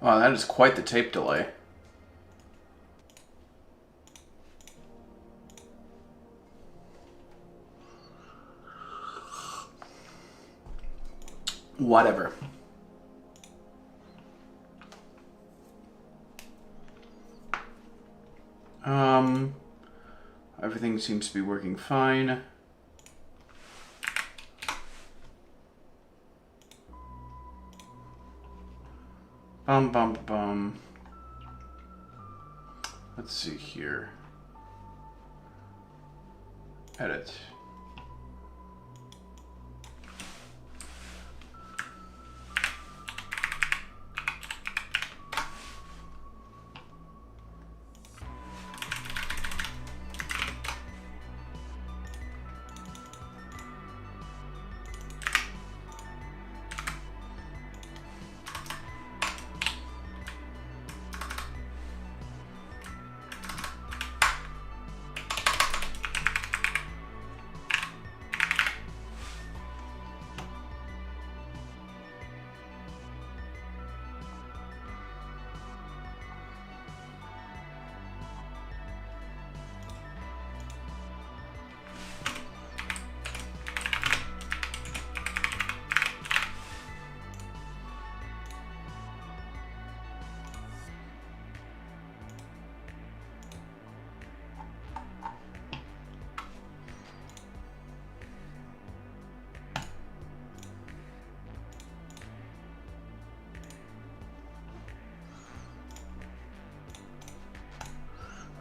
Wow, that is quite the tape delay. Whatever. Everything seems to be working fine. Bum. Let's see here. Edit.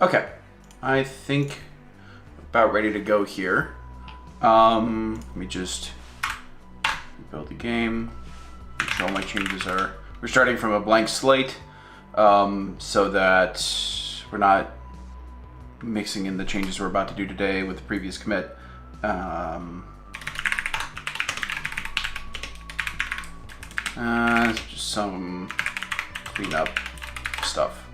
Okay, I think about ready to go here. Let me just build the game, make sure all my changes are, we're starting from a blank slate, so that we're not mixing in the changes we're about to do today with the previous commit. Just some cleanup stuff.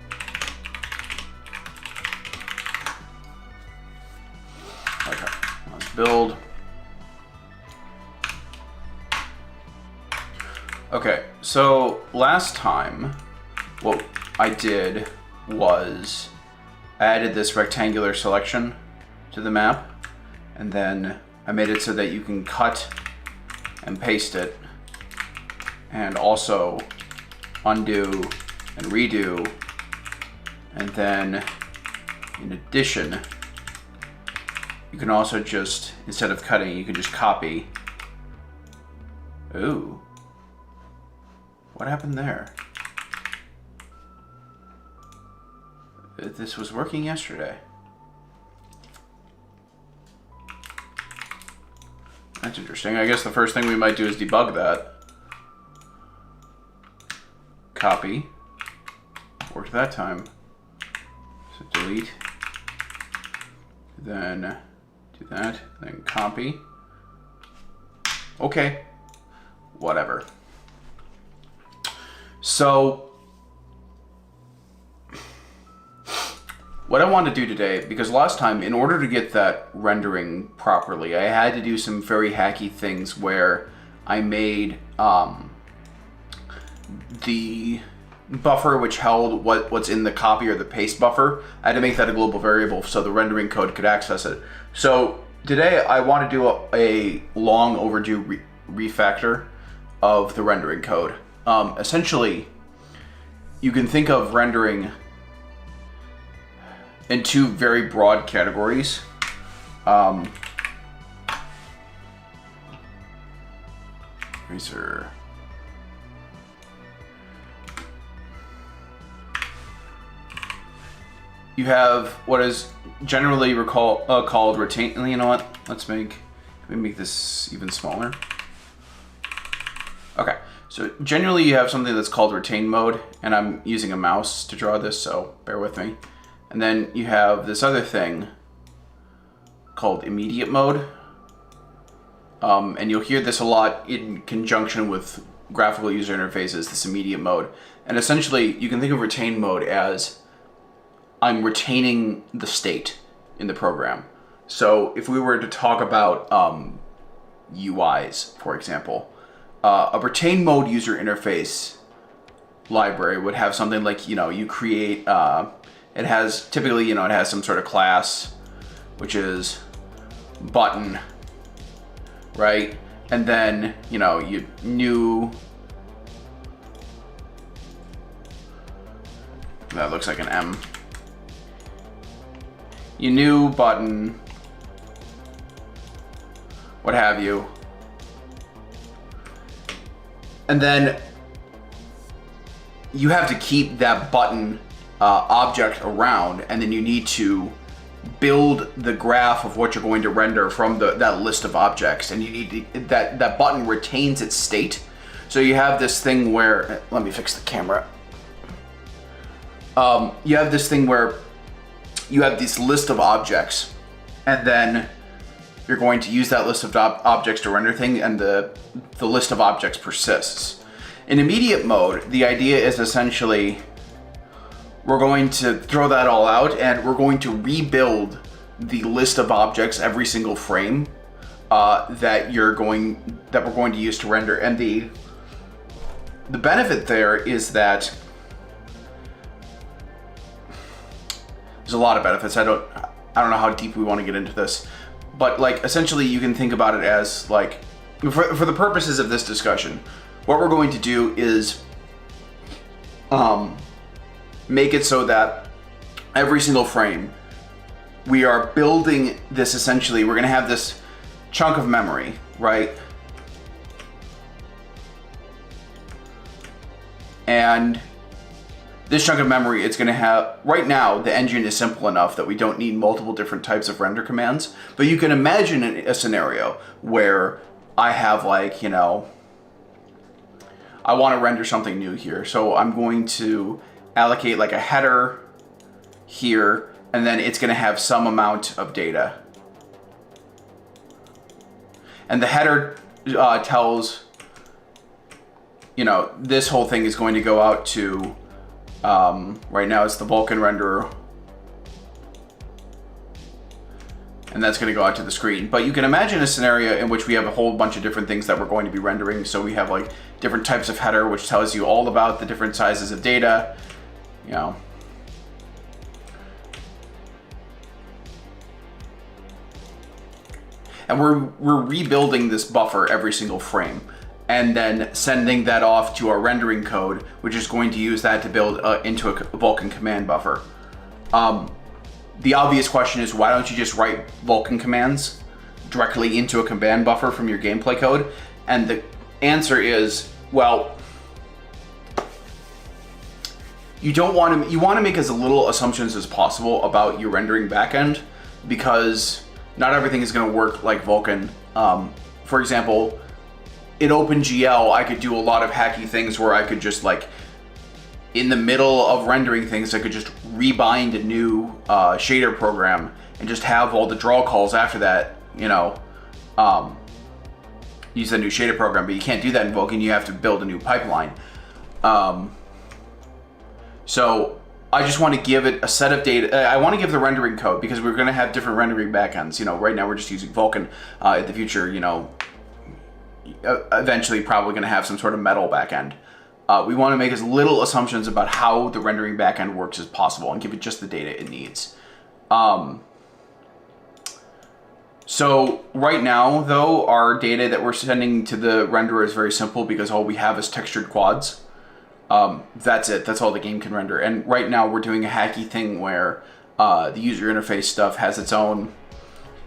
Okay, let's build. Okay, so last time what I did was I added this rectangular selection to the map, and then I made it so that you can cut and paste it, and also undo and redo, and then in addition you can also just, instead of cutting, you can just copy. Ooh. What happened there? This was working yesterday. That's interesting. I guess the first thing we might do is debug that. Copy. Worked that time. So delete. Then do that, then copy. Okay, whatever. So, what I want to do today, because last time, in order to get that rendering properly, I had to do some very hacky things where I made the buffer which held what's in the copy or the paste buffer. I had to make that a global variable so the rendering code could access it. So today I want to do a long overdue refactor of the rendering code. Essentially, you can think of rendering in two very broad categories. Eraser. You have what is generally called retain. You know what? Let me make this even smaller. Okay, so generally you have something that's called retain mode, and I'm using a mouse to draw this, so bear with me. And then you have this other thing called immediate mode. And you'll hear this a lot in conjunction with graphical user interfaces, this immediate mode. And essentially, you can think of retain mode as I'm retaining the state in the program. So if we were to talk about UIs, for example, a retain mode user interface library would have something like, you create, it has typically, it has some sort of class, which is button, right? And then, you new, that looks like an M. You new button, what have you. And then you have to keep that button object around, and then you need to build the graph of what you're going to render from that list of objects, and you need to, that button retains its state. So you have this thing where, let me fix the camera. You have this thing where you have this list of objects, and then you're going to use that list of objects to render thing, and the list of objects persists. In immediate mode, the idea is essentially we're going to throw that all out, and we're going to rebuild the list of objects every single frame that we're going to use to render. And the benefit there is that there's a lot of benefits. I don't know how deep we want to get into this, but like essentially you can think about it as like, for the purposes of this discussion, what we're going to do is make it so that every single frame we are building this. Essentially, we're going to have this chunk of memory, right? And this chunk of memory, it's going to have, right now, the engine is simple enough that we don't need multiple different types of render commands. But you can imagine a scenario where I have like, I want to render something new here. So I'm going to allocate like a header here, and then it's going to have some amount of data. And the header tells, this whole thing is going to go out to, right now it's the Vulkan renderer, and that's going to go out to the screen. But you can imagine a scenario in which we have a whole bunch of different things that we're going to be rendering. So we have like different types of header, which tells you all about the different sizes of data, and we're rebuilding this buffer every single frame, and then sending that off to our rendering code, which is going to use that to build into a Vulkan command buffer. The obvious question is, why don't you just write Vulkan commands directly into a command buffer from your gameplay code? And the answer is, well, you want to make as little assumptions as possible about your rendering backend, because not everything is going to work like Vulkan. For example, in OpenGL, I could do a lot of hacky things where I could just like, in the middle of rendering things, I could just rebind a new shader program and just have all the draw calls after that, use a new shader program. But you can't do that in Vulkan. You have to build a new pipeline. So I just want to give it a set of data. I want to give the rendering code, because we're going to have different rendering backends. Right now we're just using Vulkan. In the future, eventually probably going to have some sort of metal backend. We want to make as little assumptions about how the rendering backend works as possible and give it just the data it needs. So right now, though, our data that we're sending to the renderer is very simple, because all we have is textured quads. That's it. That's all the game can render. And right now we're doing a hacky thing where the user interface stuff has its own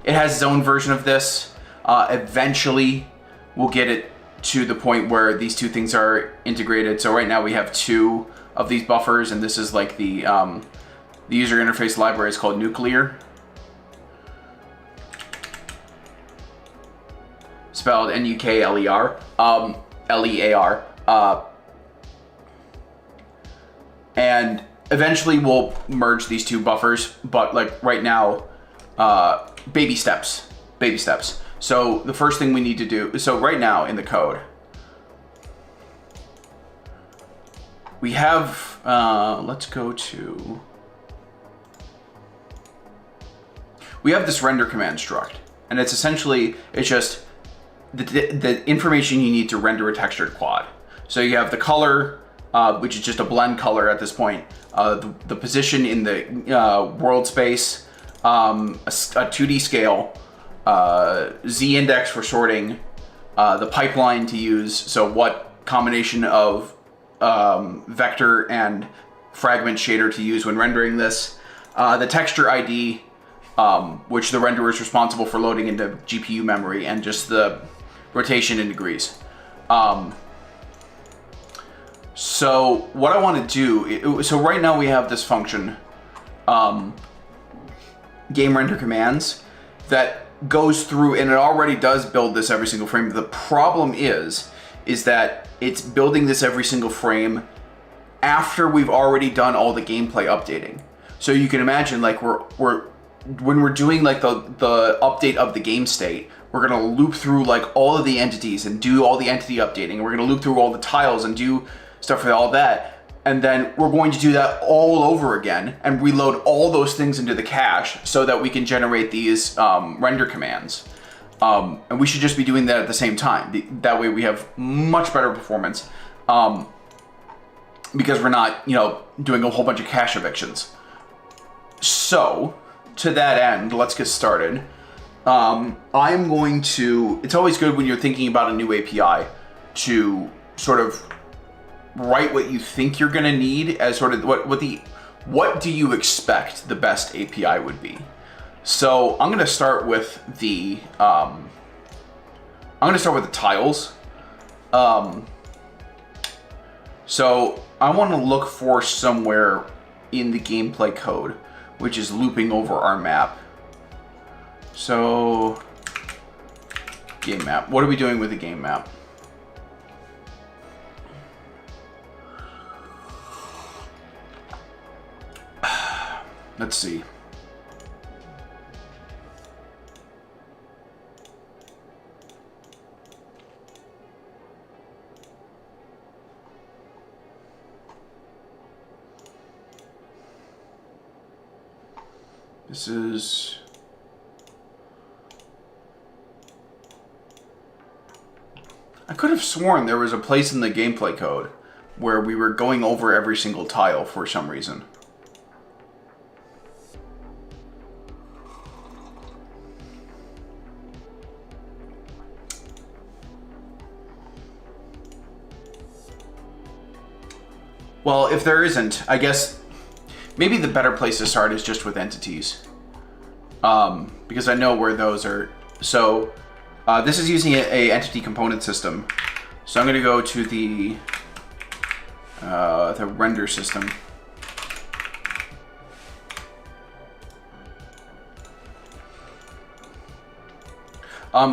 version of this. Eventually we'll get it to the point where these two things are integrated. So right now we have two of these buffers, and this is like the user interface library is called Nuclear. Spelled N-U-K-L-E-R, L-E-A-R. And eventually we'll merge these two buffers, but like right now, baby steps. So the first thing we need to do, so right now in the code, we have, let's go to, we have this render command struct, and it's essentially, it's just the information you need to render a textured quad. So you have the color, which is just a blend color at this point, the position in the world space, a 2D scale, z-index for sorting, the pipeline to use, so what combination of vector and fragment shader to use when rendering this, the texture ID, which the renderer is responsible for loading into GPU memory, and just the rotation in degrees. So what I want to do, so right now we have this function, game render commands, that goes through, and it already does build this every single frame. The problem is that it's building this every single frame after we've already done all the gameplay updating. So you can imagine, like, when we're doing like the update of the game state, we're gonna loop through like all of the entities and do all the entity updating, and we're gonna loop through all the tiles and do stuff for all that, and then we're going to do that all over again and reload all those things into the cache so that we can generate these render commands. And we should just be doing that at the same time. That way we have much better performance, because we're not, doing a whole bunch of cache evictions. So to that end, let's get started. I'm going to, it's always good when you're thinking about a new API to sort of write what you think you're going to need as sort of what do you expect the best API would be. So I'm going to start with the tiles. So I want to look for somewhere in the gameplay code which is looping over our map. So game map. What are we doing with the game map? Let's see. This is I could have sworn there was a place in the gameplay code where we were going over every single tile for some reason. Well, if there isn't, I guess maybe the better place to start is just with entities, because I know where those are. So this is using a entity component system. So I'm going to go to the render system.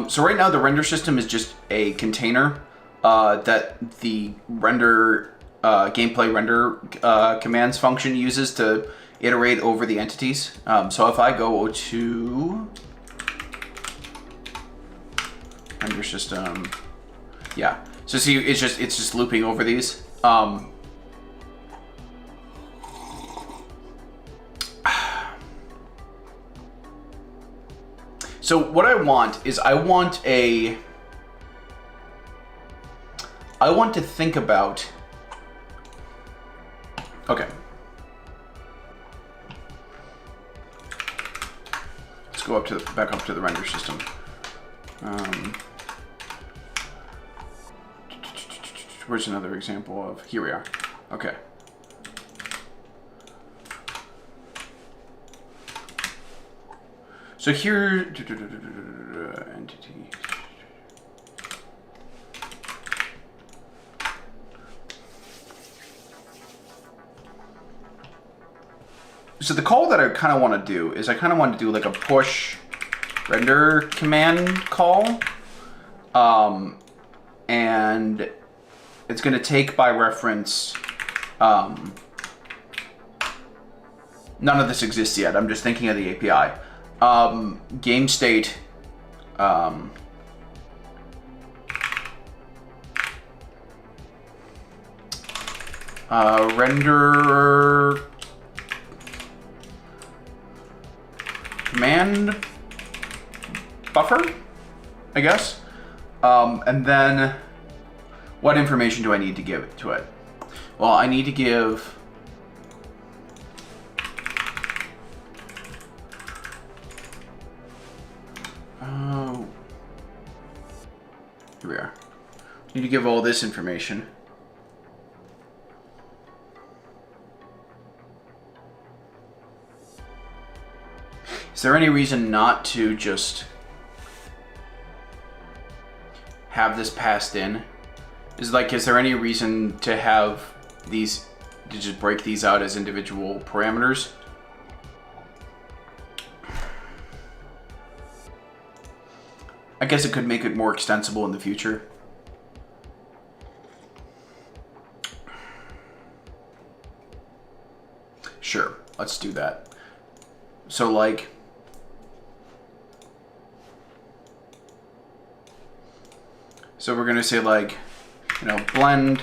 So right now the render system is just a container that the render gameplay render commands function uses to iterate over the entities. So if I go to render system, yeah. So see, it's just looping over these. So what I want is I want to think about. Okay. Let's go back up to the render system. Where's another example of? Here we are. Okay. So here, entity. So the call that I kind of want to do is I kind of want to do like a push render command call. And it's going to take by reference, none of this exists yet. I'm just thinking of the API. Game state, render command buffer, I guess. And then what information do I need to give to it? Well, I need to give here we are. I need to give all this information. Is there any reason not to just have this passed in? Is there any reason to have these, to just break these out as individual parameters? I guess it could make it more extensible in the future. Sure, let's do that. So like, so we're gonna say like, you know, blend,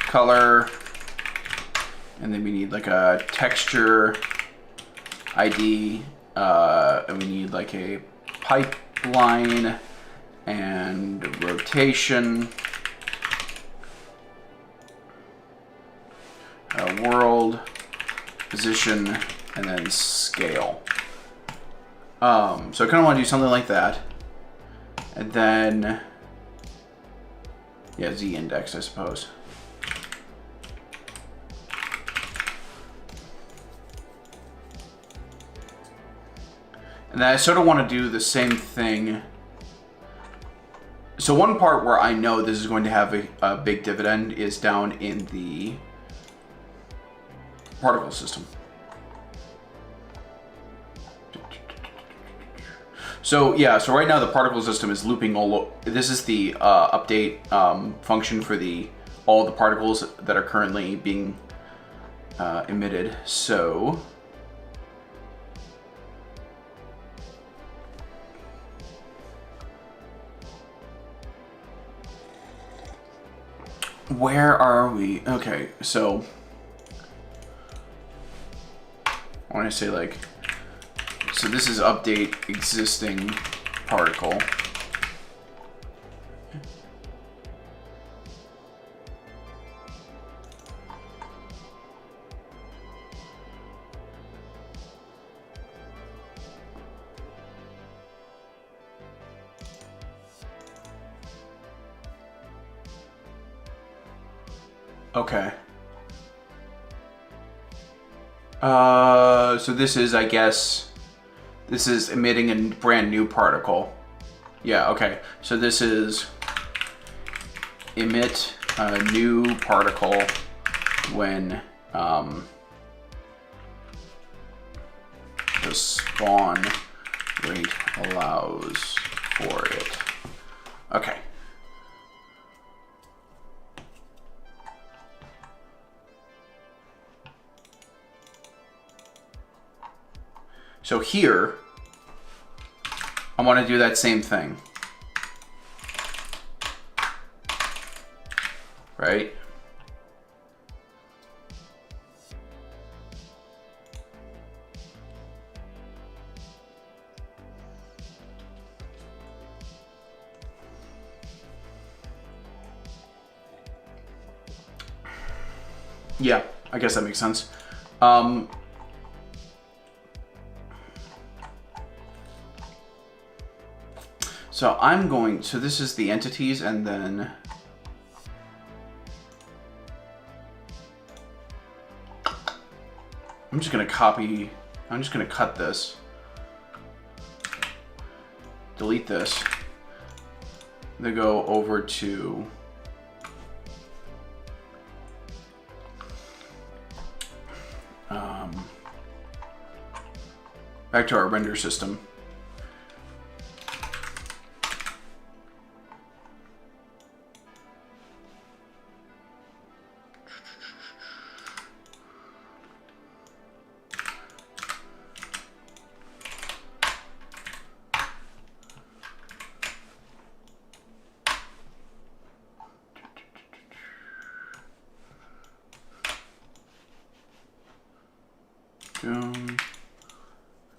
color, and then we need like a texture ID, and we need like a pipeline and rotation, world, position, and then scale. So I kind of want to do something like that. And then, yeah, Z index, I suppose. And then I sort of want to do the same thing. So one part where I know this is going to have a big dividend is down in the particle system. So yeah, so right now the particle system is looping this is the update function for all the particles that are currently being emitted. So where are we? Okay, so I want to say like, so this is update existing particle. Okay. So this is, I guess, this is emitting a brand new particle. Yeah, okay. So this is emit a new particle when the spawn rate allows for it. Okay. So here, I want to do that same thing, right? Yeah, I guess that makes sense. So I'm going, so this is the entities, and then I'm just going to copy, I'm just going to cut this, delete this, then go over to back to our render system.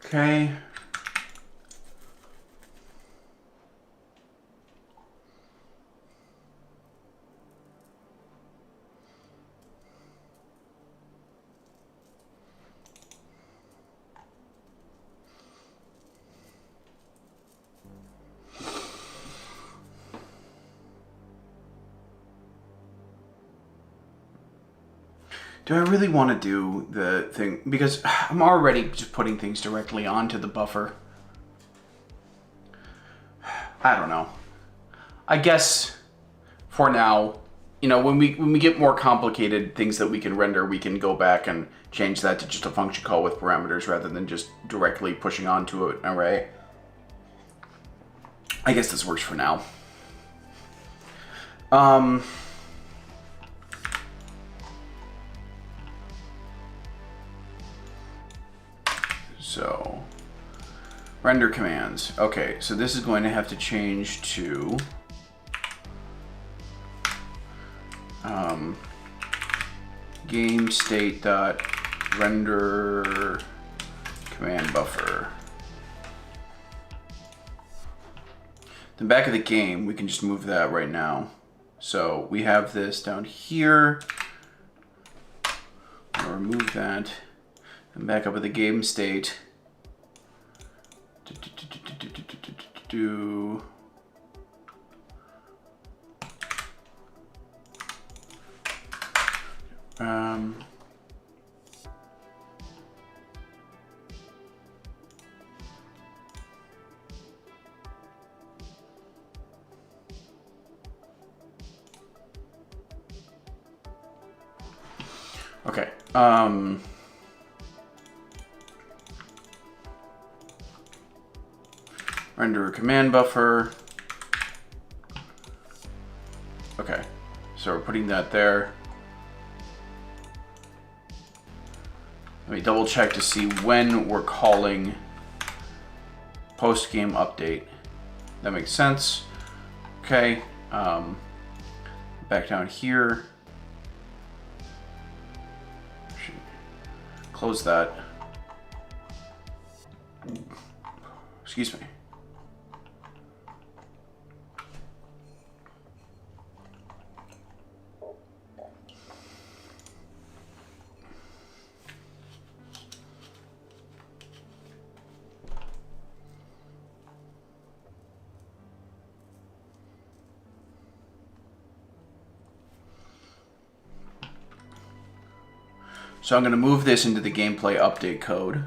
Okay. Do I really want to do the thing? Because I'm already just putting things directly onto the buffer. I don't know. I guess for now, you know, when we get more complicated things that we can render, we can go back and change that to just a function call with parameters rather than just directly pushing onto an array. I guess this works for now. So, render commands. Okay, so this is going to have to change to game state dot render command buffer. The back of the game, we can just move that right now. So we have this down here. I'll remove that. And back up at the game state. Okay. Render command buffer. Okay, so we're putting that there. Let me double check to see when we're calling post game update. That makes sense. Okay, back down here. Close that. Excuse me. So I'm going to move this into the gameplay update code.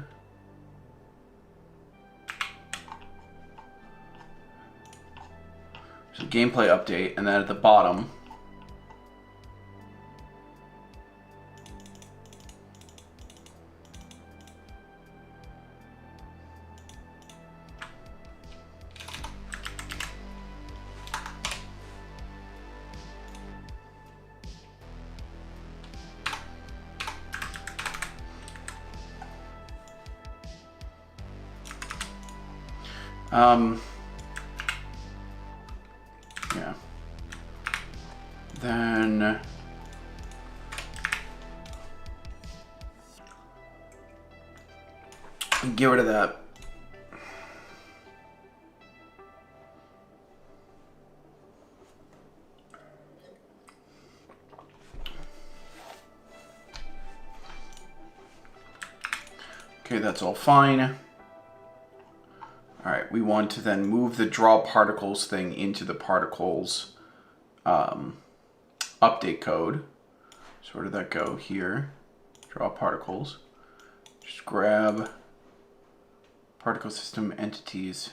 So gameplay update, and then at the bottom, yeah. Then get rid of that. Okay, that's all fine. All right, we want to then move the draw particles thing into the particles update code. So where did that go? Here, draw particles. Just grab particle system entities.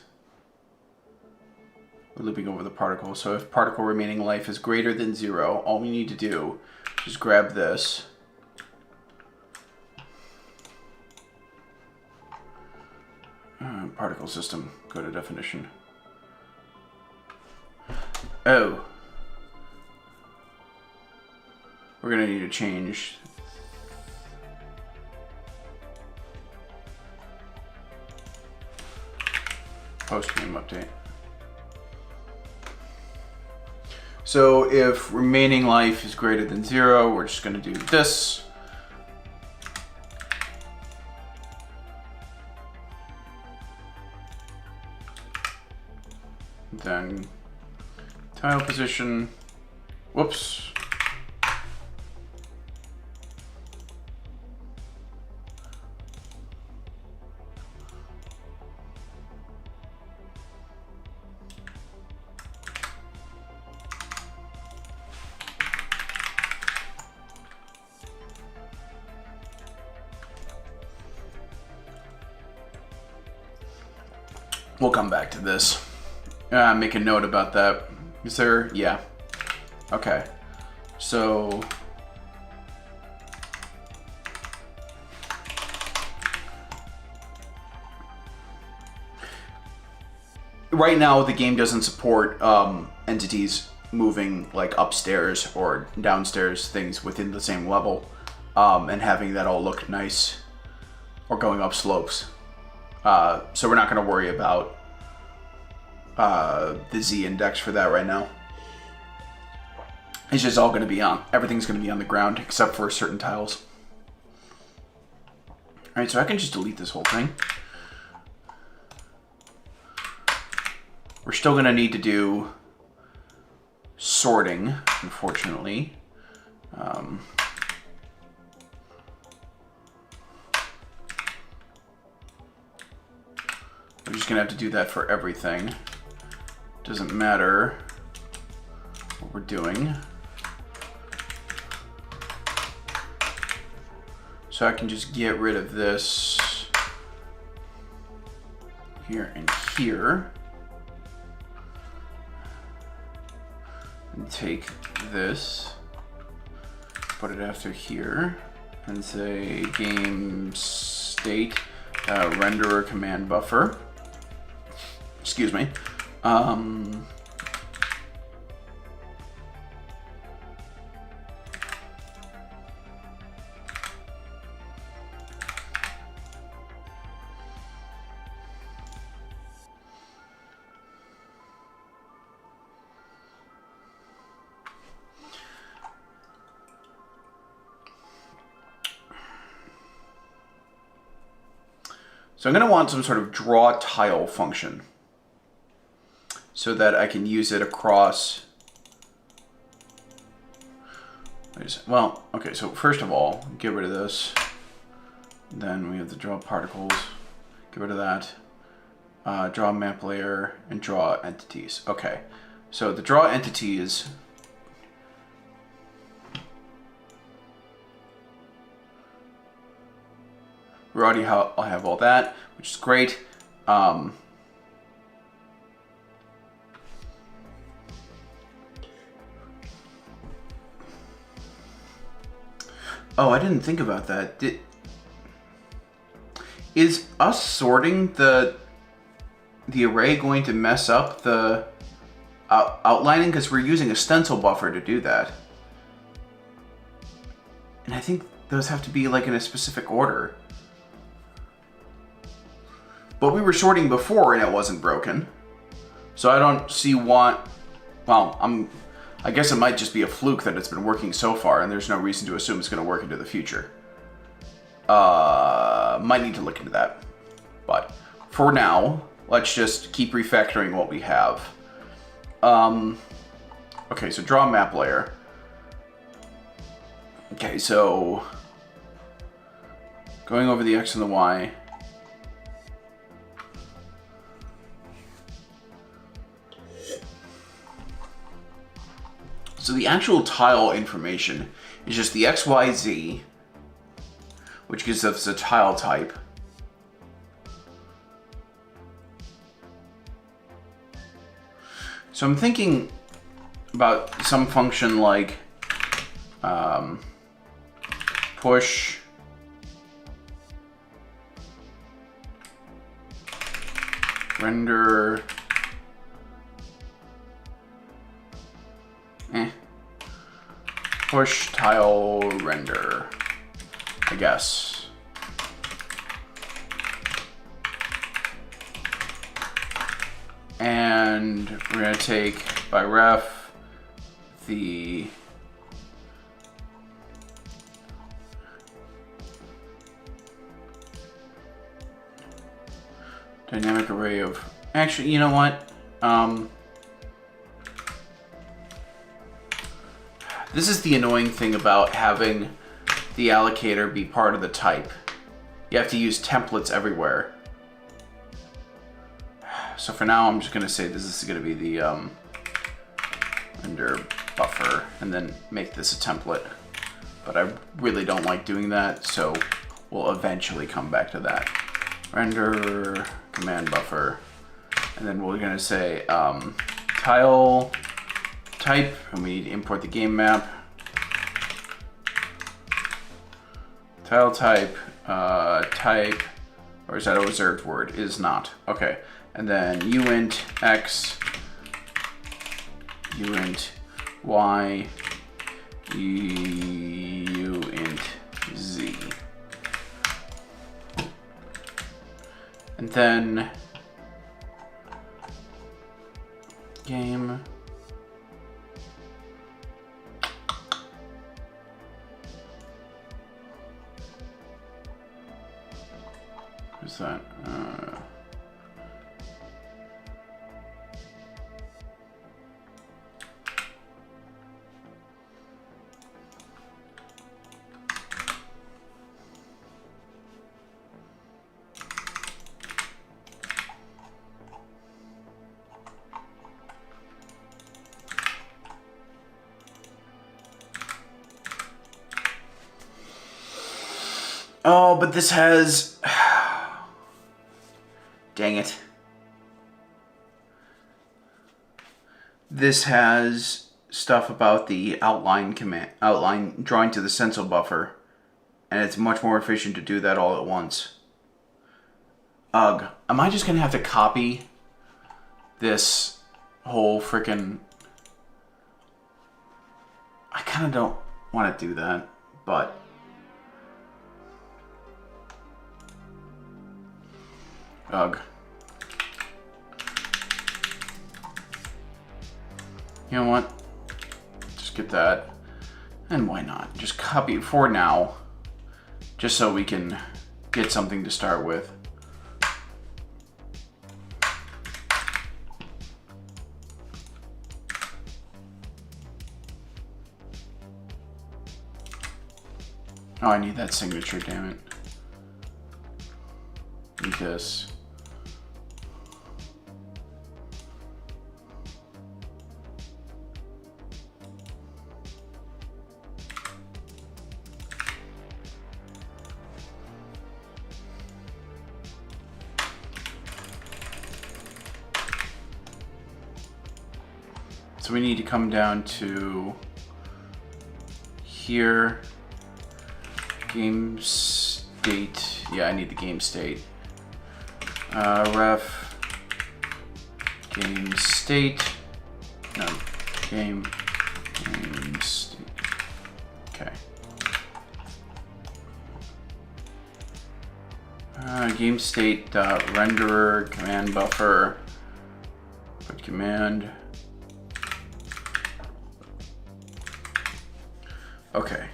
We're looping over the particle. So if particle remaining life is greater than 0, all we need to do is grab this. Particle system, go to definition. Oh. We're gonna need to change. Post game update. So if remaining life is greater than 0, we're just gonna do this. Then tile position, whoops. We'll come back to this. Make a note about that. Is there? Yeah. Okay. So right now the game doesn't support entities moving like upstairs or downstairs, things within the same level, and having that all look nice, or going up slopes. So we're not going to worry about the Z index for that right now. It's just all going to be on, everything's going to be on the ground except for certain tiles. Alright, so I can just delete this whole thing. We're still going to need to do sorting, unfortunately. We're just gonna have to do that for everything. Doesn't matter what we're doing. So I can just get rid of this here and here. And take this, put it after here, and say game state renderer command buffer. Excuse me. So I'm going to want some sort of draw tile function so that I can use it across. Well, okay, so first of all, get rid of this. Then we have the draw particles, get rid of that. Draw map layer and draw entities. Okay, so the draw entities. We already have all that, which is great. Oh, I didn't think about that. Is us sorting the array going to mess up the outlining? Because we're using a stencil buffer to do that. And I think those have to be like in a specific order. But we were sorting before and it wasn't broken. So I don't see why. Well, I guess it might just be a fluke that it's been working so far and there's no reason to assume it's going to work into the future. Might need to look into that. But for now, let's just keep refactoring what we have. Okay, so draw map layer. Okay, so going over the X and the Y. So the actual tile information is just the X, Y, Z, which gives us a tile type. So I'm thinking about some function like push render. Push tile render, I guess. And we're gonna take by ref the dynamic array of, actually, you know what? This is the annoying thing about having the allocator be part of the type. You have to use templates everywhere. So for now, I'm just gonna say this is gonna be the render buffer, and then make this a template. But I really don't like doing that, so we'll eventually come back to that. Render command buffer, and then we're gonna say tile type, and we need to import the game map. Tile type, type, or is that a reserved word? It is not. Okay, and then uint x, uint y, uint z. And then game. What's that? Oh, but this has... Dang it. This has stuff about the outline command, outline drawing to the stencil buffer, and it's much more efficient to do that all at once. Ugh. Am I just gonna have to copy this whole frickin'... I kinda don't want to do that, but... Ugh. You know what? Just get that. And why not? Just copy it for now. Just so we can get something to start with. Oh, I need that signature, damn it. Need this. So we need to come down to here, game state. Yeah, I need the game state. Ref game state. No, game state. Okay. Game state dot renderer command buffer. Put command. Okay.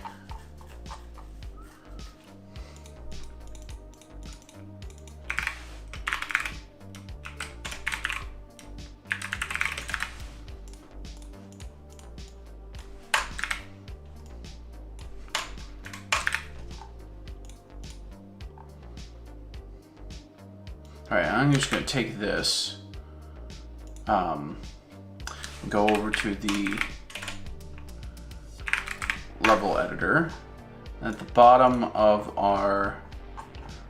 All right, I'm just going to take this, go over to the level editor. At the bottom of our,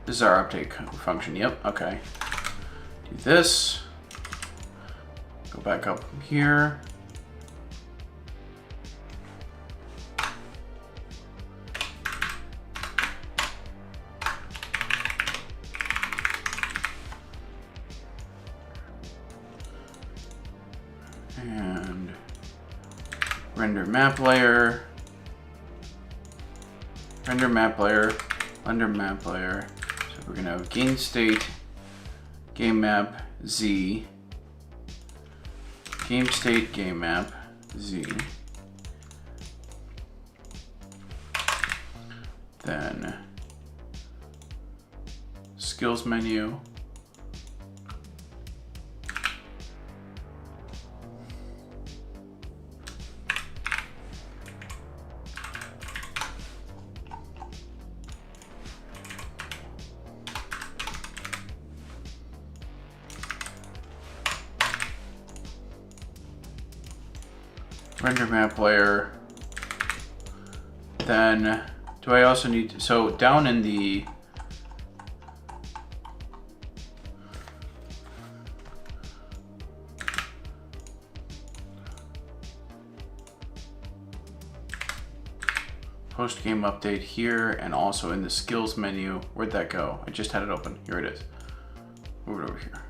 this is our update function. Yep. Okay. Do this. Go back up here. And render map layer, render map layer, render map layer. So we're gonna have game state, game map, Z, game state, game map, Z. Then skills menu. Render map layer. Then do I also need to, so down in the post game update here, and also in the skills menu, where'd that go? I just had it open. Here it is. Move it over here.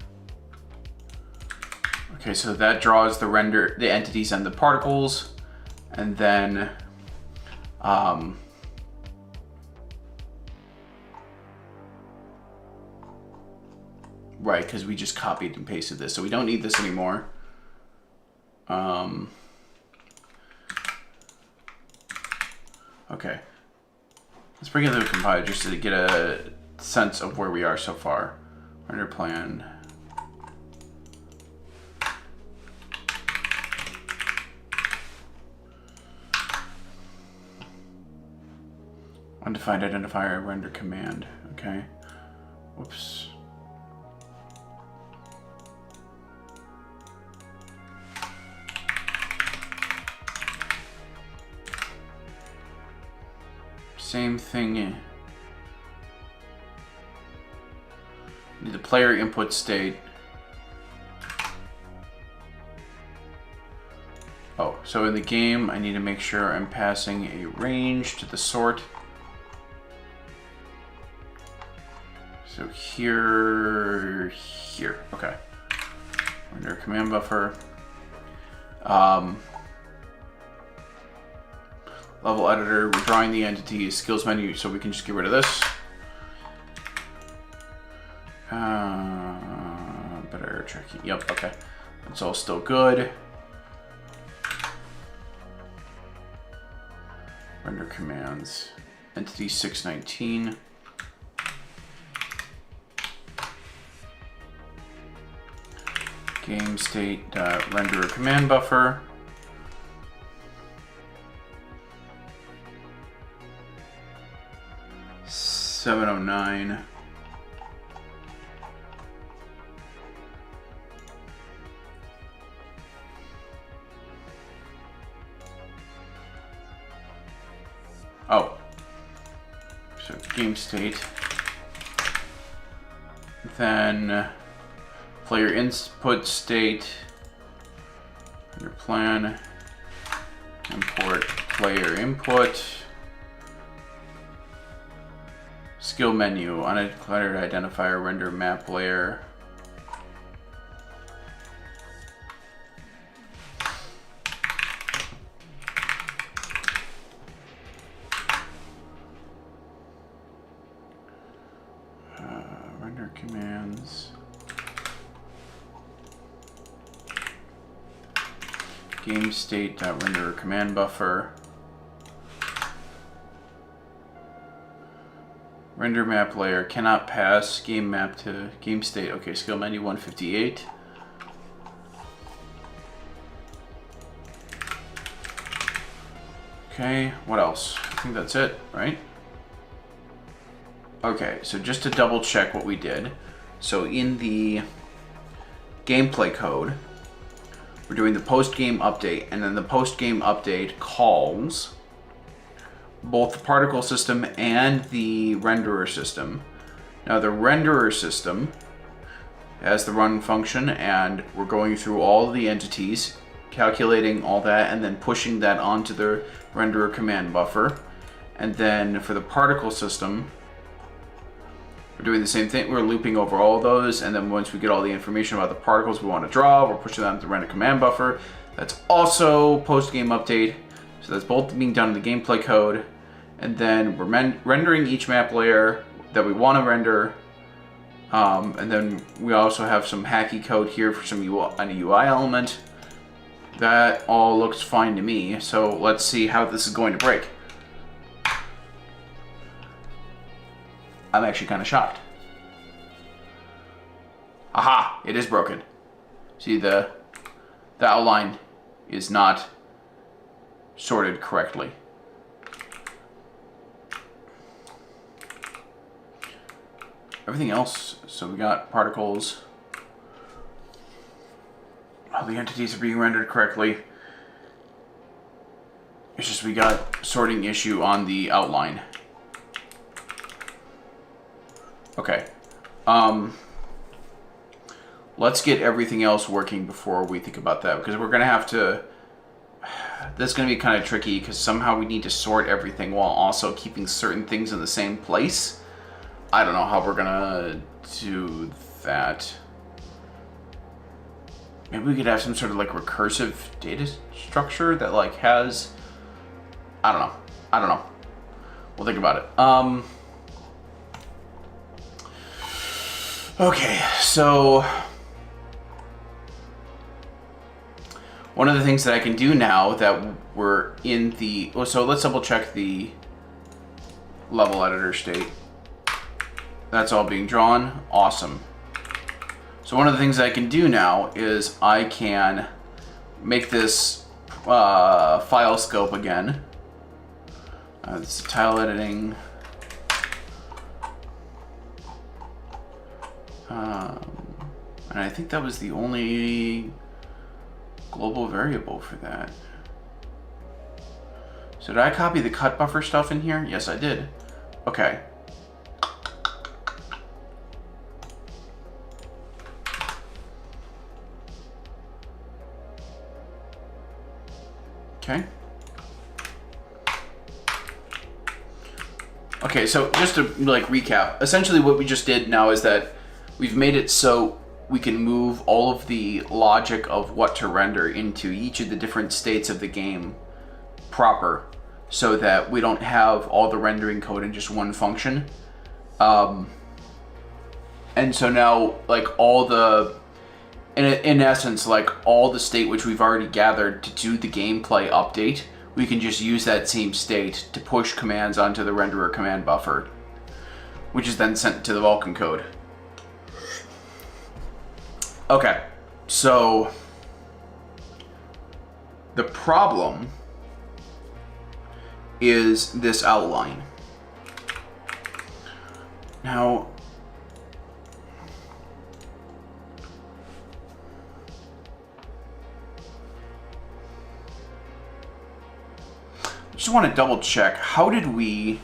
Okay, so that draws the render, the entities and the particles, and then right, because we just copied and pasted this, so we don't need this anymore. Okay, let's bring it to the compiler just to get a sense of where we are so far. Render plan. Undefined identifier render command. Okay. Whoops. Same thing. Need the player input state. Oh, so in the game, I need to make sure I'm passing a range to the sort. So here, okay. Render command buffer. Level editor, we're drawing the entity, skills menu, so we can just get rid of this. Better error tracking, yep, okay. That's all still good. Render commands, entity 619. Game state render command buffer. $709. Oh, so game state. Then player input state, your plan, import player input, skill menu, undeclared identifier, render map layer. Render commands. Game state render command buffer. Render map layer cannot pass game map to game state. Okay, skill menu 158. Okay, what else? I think that's it, right? Okay, so just to double check what we did. So in the gameplay code, we're doing the post-game update, and then the post-game update calls both the particle system and the renderer system. Now the renderer system has the run function, and we're going through all the entities, calculating all that, and then pushing that onto the renderer command buffer. And then for the particle system, We're doing the same thing. We're looping over all of those, and then once we get all the information about the particles we want to draw, we're pushing them to the render command buffer. That's also post-game update. So that's both being done in the gameplay code. And then we're rendering each map layer that we want to render. And then we also have some hacky code here for some UI element. That all looks fine to me. So let's see how this is going to break. I'm actually kind of shocked. Aha! It is broken. See, the outline is not sorted correctly. Everything else, so we got particles. All the entities are being rendered correctly. It's just we got sorting issue on the outline. Okay. Let's get everything else working before we think about that, because we're gonna have to. This is gonna be kind of tricky because somehow we need to sort everything while also keeping certain things in the same place. I don't know how we're gonna do that. Maybe we could have some sort of like recursive data structure that like has. I don't know. We'll think about it. Okay, so one of the things that I can do now that we're in the, so let's double check the level editor state. That's all being drawn. Awesome. So one of the things I can do now is I can make this file scope again. This is tile editing. And I think that was the only global variable for that. So did I copy the cut buffer stuff in here? Yes, I did. Okay. Okay. Okay, so just to like recap, essentially what we just did now is that we've made it so we can move all of the logic of what to render into each of the different states of the game proper, so that we don't have all the rendering code in just one function. And so now, like all the, in essence, like all the state which we've already gathered to do the gameplay update, we can just use that same state to push commands onto the renderer command buffer, which is then sent to the Vulkan code. Okay, so the problem is this outline. Now, I just want to double check. How did we?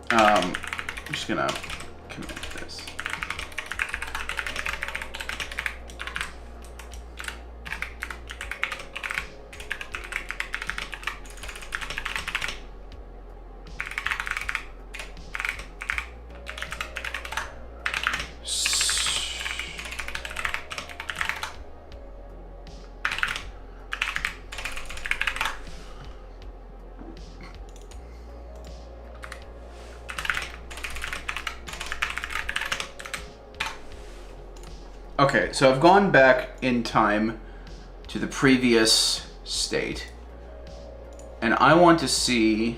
I'm just gonna commit this. Okay, so I've gone back in time to the previous state, and I want to see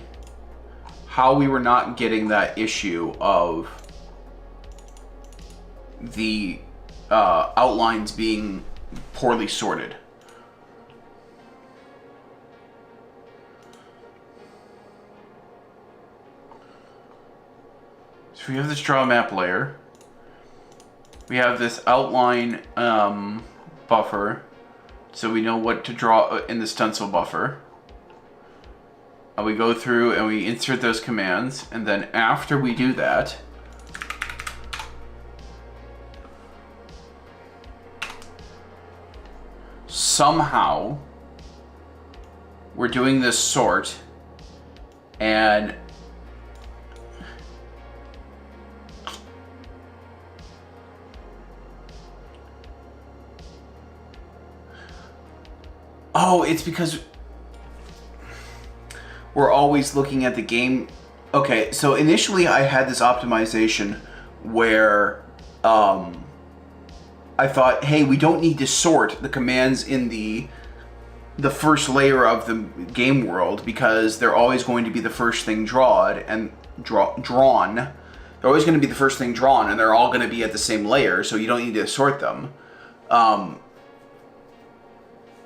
how we were not getting that issue of the outlines being poorly sorted. So we have this draw map layer. We have this outline buffer, so we know what to draw in the stencil buffer. We go through and we insert those commands, and then after we do that, somehow we're doing this sort, and Oh, it's because we're always looking at the game. Okay, so initially I had this optimization where I thought, hey, we don't need to sort the commands in the first layer of the game world because they're always going to be the first thing drawn. They're always going to be the first thing drawn, and they're all going to be at the same layer, so you don't need to sort them.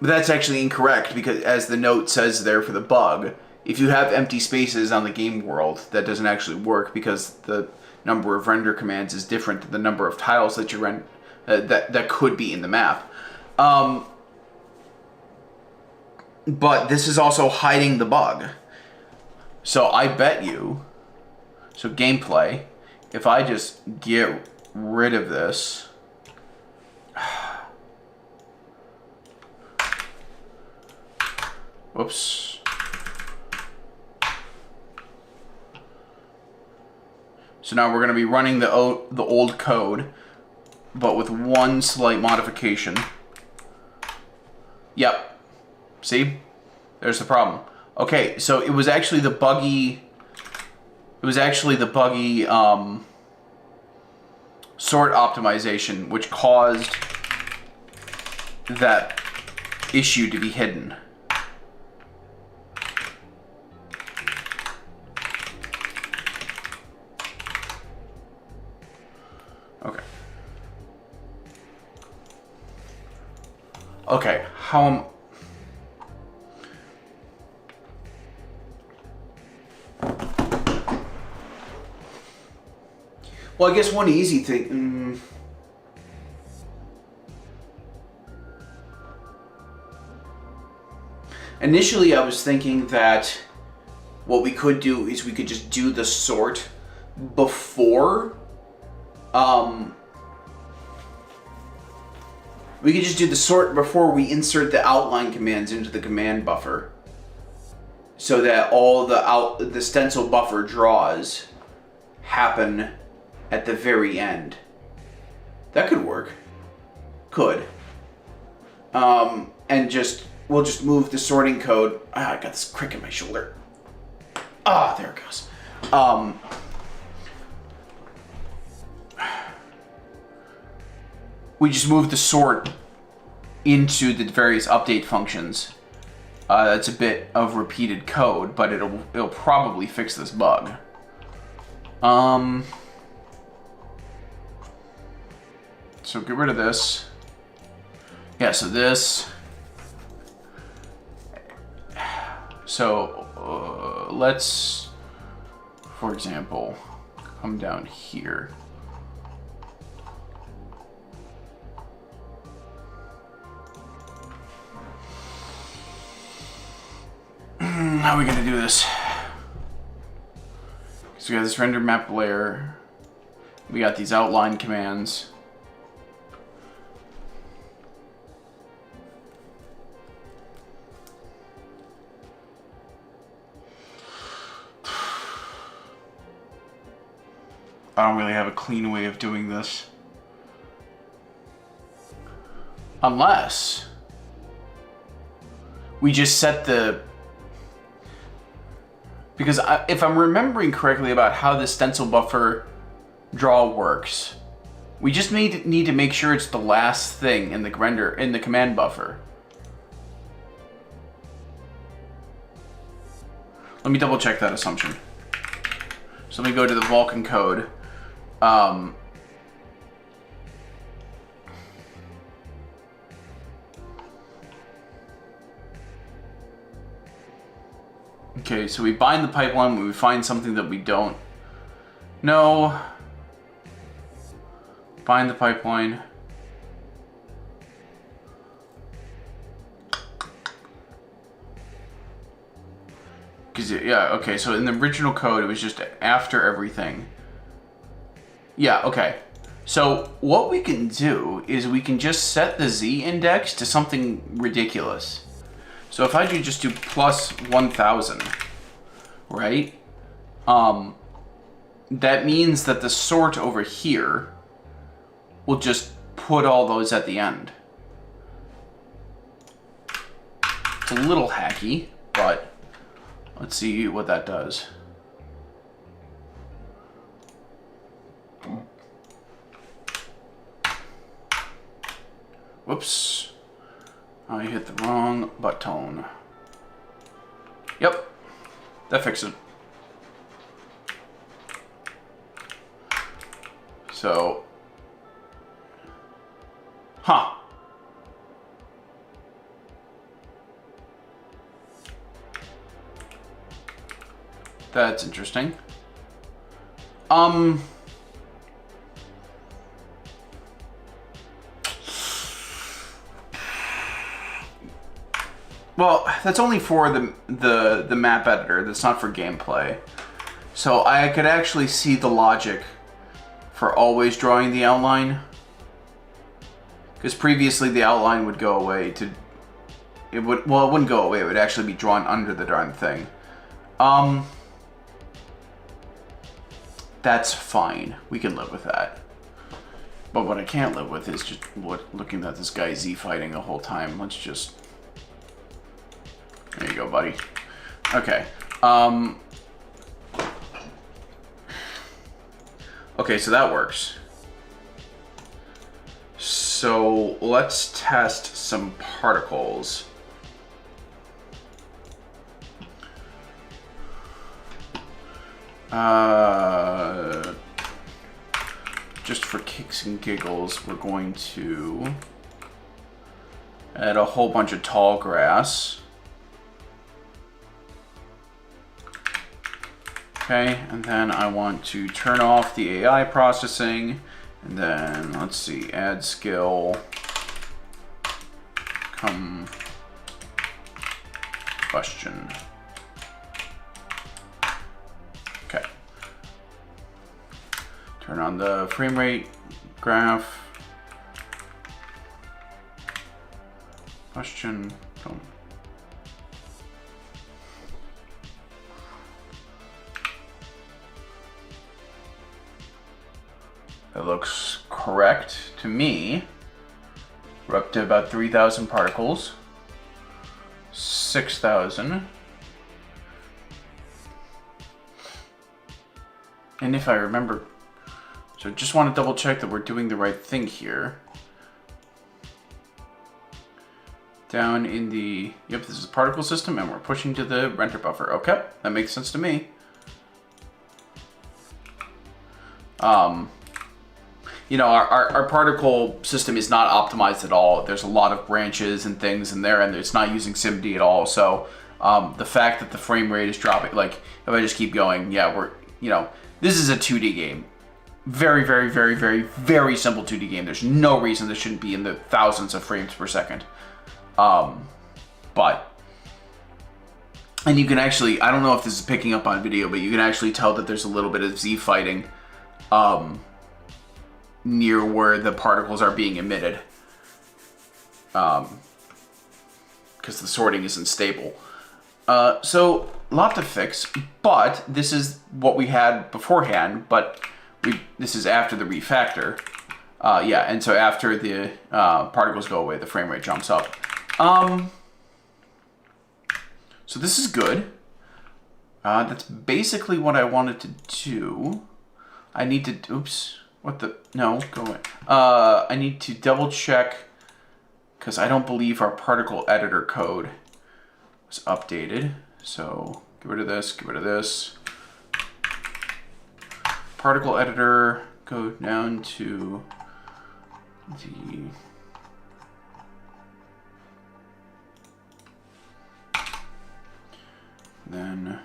But that's actually incorrect because, as the note says there for the bug, if you have empty spaces on the game world, that doesn't actually work because the number of render commands is different than the number of tiles that you that could be in the map. But this is also hiding the bug. So I bet you, so gameplay, if I just get rid of this, whoops. So now we're going to be running the old code, but with one slight modification. Yep. See? There's the problem. Okay, so it was actually the buggy sort optimization which caused that issue to be hidden. Okay. Okay, well, I guess one easy thing. Initially, I was thinking that what we could do is we could just do the sort before. We could just do the sort before we insert the outline commands into the command buffer, so that all the stencil buffer draws happen at the very end. That could work. Could. And we'll just move the sorting code. I got this crick in my shoulder. There it goes. We just move the sort into the various update functions. That's a bit of repeated code, but it'll probably fix this bug. So get rid of this. Yeah, so this. So let's, for example, come down here. How are we gonna do this? So we got this render map layer. We got these outline commands. I don't really have a clean way of doing this. Unless we just set the... Because if I'm remembering correctly about how the stencil buffer draw works, we just need to make sure it's the last thing in the command buffer. Let me double check that assumption. So let me go to the Vulkan code. Okay, so we bind the pipeline when we find something that we don't know. Bind the pipeline. Yeah, okay, so in the original code, it was just after everything. Yeah, okay. So what we can do is we can just set the Z index to something ridiculous. So if I just do plus 1000, right? That means that the sort over here will just put all those at the end. It's a little hacky, but let's see what that does. Whoops. I hit the wrong button. Yep. That fixed it. So. Huh. That's interesting. Well, that's only for the map editor. That's not for gameplay. So I could actually see the logic for always drawing the outline. Because previously the outline would go away to... It wouldn't go away. It would actually be drawn under the darn thing. That's fine. We can live with that. But what I can't live with is just looking at this guy Z fighting the whole time. Let's just... There you go, buddy. Okay. Okay, so that works. So let's test some particles. Just for kicks and giggles, we're going to add a whole bunch of tall grass. Okay, and then I want to turn off the AI processing, and then let's see, add skill, question. Okay. Turn on the frame rate graph. Question. Boom. That looks correct to me. We're up to about 3,000 particles. 6,000. And if I remember, so just want to double check that we're doing the right thing here. Down in the, yep, this is a particle system and we're pushing to the render buffer. Okay, that makes sense to me. You know, our particle system is not optimized at all. There's a lot of branches and things in there, and it's not using SIMD at all. So the fact that the frame rate is dropping, like if I just keep going, yeah, we're, you know, this is a 2D game. Very, very, very, very, very simple 2D game. There's no reason this shouldn't be in the thousands of frames per second. But, and you can actually, I don't know if this is picking up on video, but you can actually tell that there's a little bit of Z fighting near where the particles are being emitted, because the sorting isn't stable. So a lot to fix, but this is what we had beforehand, but this is after the refactor. Yeah, and so after the particles go away, the frame rate jumps up. So this is good. That's basically what I wanted to do. I need to, oops. What the, no, go away. I need to double check, because I don't believe our particle editor code was updated. So get rid of this, get rid of this. Particle editor, go down to the, then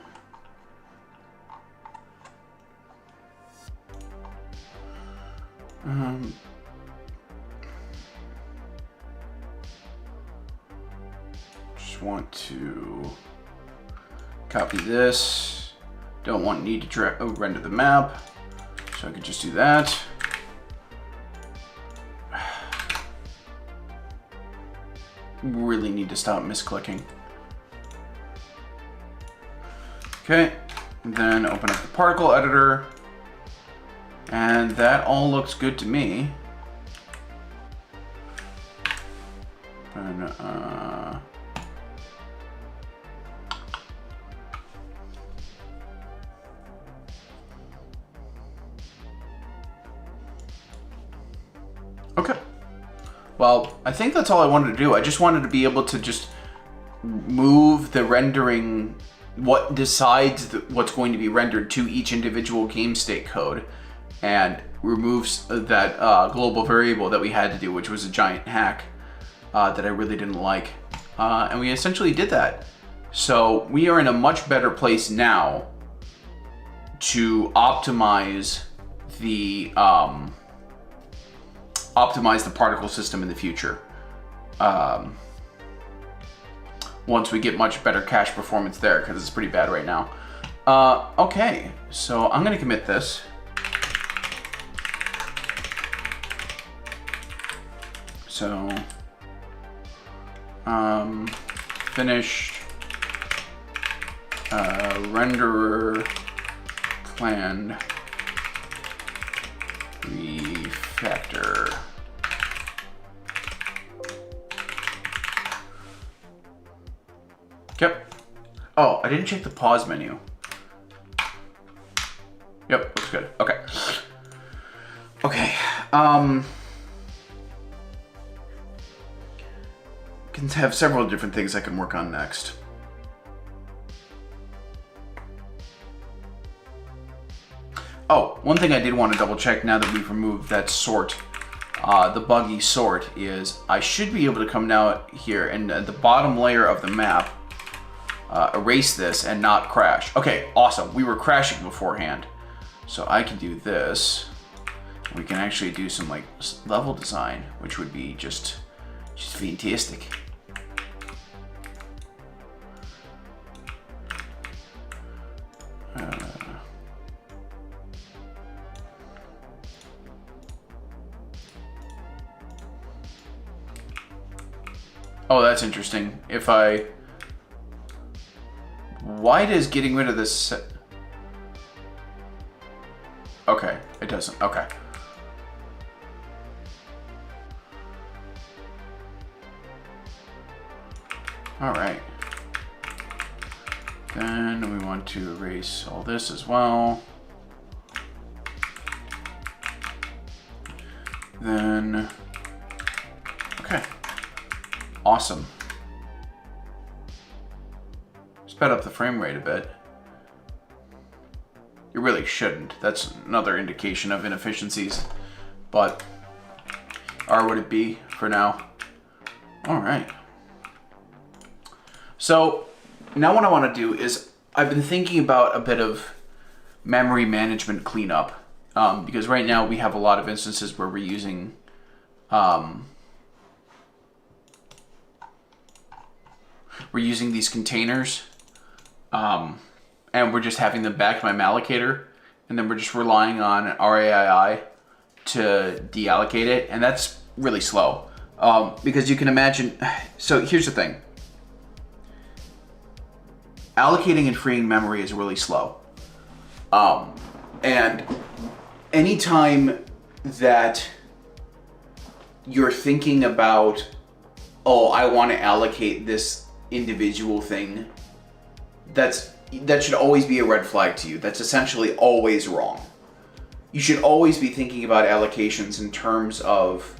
just want to copy this. Don't need to render the map, so I could just do that. Really need to stop misclicking. Okay, and then open up the particle editor. And that all looks good to me. And well, I think that's all I wanted to do. I just wanted to be able to just move the rendering, what decides what's going to be rendered to each individual game state code, and removes that global variable that we had to do, which was a giant hack that I really didn't like. And we essentially did that. So we are in a much better place now to optimize the particle system in the future. Once we get much better cache performance there, because it's pretty bad right now. Okay, so I'm gonna commit this. So, finished renderer planned refactor. Yep. Oh, I didn't check the pause menu. Yep, looks good. Okay. Okay. Can have several different things I can work on next. Oh, one thing I did want to double check now that we've removed that sort, the buggy sort, is I should be able to come down here and at the bottom layer of the map, erase this and not crash. Okay, awesome. We were crashing beforehand. So I can do this. We can actually do some like level design, which would be just fantastic. Oh, that's interesting. If I... Why does getting rid of this... Okay, it doesn't. Okay. All right. Then we want to erase all this as well. Then... Okay. Awesome. Sped up the frame rate a bit. You really shouldn't. That's another indication of inefficiencies. But, or would it be for now? All right. So, now what I want to do is, I've been thinking about a bit of memory management cleanup. Because right now we have a lot of instances where we're using these containers, and we're just having them back to my mallocator, and then we're just relying on RAII to deallocate it, and that's really slow. Because you can imagine, so here's the thing. Allocating and freeing memory is really slow. And anytime that you're thinking about, oh, I want to allocate this individual thing, that should always be a red flag to you. That's essentially always wrong. You should always be thinking about allocations in terms of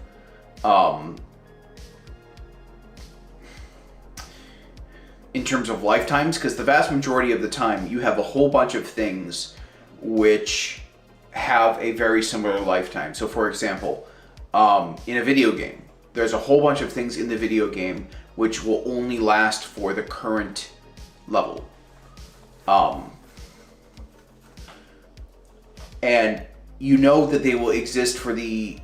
lifetimes, because the vast majority of the time you have a whole bunch of things which have a very similar lifetime. So for example, in a video game, there's a whole bunch of things in the video game which will only last for the current level. And you know that they will exist for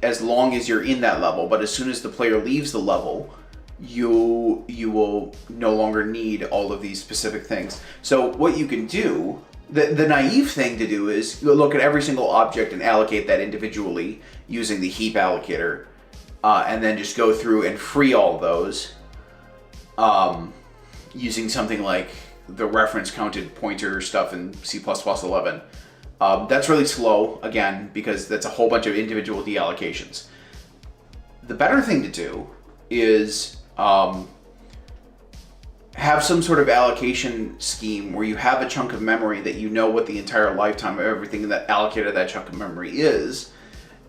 as long as you're in that level, but as soon as the player leaves the level, you will no longer need all of these specific things. So what you can do, the naive thing to do, is look at every single object and allocate that individually using the heap allocator, and then just go through and free all those using something like the reference counted pointer stuff in C++11. That's really slow, again, because that's a whole bunch of individual deallocations. The better thing to do is have some sort of allocation scheme where you have a chunk of memory that you know what the entire lifetime of everything that allocated that chunk of memory is,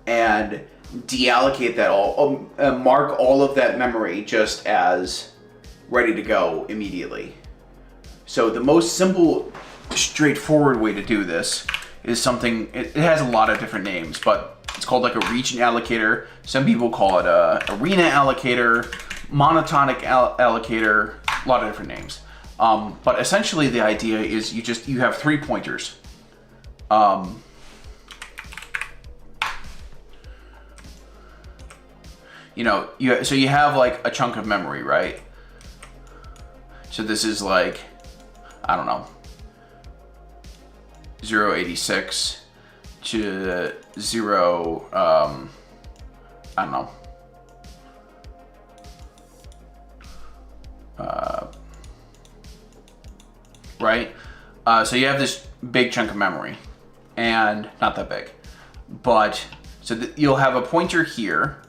and deallocate that all, mark all of that memory just as ready to go immediately. So the most simple, straightforward way to do this is something, it has a lot of different names, but it's called like a region allocator. Some people call it a arena allocator, monotonic allocator, a lot of different names. But essentially the idea is you have 3 pointers. So you have like a chunk of memory, right? So this is like, I don't know, 086 to 0, I don't know, right? So you have this big chunk of memory, and not that big, but so you'll have a pointer here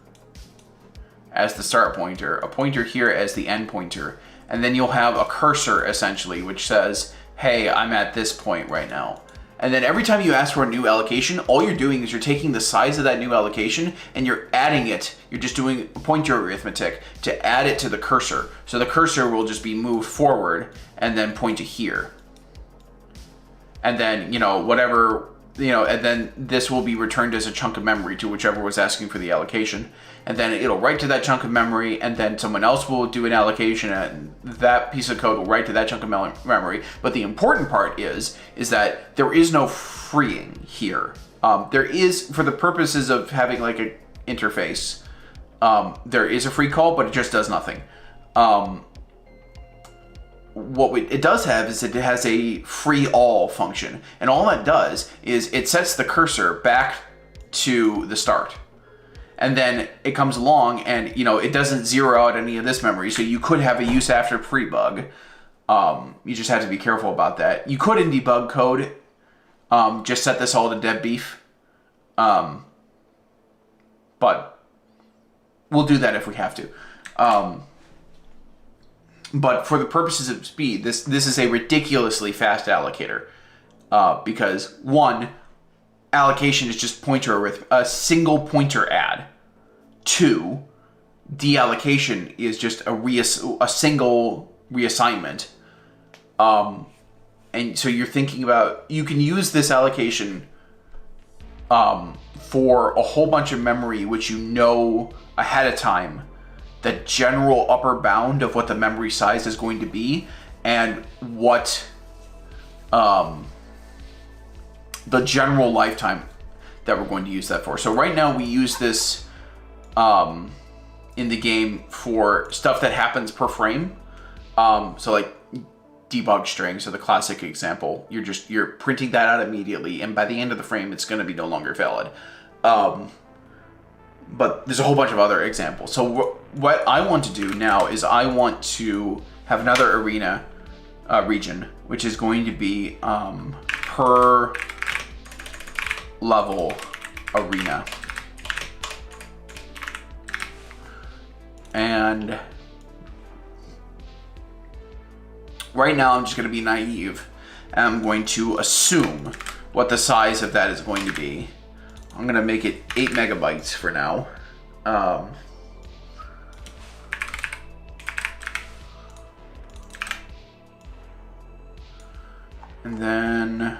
as the start pointer, a pointer here as the end pointer, and then you'll have a cursor essentially which says, hey, I'm at this point right now. And then every time you ask for a new allocation, all you're doing is you're taking the size of that new allocation and you're adding it. You're just doing pointer arithmetic to add it to the cursor. So the cursor will just be moved forward and then point to here. And then, and then this will be returned as a chunk of memory to whichever was asking for the allocation. And then it'll write to that chunk of memory, and then someone else will do an allocation, and that piece of code will write to that chunk of memory. But the important part is that there is no freeing here. There is, for the purposes of having like an interface, there is a free call, but it just does nothing. What it does have is it has a free all function, and all that does is it sets the cursor back to the start, and then it comes along and it doesn't zero out any of this memory. So you could have a use after pre-bug. You just have to be careful about that. You could in debug code just set this all to dead beef, but we'll do that if we have to. But for the purposes of speed, this is a ridiculously fast allocator, because one, allocation is just a single pointer add. 2, deallocation is just a single reassignment. And so you're thinking about, you can use this allocation for a whole bunch of memory which you know ahead of time the general upper bound of what the memory size is going to be, and what the general lifetime that we're going to use that for. So right now we use this in the game for stuff that happens per frame. So like debug string, so the classic example, you're printing that out immediately, and by the end of the frame it's going to be no longer valid. But there's a whole bunch of other examples. So what I want to do now is I want to have another arena region, which is going to be per level arena. And right now I'm just going to be naive, and I'm going to assume what the size of that is going to be. I'm going to make it 8 megabytes for now. And then,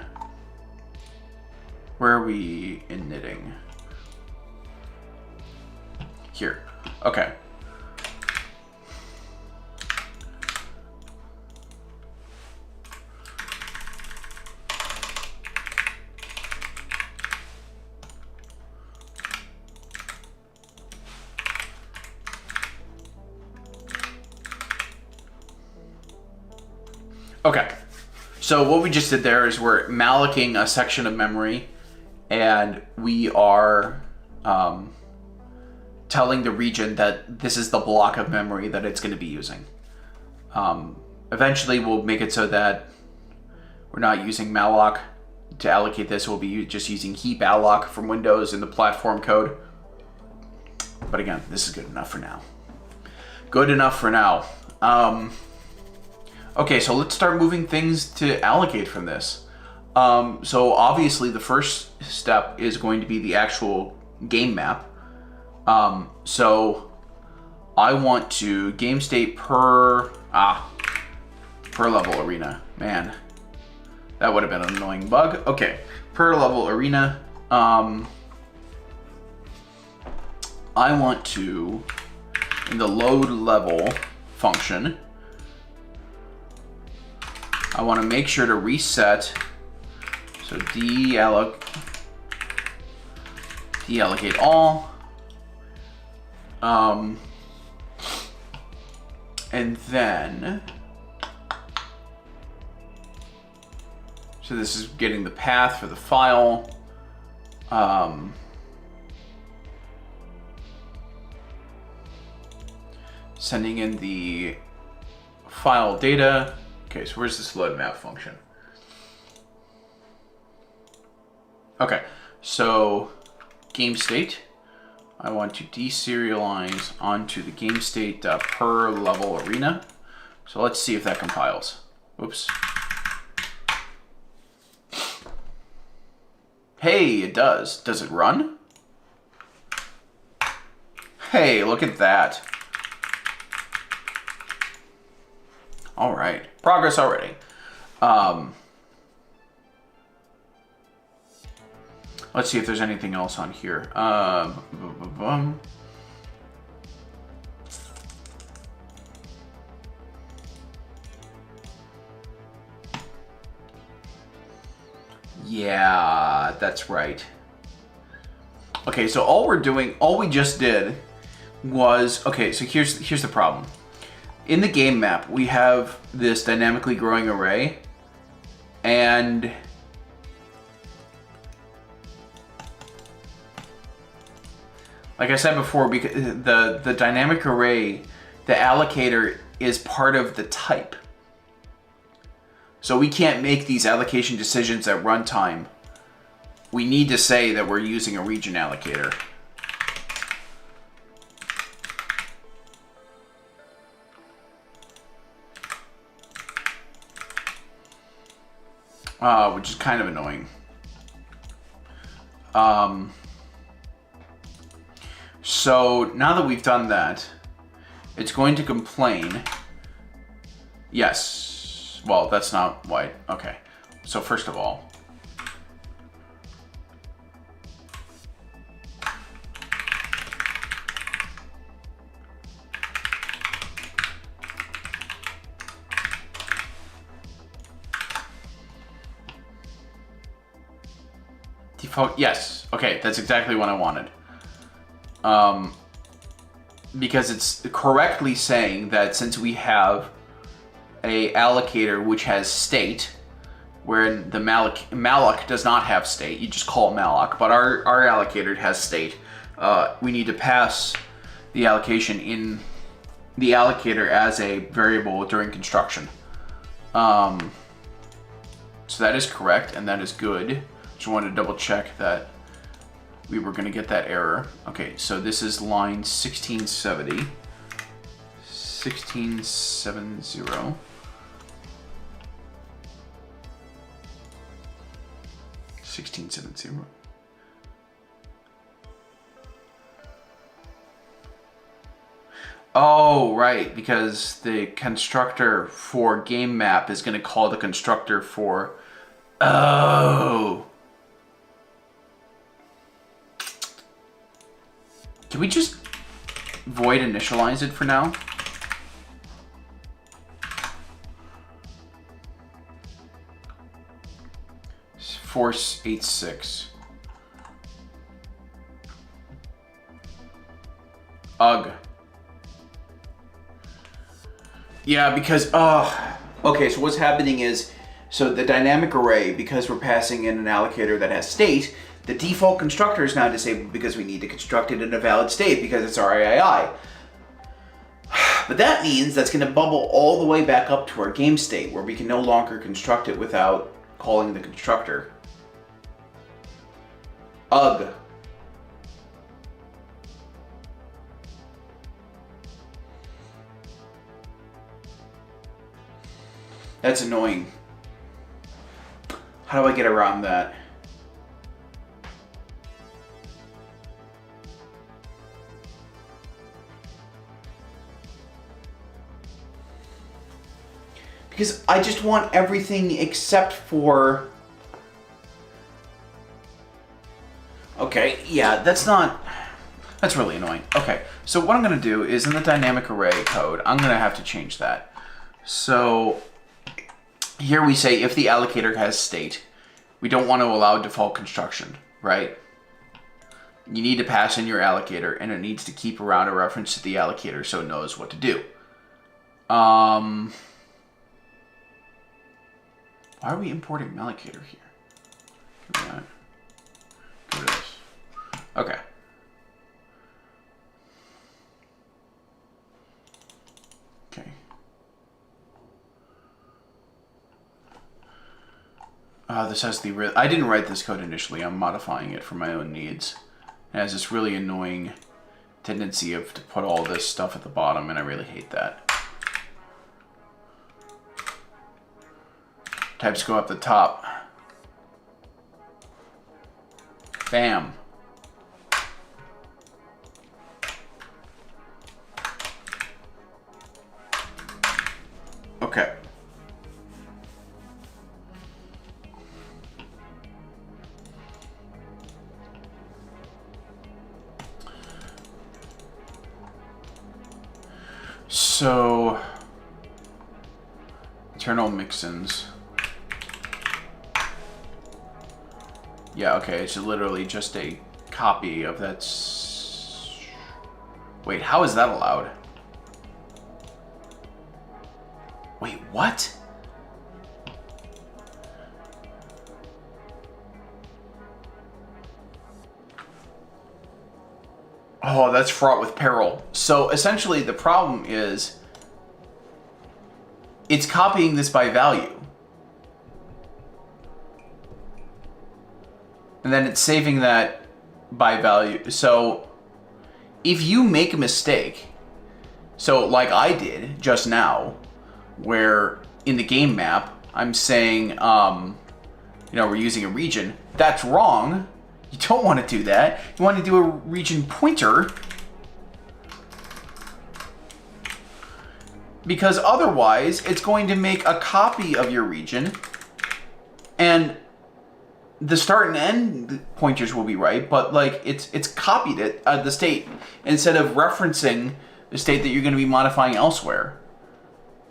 where are we in knitting? Here. Okay. Okay, so what we just did there is we're mallocing a section of memory, and we are telling the region that this is the block of memory that it's going to be using. Eventually we'll make it so that we're not using malloc to allocate this. We'll be just using heap alloc from Windows in the platform code. But again, this is good enough for now. Good enough for now. Okay, so let's start moving things to allocate from this. So obviously the first step is going to be the actual game map. So I want to game state per level arena. Man, that would have been an annoying bug. Okay, per level arena. I want to, in the load level function, I want to make sure to reset. So deallocate all. And then, so this is getting the path for the file. Sending in the file data. Okay, so where's this load map function? Okay, so game state. I want to deserialize onto the game state per level arena. So let's see if that compiles. Oops. Hey, it does. Does it run? Hey, look at that. All right, progress already. Let's see if there's anything else on here. Yeah, that's right. Okay, so all we just did was, okay, so here's the problem. In the game map, we have this dynamically growing array, and like I said before, because the dynamic array, the allocator is part of the type. So we can't make these allocation decisions at runtime. We need to say that we're using a region allocator. Which is kind of annoying. So now that we've done that, it's going to complain. Yes. Well, that's not why. Okay. So first of all, default, yes. Okay, that's exactly what I wanted. Because it's correctly saying that since we have a allocator which has state, where the malloc does not have state, you just call it malloc, but our allocator has state, we need to pass the allocation in the allocator as a variable during construction. So that is correct, and that is good. Just wanted to double check that we were going to get that error. Okay, so this is line 1670. 1670. 1670. Oh, right, because the constructor for game map is going to call the constructor for... Oh! Can we just void initialize it for now? Force 86. Ugh. Yeah, because, okay, so what's happening is, so the dynamic array, because we're passing in an allocator that has state, the default constructor is now disabled because we need to construct it in a valid state because it's RAII. But that means that's going to bubble all the way back up to our game state where we can no longer construct it without calling the constructor. Ugh. That's annoying. How do I get around that? Because I just want everything except for... Okay, yeah, that's really annoying. Okay, so what I'm gonna do is in the dynamic array code, I'm gonna have to change that. So here we say if the allocator has state, we don't want to allow default construction, right? You need to pass in your allocator and it needs to keep around a reference to the allocator so it knows what to do. Why are we importing allocator here? Give me that. Go to this. Okay. Okay. This has the... I didn't write this code initially. I'm modifying it for my own needs. It has this really annoying tendency to put all this stuff at the bottom, and I really hate that. Types go up the top. Bam. Okay. So, internal mixins. Yeah, okay, it's literally just a copy of that. Wait, how is that allowed? Wait, what? Oh, that's fraught with peril. So essentially the problem is it's copying this by value. And then it's saving that by value. So if you make a mistake, so like I did just now, where in the game map, I'm saying, you know, we're using a region, that's wrong. You don't want to do that. You want to do a region pointer. Because otherwise, it's going to make a copy of your region. And the start and end pointers will be right, but like it's copied it the state instead of referencing the state that you're going to be modifying elsewhere.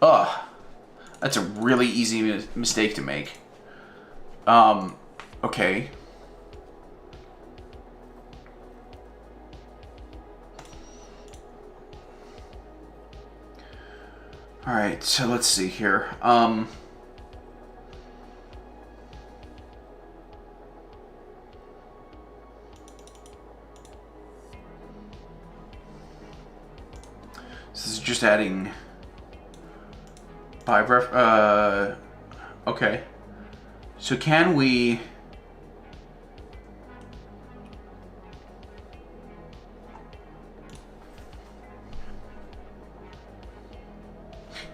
Ugh, that's a really easy mistake to make. Okay. All right, so let's see here. This is just adding by ref. Okay. So can we?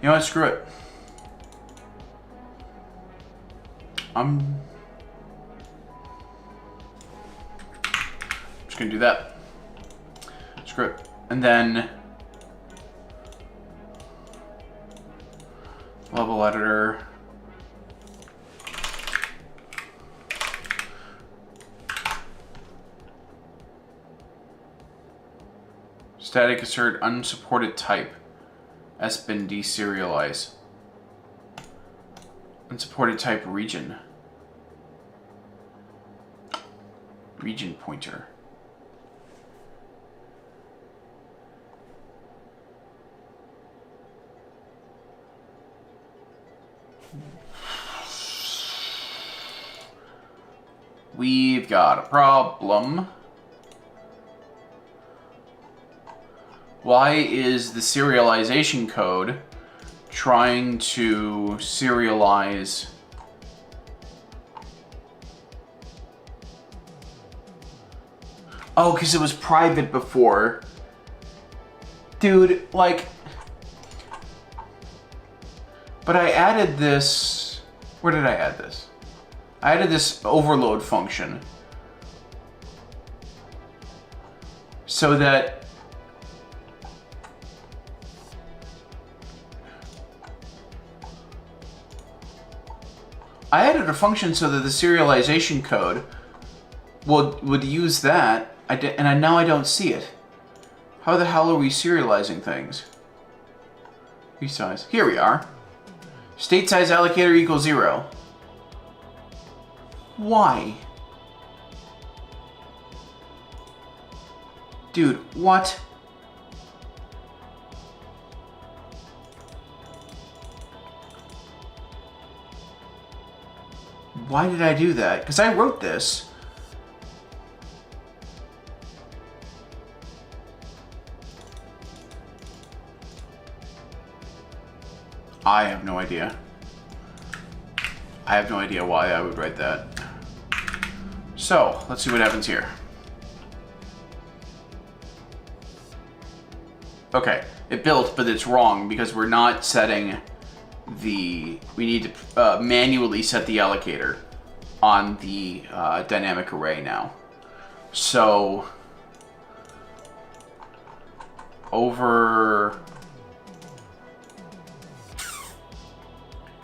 You know what? Screw it. I'm just gonna do that. Screw it, and then. Level editor. Static assert unsupported type. S-bin deserialize. Unsupported type region. Region pointer. We've got a problem. Why is the serialization code trying to serialize Oh, because it was private before. Dude, like... But I added this... Where did I add this? I added this overload function. So that... I added a function so that the serialization code would use that, now I don't see it. How the hell are we serializing things? Resize. Here we are. State size allocator equals 0. Why? Dude, what? Why did I do that? Because I wrote this. I have no idea. I have no idea why I would write that. So, let's see what happens here. Okay, it built, but it's wrong because we're not setting the... We need to manually set the allocator on the dynamic array now. So, over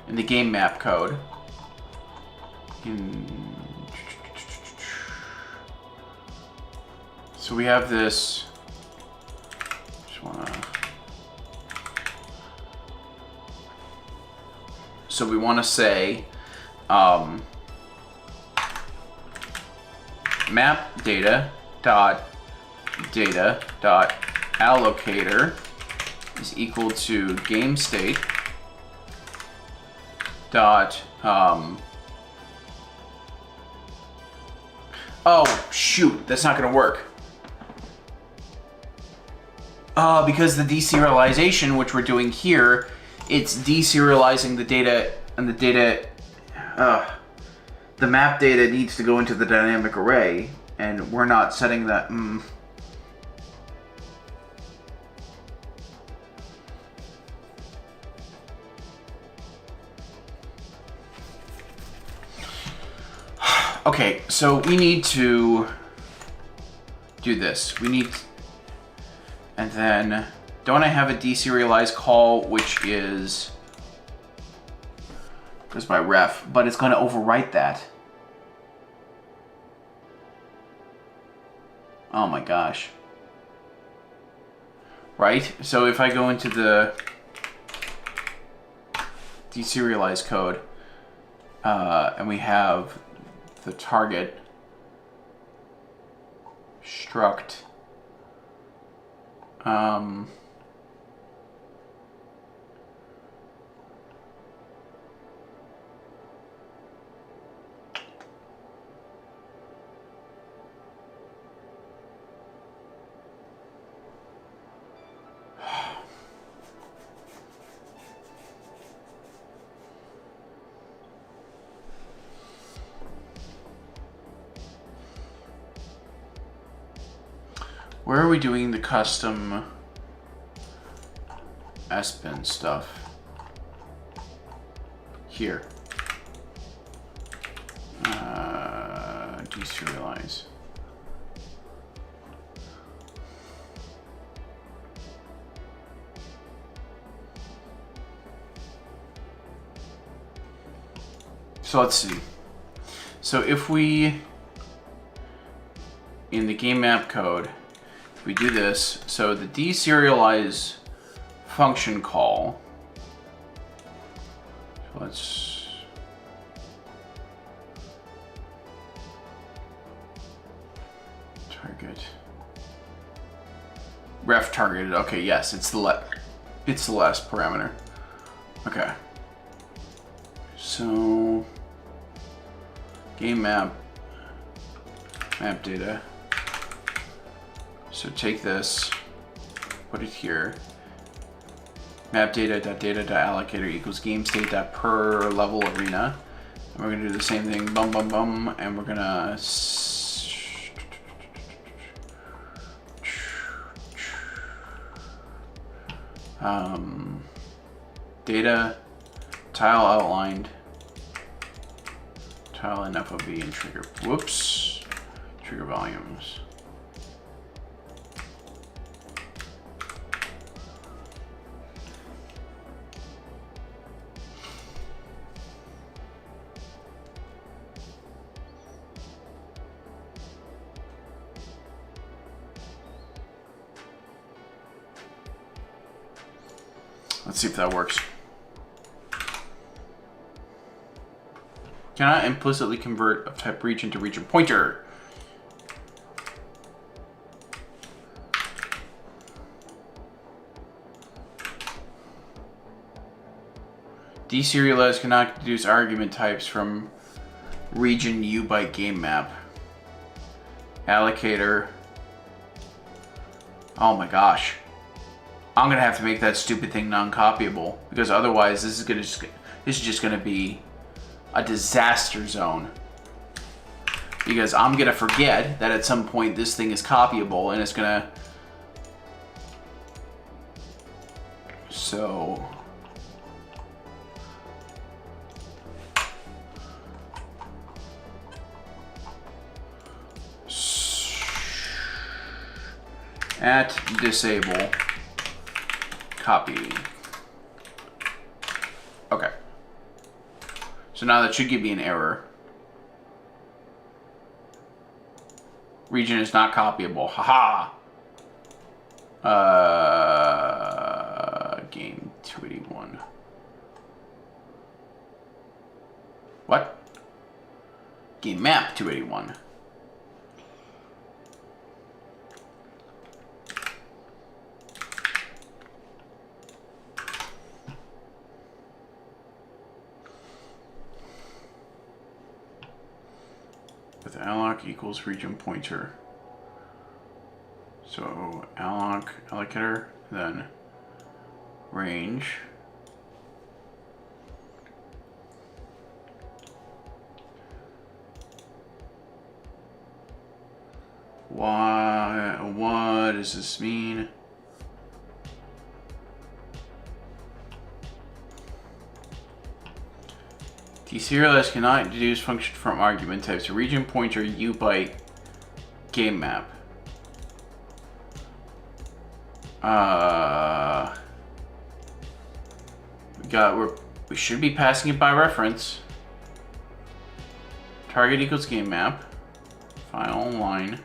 in the game map code, so we have this. So we want to say map data dot allocator is equal to game state dot oh shoot, that's not gonna work. Because the deserialization, which we're doing here, it's deserializing the data, and the data, the map data needs to go into the dynamic array, and we're not setting that. Okay, so we need to do this. We need, and then don't I have a deserialize call, which is goes by ref, but it's going to overwrite that. Oh my gosh. Right? So if I go into the deserialize code, and we have the target struct where are we doing the custom SBin stuff? Here. Deserialize. So let's see. So if we, in the game map code, we do this, so the deserialize function call, so let's, target, ref targeted, okay, yes, it's the last parameter. Okay, so game map data. So take this, put it here. Map data.data.allocator equals game state.per level arena. And we're gonna do the same thing, bum bum bum, and we're gonna data tile outlined, tile and FOV and trigger. Whoops, trigger volumes. Let's see if that works. Cannot implicitly convert of type region to region pointer. Deserialize cannot deduce argument types from region U byte game map. Allocator. Oh my gosh. I'm gonna have to make that stupid thing non-copyable because otherwise this is just gonna be a disaster zone. Because I'm gonna forget that at some point this thing is copyable and it's gonna. So. At disable copy. Okay. So now that should give me an error. Region is not copyable. Haha. Game 281. What? Game map 281. With alloc equals region pointer. So alloc allocator, then range. Why? What does this mean? Deserialize cannot deduce function from argument types. Region pointer U byte game map. We should be passing it by reference. Target equals game map. Final line.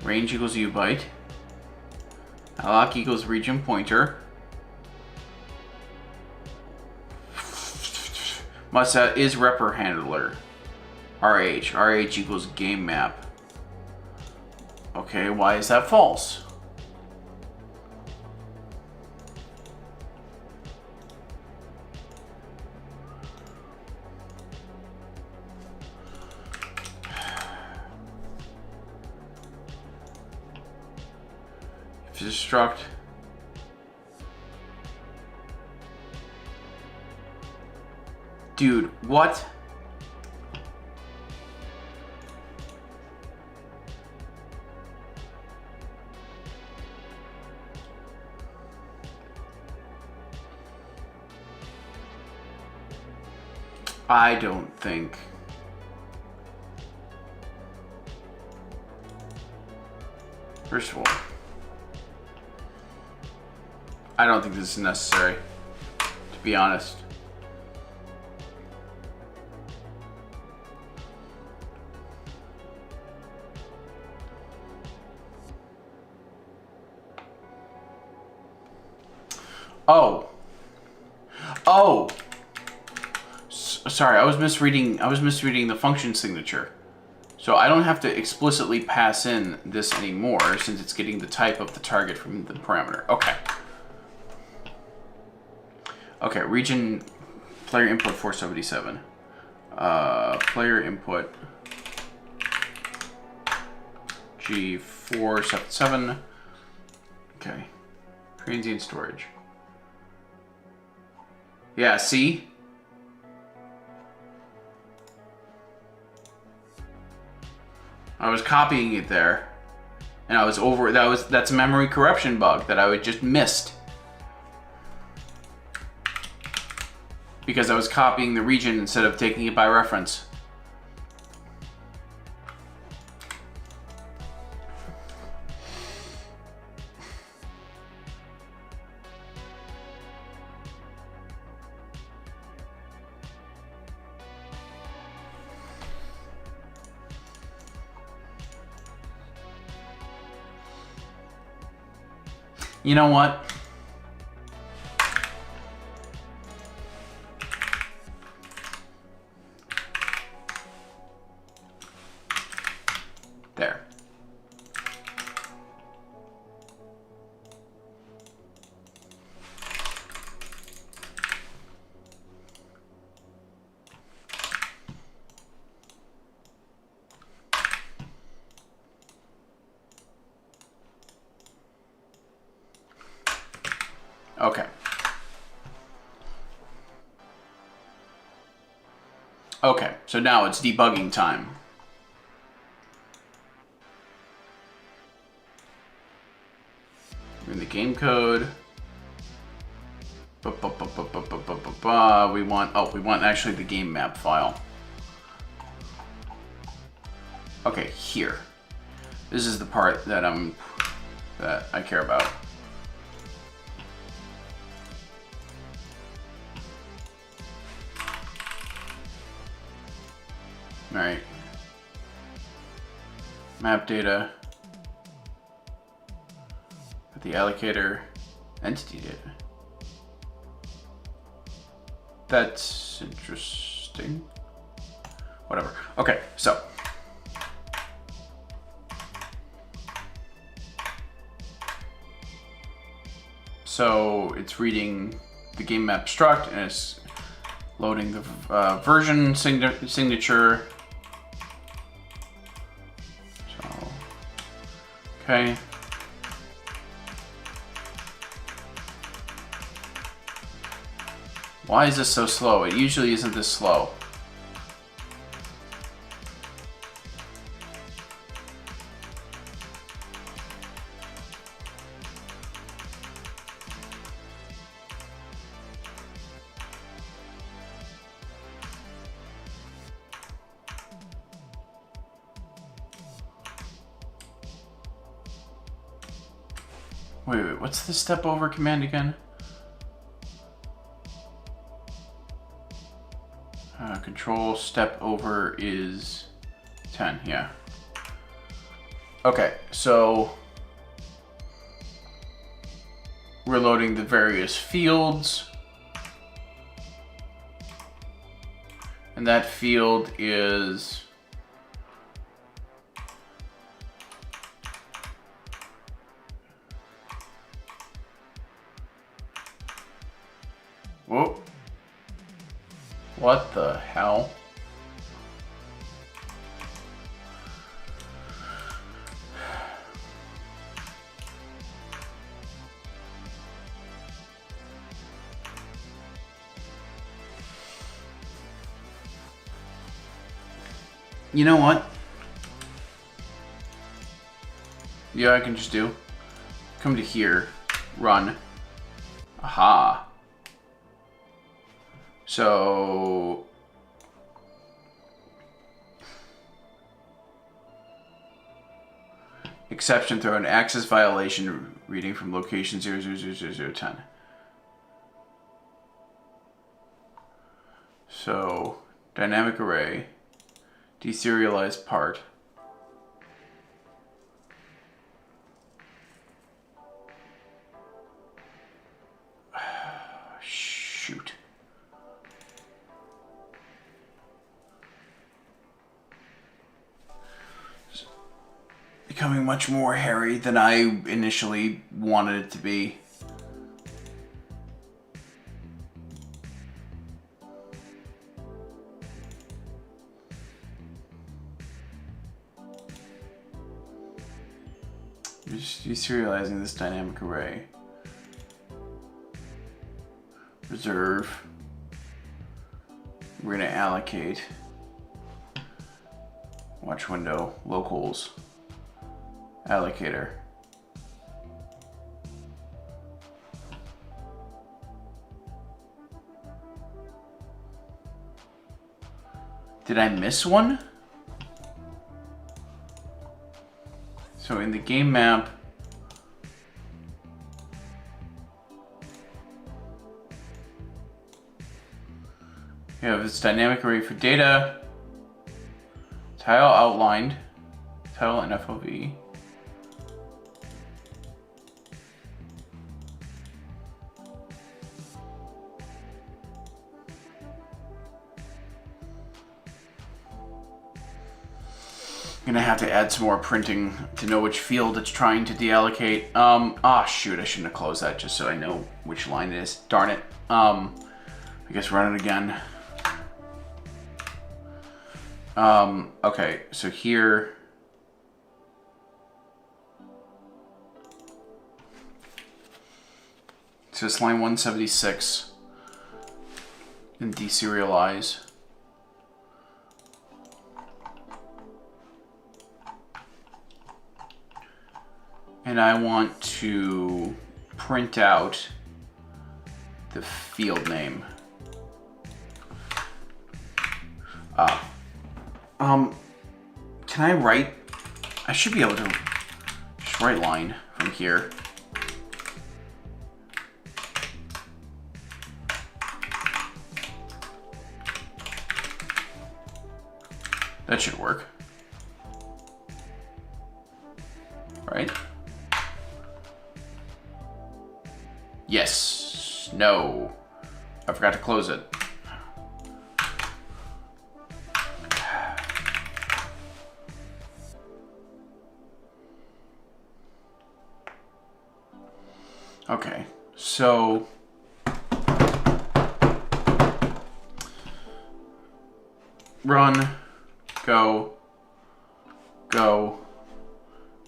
Range equals U byte. Alloc equals region pointer. Must is repr handler. RH. RH equals game map. Okay, why is that false? If it's struct. Dude, what? I don't think. First of all, I don't think this is necessary, to be honest. Oh. Sorry, I was misreading the function signature. So I don't have to explicitly pass in this anymore since it's getting the type of the target from the parameter. Okay. Okay, region player input 477. Player input G477. Okay. Transient storage. Yeah, see? I was copying it there. And I was over that's a memory corruption bug that I would just missed. Because I was copying the region instead of taking it by reference. You know what? Okay. Okay, so now it's debugging time. We're in the game code. We want actually the game map file. Okay, here. This is the part that I care about. All right. Map data. Put the allocator, entity data. That's interesting. Whatever. Okay, so. So it's reading the game map struct and it's loading the version signature. So, okay. Why is this so slow? It usually isn't this slow. Wait, what's the step over command again? Control step over is 10, yeah. Okay, so we're loading the various fields. And that field is whoa. What the hell? You know what? Yeah, I can just do. Come to here, run. Aha. So exception thrown, access violation reading from location 000010. So dynamic array, deserialized part. Shoot. Becoming much more hairy than I initially wanted it to be. Just deserializing this dynamic array. Reserve. We're going to allocate. Watch window, locals. Allocator. Did I miss one? So in the game map, you have this dynamic array for data, tile outlined, tile and FOV. I'm gonna have to add some more printing to know which field it's trying to deallocate. Shoot, I shouldn't have closed that just so I know which line it is. Darn it. I guess run it again. Okay, so here. So it's line 176 and deserialize. And I want to print out the field name. Can I write? I should be able to just write line from here. That should work. Right? Yes. No. I forgot to close it. Okay, so run, go.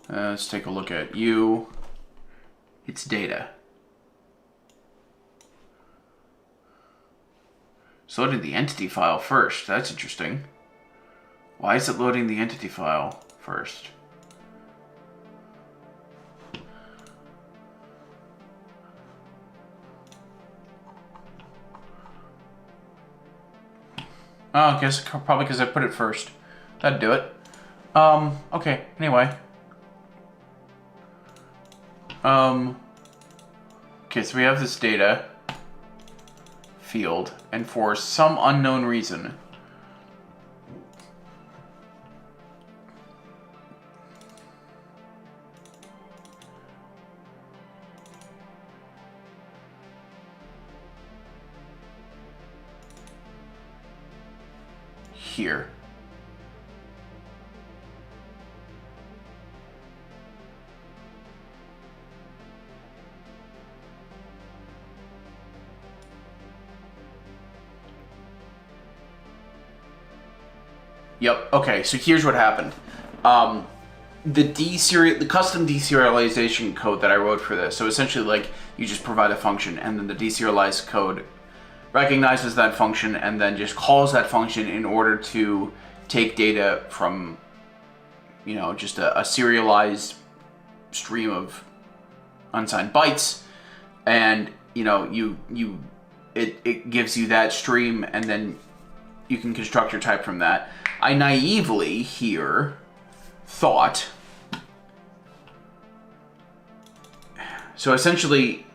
Let's take a look at you. It's data. It's loading the entity file first. That's interesting. Why is it loading the entity file first? Oh, I guess probably because I put it first. That'd do it. Okay, anyway. Okay, so we have this data field, and for some unknown reason, here. Yep. Okay. So here's what happened. The custom deserialization code that I wrote for this. So essentially, like, you just provide a function, and then the deserialized code recognizes that function and then just calls that function in order to take data from, you know, just a serialized stream of unsigned bytes, and you know, it gives you that stream, and then you can construct your type from that. I naively here thought, so essentially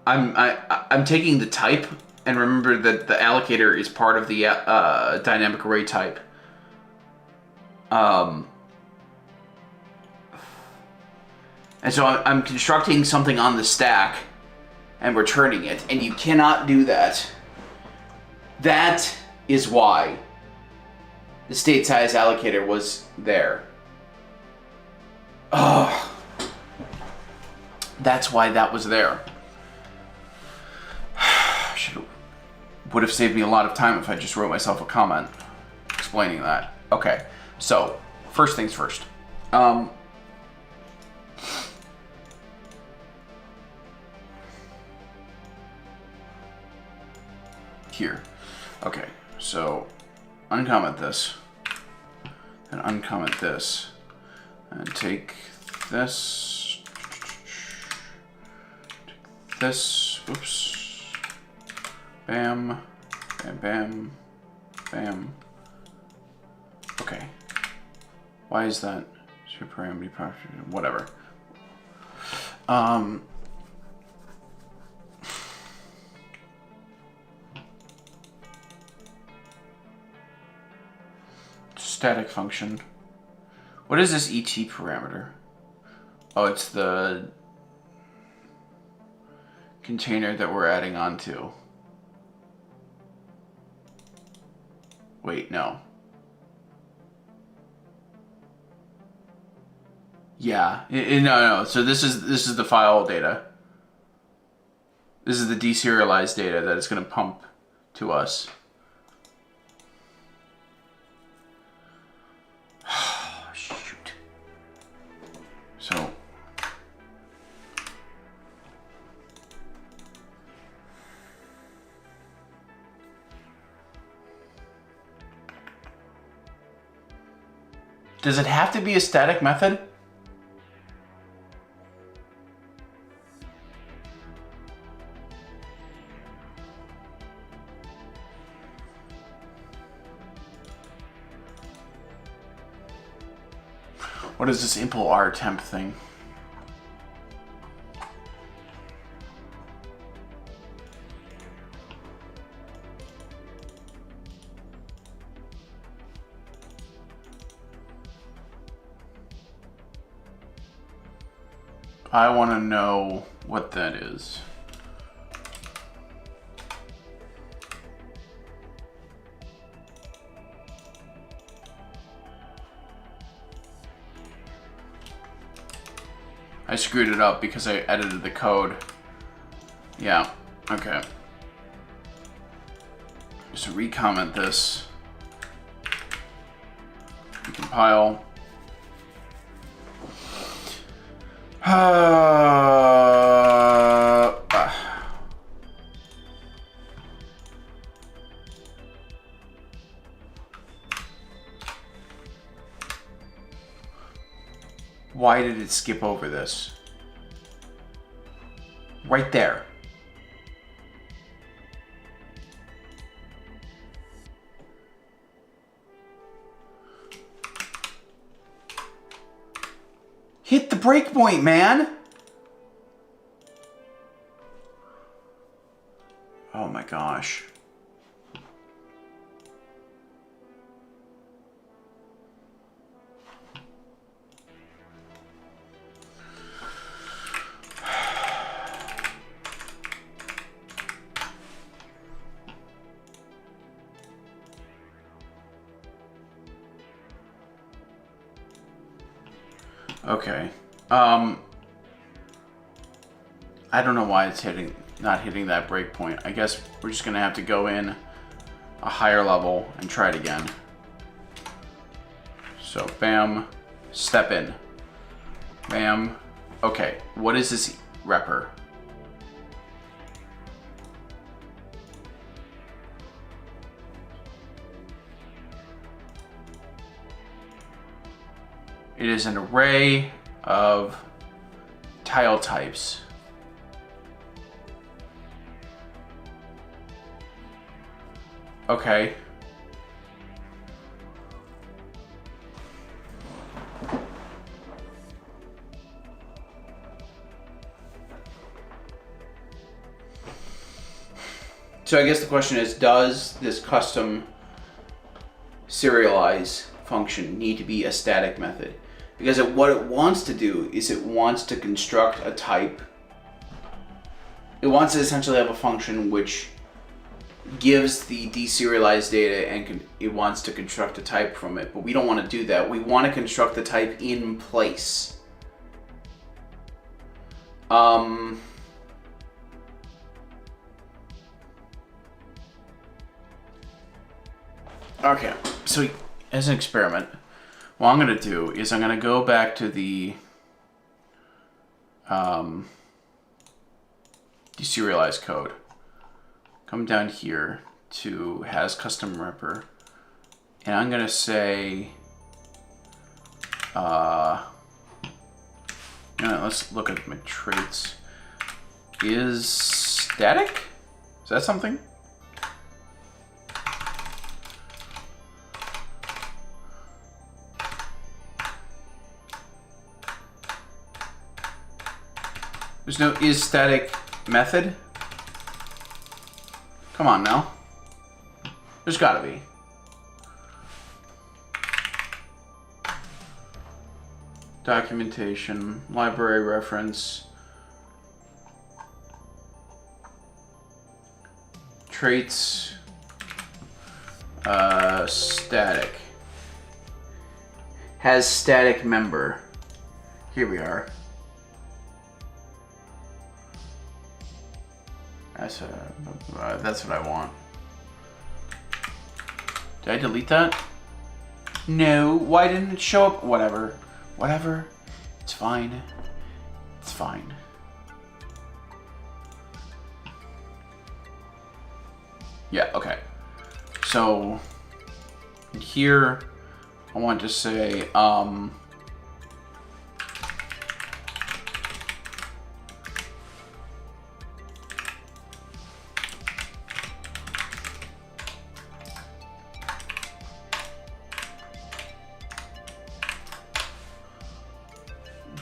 I'm taking the type, and remember that the allocator is part of the dynamic array type. And so I'm constructing something on the stack and returning it, and you cannot do that. That is why the state size allocator was there. That's why that was there. Would have saved me a lot of time if I just wrote myself a comment explaining that. Okay, so first things first. Here. Okay, so uncomment this, and uncomment this, and take this, oops, bam, bam, bam, bam. Okay. Why is that? Parameter, whatever. Static function. What is this ET parameter? Oh, it's the container that we're adding onto. Wait, no. Yeah, no. So this is the file data. This is the deserialized data that it's going to pump to us. Shoot. So Does it have to be a static method? What is this impl r temp thing? I want to know what that is. I screwed it up because I edited the code. Yeah, okay. Just recomment this. Recompile. Why did it skip over this? Right there. Hit the breakpoint, man! Oh my gosh. Okay. I don't know why it's not hitting that breakpoint. I guess we're just gonna have to go in a higher level and try it again. So bam, step in. Bam. Okay, what is this repper? It is an array of tile types. Okay. So I guess the question is, does this custom serialize function need to be a static method? Because what it wants to do is it wants to construct a type. It wants to essentially have a function which gives the deserialized data and it wants to construct a type from it, but we don't want to do that. We want to construct the type in place. Okay, so as an experiment, what I'm going to do is I'm going to go back to the deserialized code. Come down here to has custom repper, and I'm going to say, let's look at my traits. Is static? Is that something? There's no is static method? Come on now. There's gotta be. Documentation, library reference, traits, static. Has static member. Here we are. That's what I want. Did I delete that? No. Why didn't it show up? Whatever. Whatever. It's fine. It's fine. Yeah, okay. So here I want to say,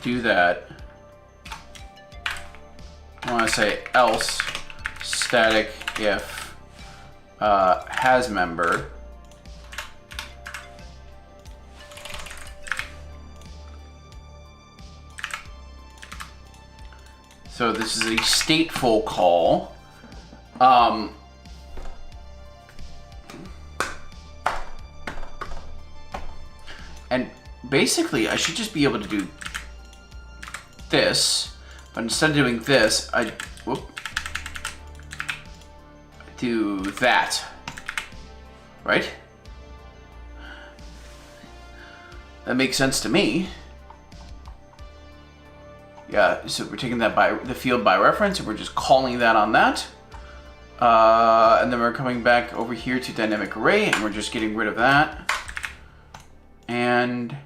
do that. I want to say else static if has member. So this is a stateful call. And basically I should just be able to do this, but instead of doing this, I do that, right? That makes sense to me. Yeah, so we're taking that by the field by reference, and we're just calling that on that. And then we're coming back over here to dynamic array, and we're just getting rid of that. And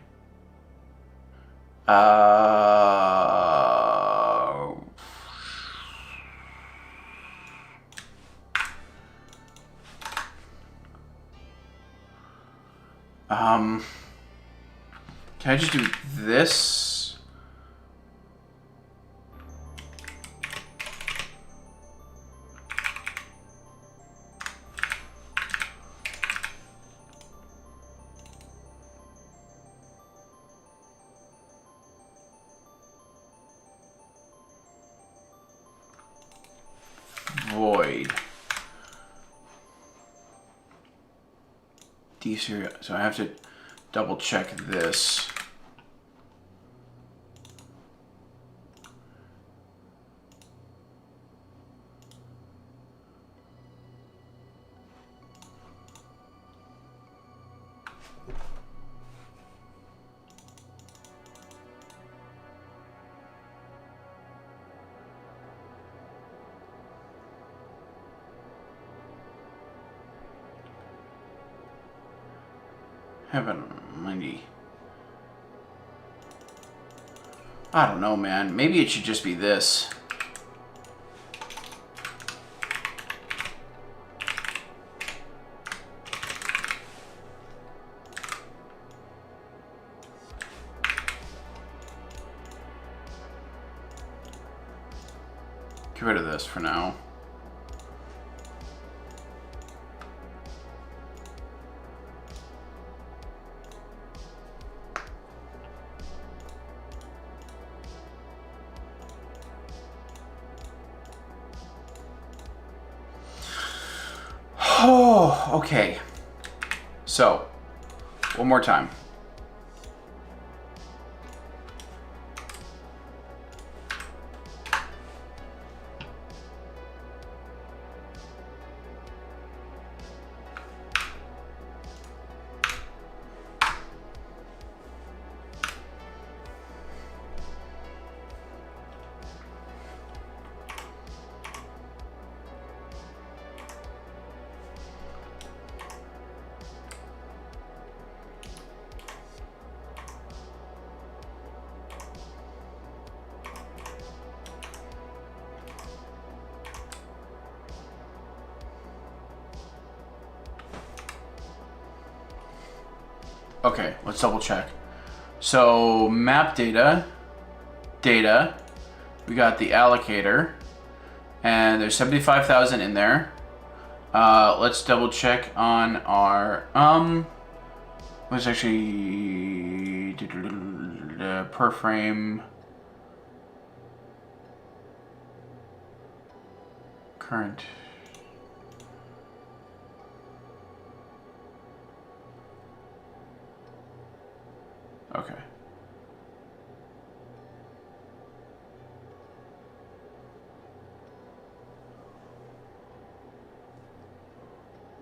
can I just do this? Void. D-serial. So I have to double check this. Heaven Mindy. I don't know, man. Maybe it should just be this. Get rid of this for now. Oh, okay. So, one more time. Okay, let's double check. So map data, we got the allocator, and there's 75,000 in there. Let's double check on our, what's actually per frame current. Okay.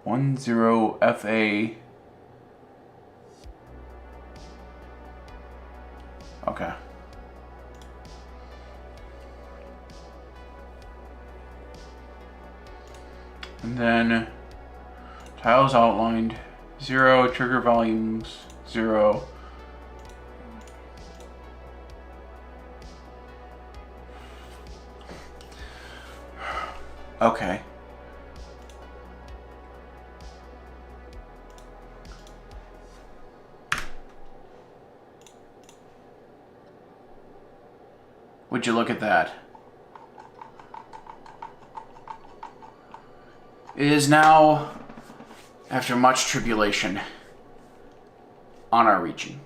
One zero FA. Okay. And then tiles outlined 0, trigger volumes 0. Okay. Would you look at that? It is now, after much tribulation, on our region.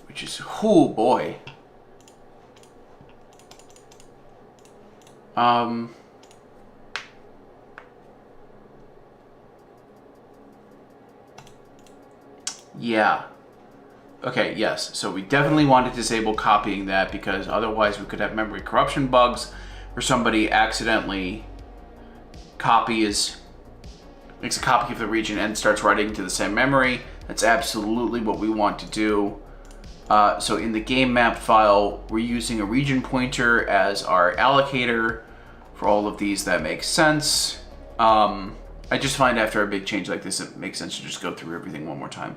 Which is, oh boy. Yeah. Okay, yes. So we definitely want to disable copying that, because otherwise we could have memory corruption bugs where somebody accidentally makes a copy of the region and starts writing to the same memory. That's absolutely what we want to do. So in the game map file, we're using a region pointer as our allocator for all of these. That makes sense. I just find after a big change like this, it makes sense to just go through everything one more time.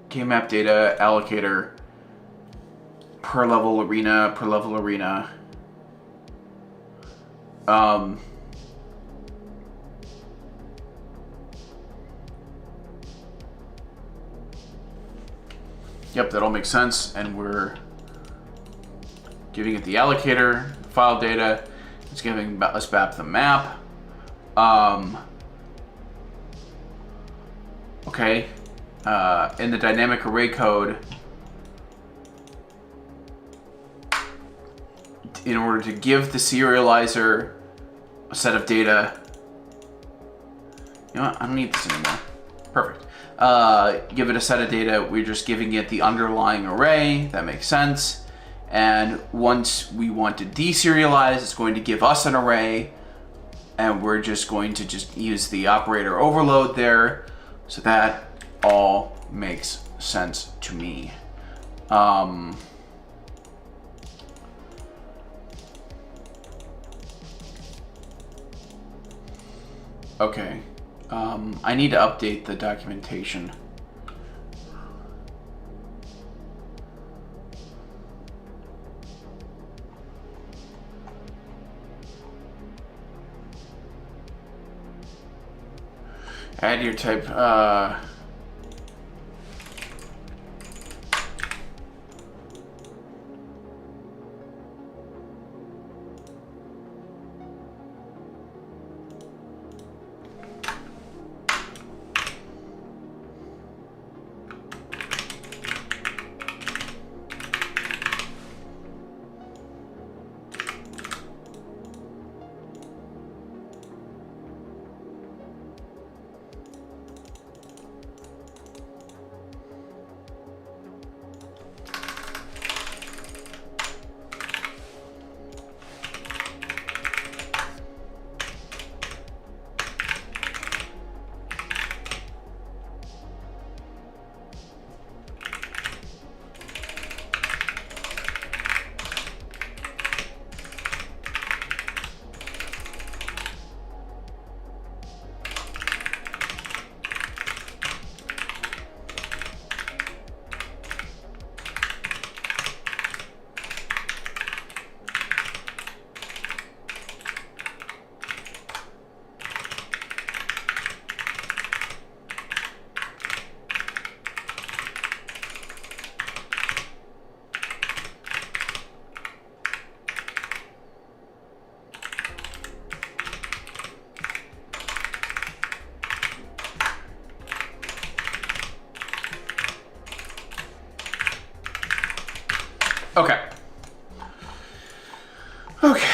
Game map data, allocator, per level arena. Yep, that all makes sense, and we're giving it the allocator, file data. It's giving us back the map. Okay. In the dynamic array code, in order to give the serializer a set of data, you know what? I don't need this anymore. Perfect. Give it a set of data. We're just giving it the underlying array. That makes sense. And once we want to deserialize, it's going to give us an array, and we're just going to just use the operator overload there. So that all makes sense to me. Okay. I need to update the documentation. Add your type, okay. Okay.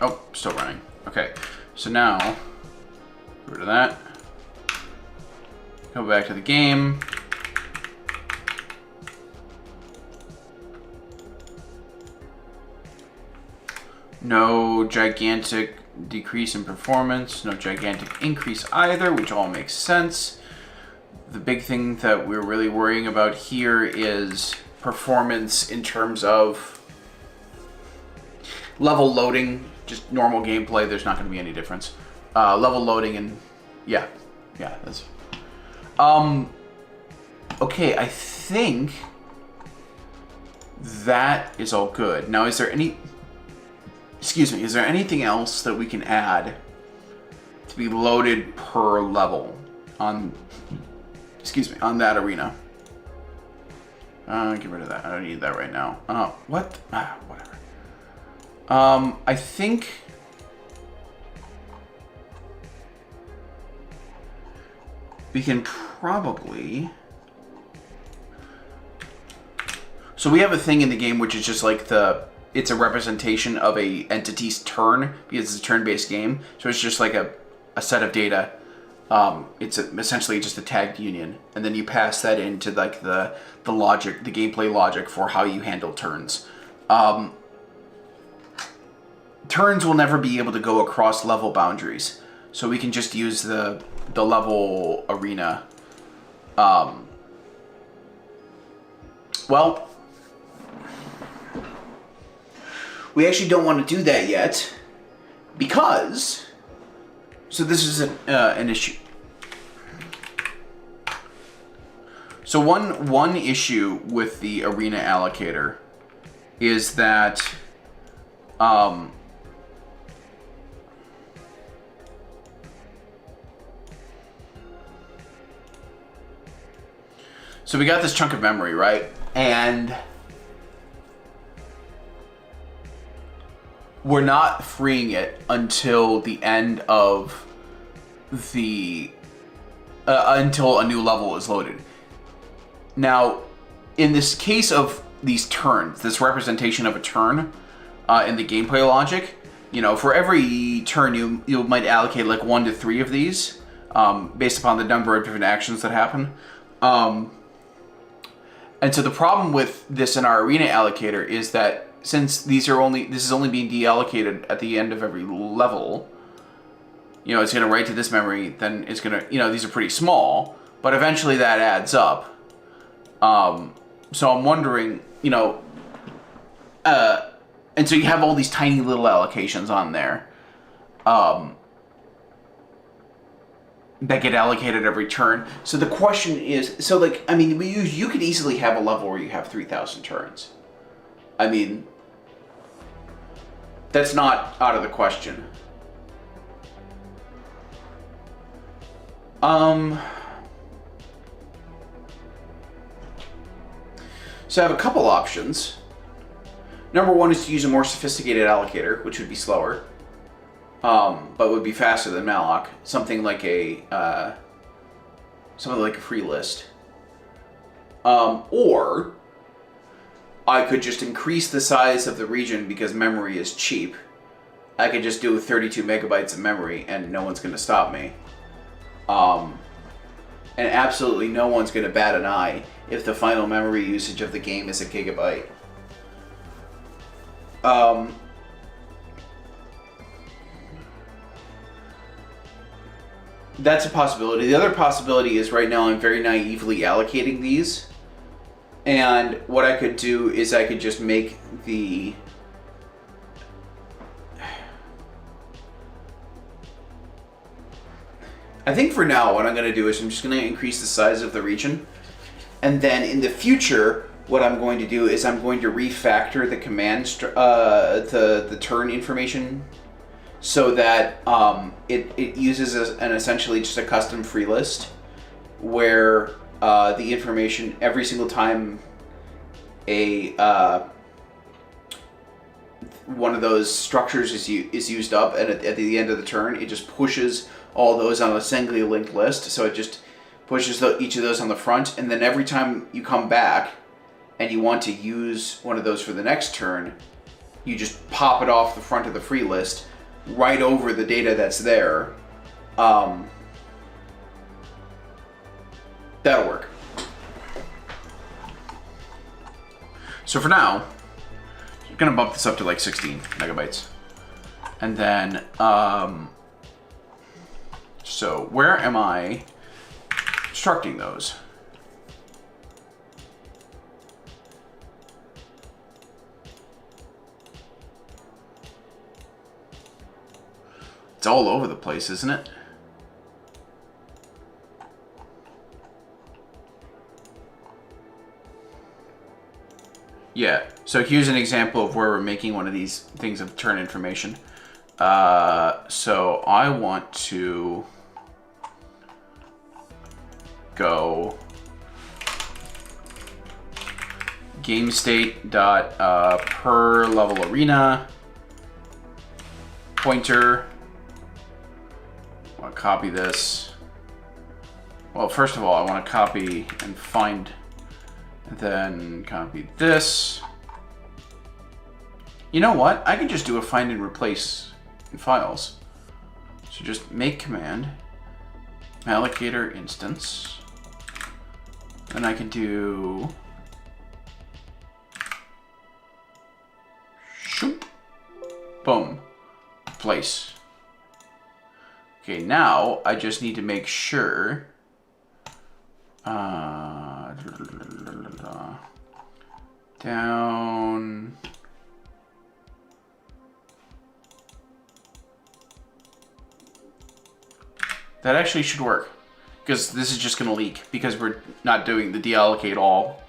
Oh, still running. Okay. So now, get rid of that. Go back to the game. No gigantic decrease in performance, no gigantic increase either, which all makes sense. the big thing that we're really worrying about here is performance in terms of level loading. Just normal gameplay, there's not going to be any difference. Level loading and yeah, that's okay. I think that is all good. Now, is there anything else that we can add to be loaded per level on that arena? Get rid of that. I don't need that right now. What? Whatever. I think we can probably... So we have a thing in the game which is just like it's a representation of a entity's turn, because it's a turn-based game. So it's just like a set of data. It's essentially just a tagged union, and then you pass that into like the logic, the gameplay logic for how you handle turns. Turns will never be able to go across level boundaries, so we can just use the level arena. Well, we actually don't want to do that yet, because... So this is an issue. So one issue with the arena allocator is that so we got this chunk of memory, right? And we're not freeing it until the end of until a new level is loaded. Now, in this case of these turns, this representation of a turn in the gameplay logic, you know, for every turn you might allocate like 1 to 3 of these based upon the number of different actions that happen. And so the problem with this in our arena allocator is that since this is only being deallocated at the end of every level, you know, it's going to write to this memory, then it's going to, you know, these are pretty small, but eventually that adds up. So I'm wondering, you know, and so you have all these tiny little allocations on there that get allocated every turn. So the question is, so like, I mean, you could easily have a level where you have 3,000 turns. I mean, that's not out of the question. So I have a couple options. Number one is to use a more sophisticated allocator, which would be slower, but would be faster than malloc. Something like a free list. Or I could just increase the size of the region because memory is cheap. I could just do 32 megabytes of memory and no one's going to stop me. And absolutely no one's going to bat an eye if the final memory usage of the game is 1 gigabyte. That's a possibility. The other possibility is right now I'm very naively allocating these. And what I could do is I could just make the... I think for now what I'm going to do is I'm just going to increase the size of the region. And then in the future, what I'm going to do is I'm going to refactor the command, the turn information so that it uses an essentially just a custom free list where the information every single time one of those structures is used up, and at the end of the turn, it just pushes all those on a singly linked list. So it just pushes each of those on the front, and then every time you come back and you want to use one of those for the next turn, you just pop it off the front of the free list right over the data that's there. That'll work. So for now, I'm gonna bump this up to like 16 megabytes. And then, so where am I constructing those. It's all over the place, isn't it? Yeah, so here's an example of where we're making one of these things of turn information. So I want to go game state dot per level arena pointer. I want to copy this. Well, first of all, I want to copy and find, and then copy this. You know what? I can just do a find and replace in files. So just make command allocator instance. Then I can do shoop, boom, place. Okay, now I just need to make sure down. That actually should work, because this is just going to leak because we're not doing the deallocate all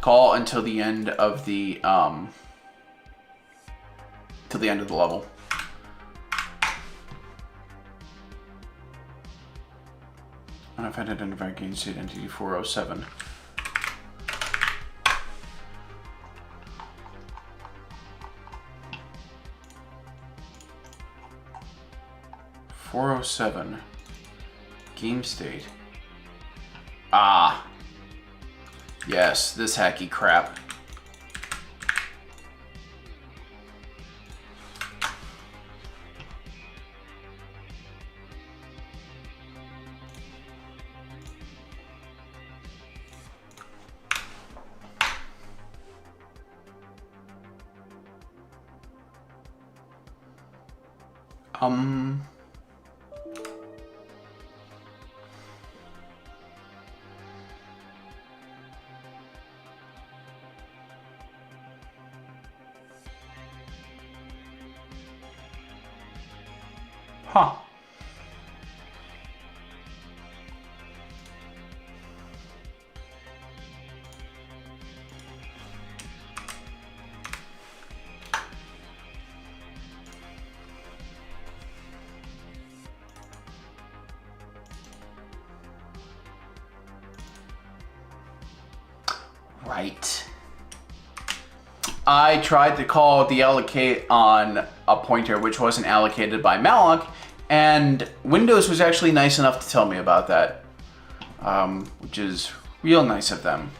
call until the end of the level. I've had identified gain state entity 407. Game state. Ah. Yes, this hacky crap. Huh. Right. I tried to call deallocate on a pointer which wasn't allocated by malloc, and Windows was actually nice enough to tell me about that, which is real nice of them.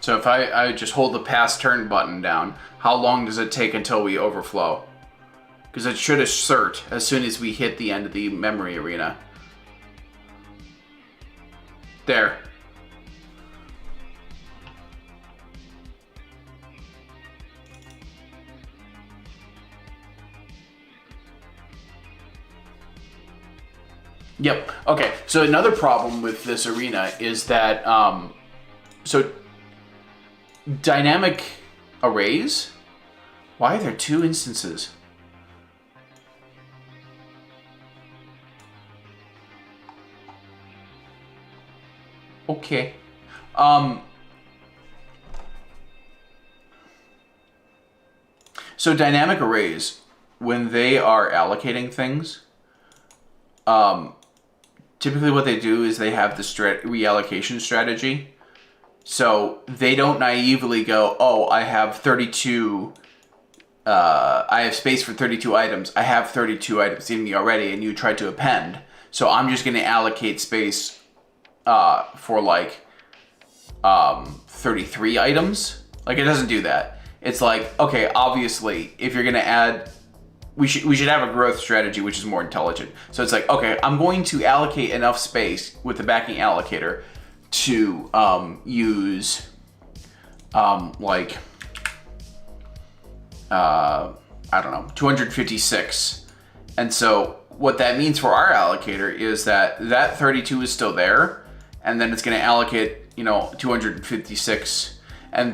So if I just hold the pass turn button down, how long does it take until we overflow? Because it should assert as soon as we hit the end of the memory arena. There. Yep. Okay. So another problem with this arena is that so dynamic arrays. Why are there two instances? Okay. So dynamic arrays, when they are allocating things, typically what they do is they have the reallocation strategy. So they don't naively go, oh, I have 32, I have space for 32 items. I have 32 items in me already, and you try to append. So I'm just going to allocate space for like 33 items. Like, it doesn't do that. It's like, okay, obviously, if you're going to add, we should have a growth strategy which is more intelligent. So it's like, okay, I'm going to allocate enough space with the backing allocator to use like I don't know, 256. And so what that means for our allocator is that 32 is still there, and then it's going to allocate, you know, 256,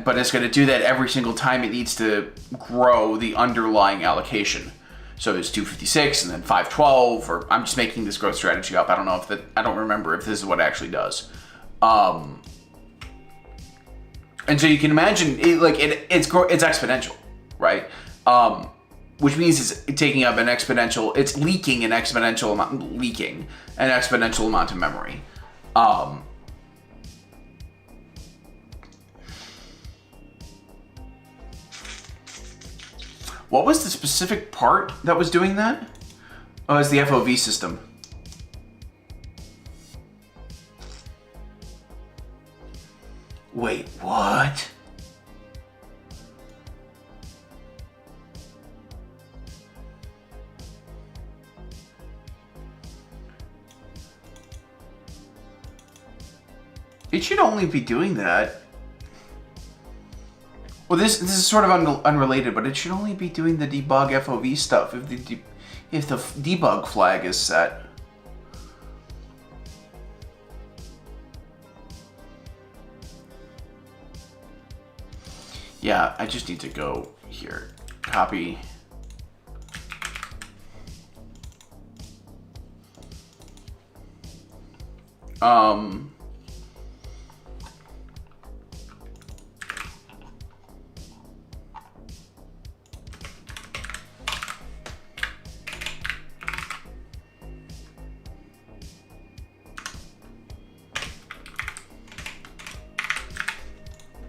but it's going to do that every single time it needs to grow the underlying allocation. So it's 256 and then 512, or I'm just making this growth strategy up. I don't know if that, I don't remember if this is what it actually does. And so you can imagine it's exponential, right? Which means it's taking up an exponential, it's leaking an exponential amount of memory. What was the specific part that was doing that? Oh, it's the FOV system. Wait, what? It should only be doing that. Well, this is sort of unrelated, but it should only be doing the debug FOV stuff if the debug flag is set. Yeah, I just need to go here, copy.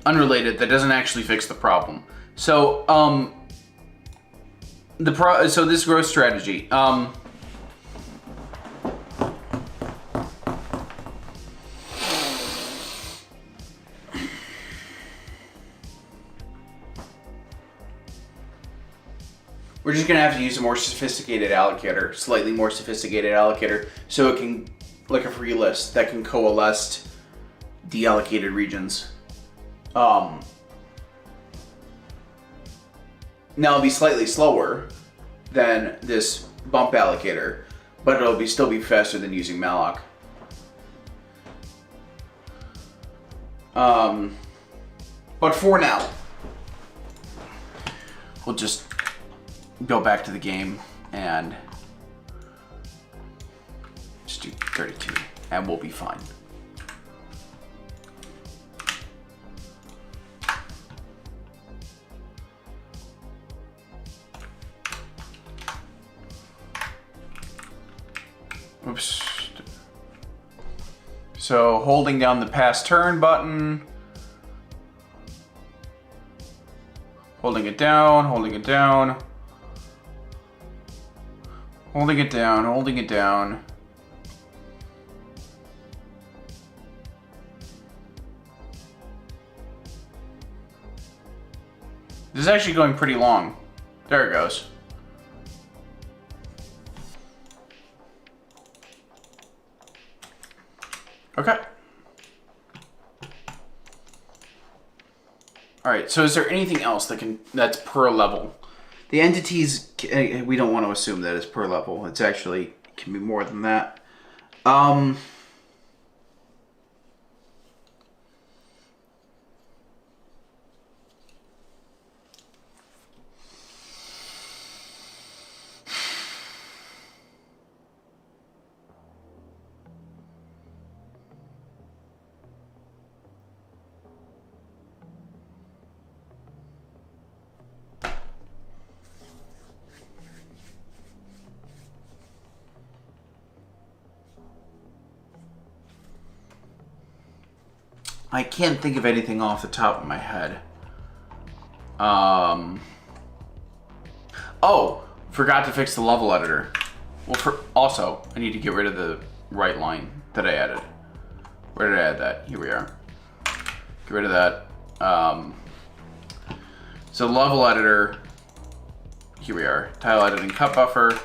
Unrelated, that doesn't actually fix the problem. So, so this growth strategy, we're just gonna have to use a more sophisticated allocator, slightly more sophisticated allocator, so it can, like a free list that can coalesce deallocated regions. Now it'll be slightly slower than this bump allocator, but it'll still be faster than using malloc. But for now, we'll just go back to the game and just do 32, and we'll be fine. Oops. So holding down the pass turn button, holding it down, holding it down, holding it down, holding it down. This is actually going pretty long. There it goes. Okay. All right, so is there anything else that's per level? The entities, we don't want to assume that it's per level. It's actually, can be more than that. I can't think of anything off the top of my head. Oh, forgot to fix the level editor. Well, also, I need to get rid of the right line that I added. Where did I add that? Here we are. Get rid of that. So level editor, here we are. Tile editing cut buffer.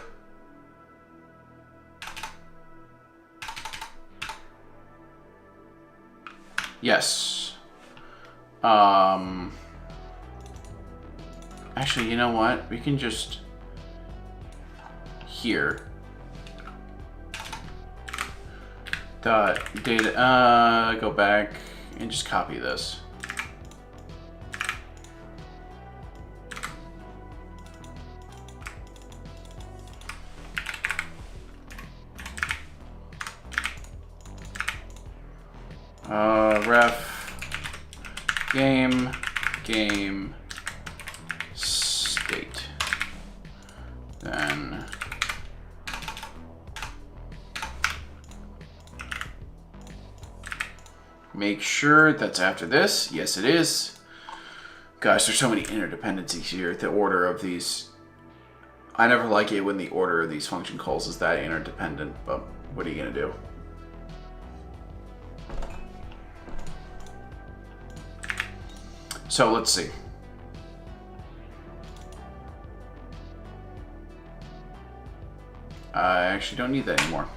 Yes. Actually, you know what? We can just here. Dot data. Go back and just copy this. Ref game state. Then make sure that's after this. Yes, it is. Gosh, there's so many interdependencies here. The order of these, I never like it when the order of these function calls is that interdependent, but what are you gonna do? So let's see. I actually don't need that anymore.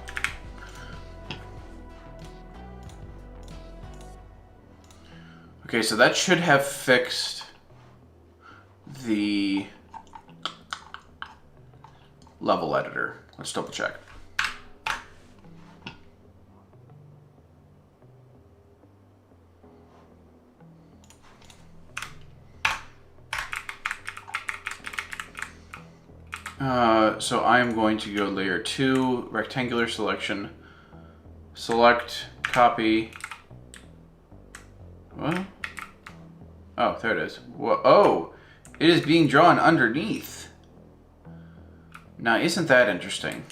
Okay, so that should have fixed the level editor. Let's double check. So I'm going to go layer 2, rectangular selection, select, copy. What? Oh, there it is. Whoa. Oh, it is being drawn underneath. Now, isn't that interesting?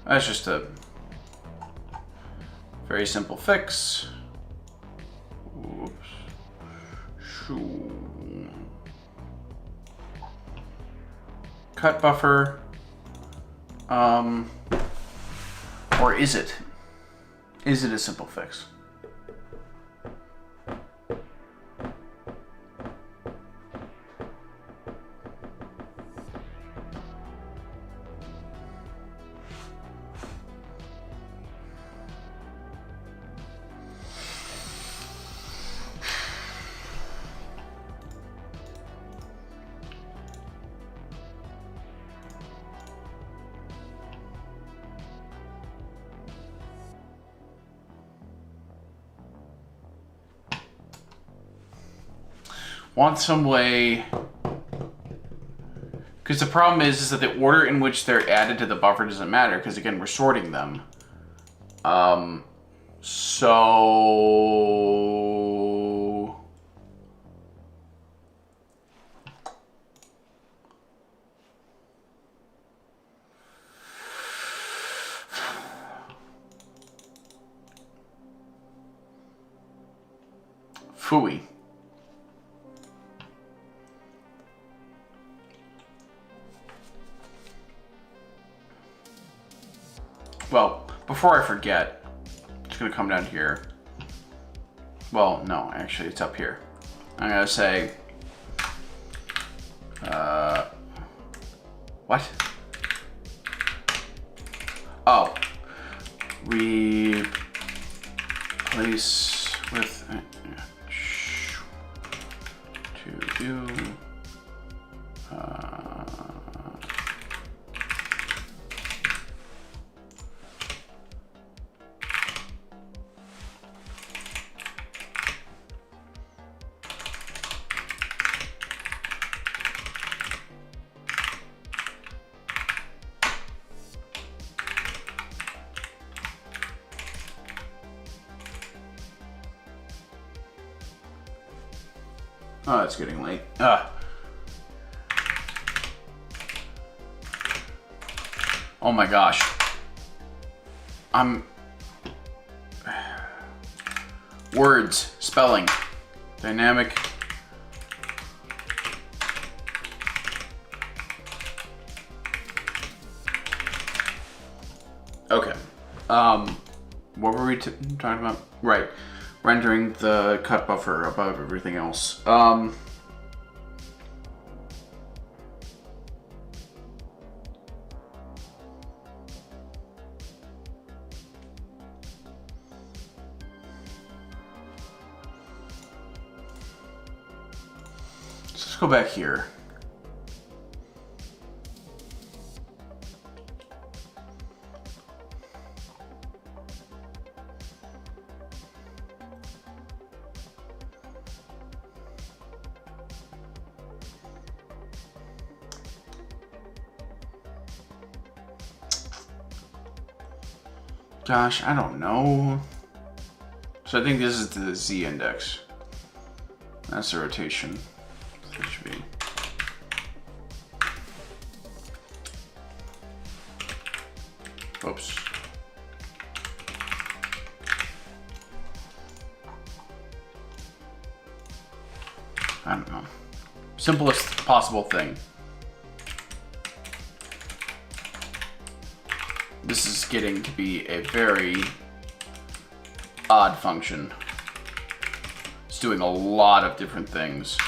That's just a very simple fix. Oops. Cut buffer. Or is it? Is it a simple fix? Want some way, because the problem is that the order in which they're added to the buffer doesn't matter, because again, we're sorting them. So phooey. Well, before I forget, I'm just gonna come down here. Well, no, actually it's up here. I'm gonna say, what? Oh, replace with, to do, oh, it's getting late. Oh my gosh. Words, spelling, dynamic What were we talking about? Right. Rendering the cut buffer above everything else. Let's go back here. Gosh, I don't know. So I think this is the Z index. That's the rotation. So it should be. Oops. I don't know. Simplest possible thing. This is getting to be a very odd function. It's doing a lot of different things.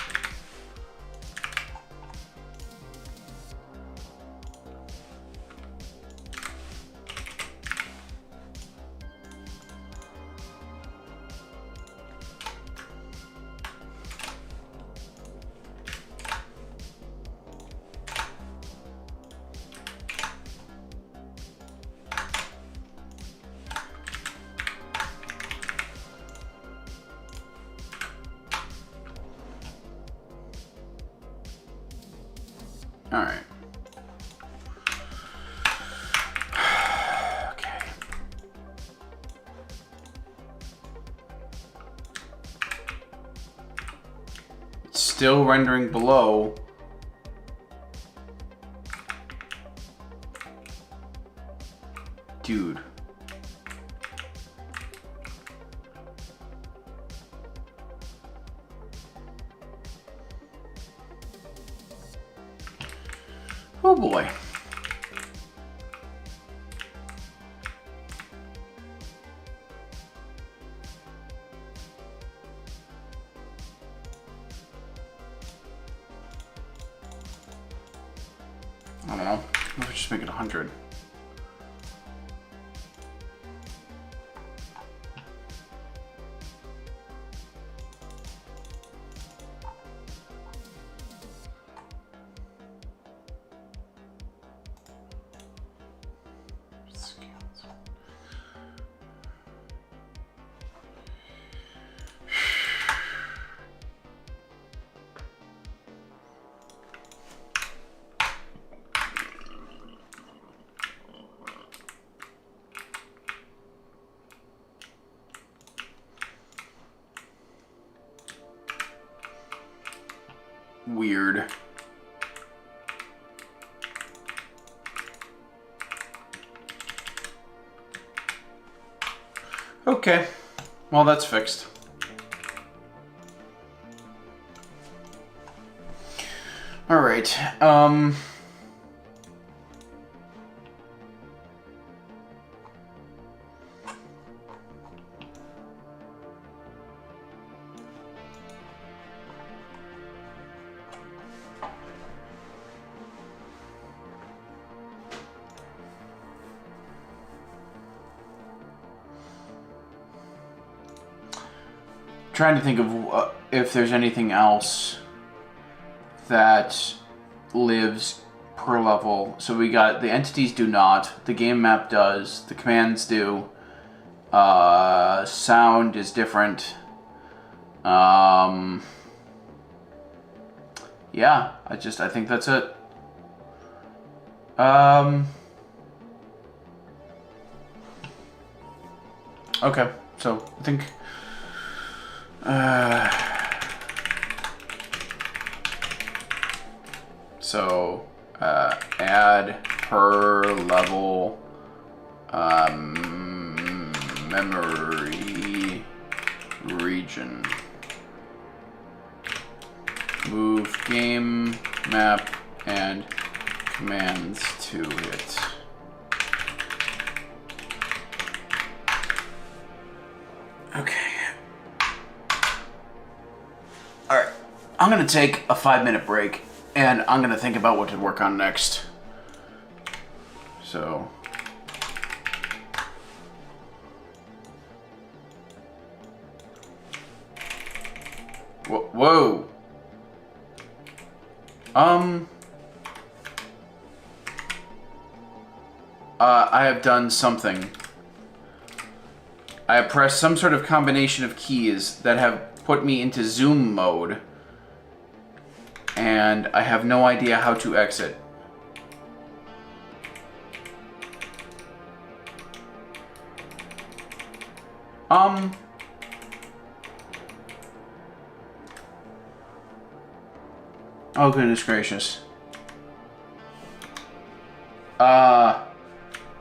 All right. Okay. It's still rendering below. Dude. Oh boy. I don't know. What if we just make it 100? Weird. Okay. Well, that's fixed. All right. Trying to think of if there's anything else that lives per level. So we got the entities do not, the game map does, the commands do, sound is different. Yeah, I think that's it. Okay, so I think so add per level memory region, move game map and commands to it. Okay. Alright. I'm gonna take a 5-minute break, and I'm gonna think about what to work on next. So... Whoa. I have done something. I have pressed some sort of combination of keys that have put me into zoom mode, and I have no idea how to exit. Oh, goodness gracious.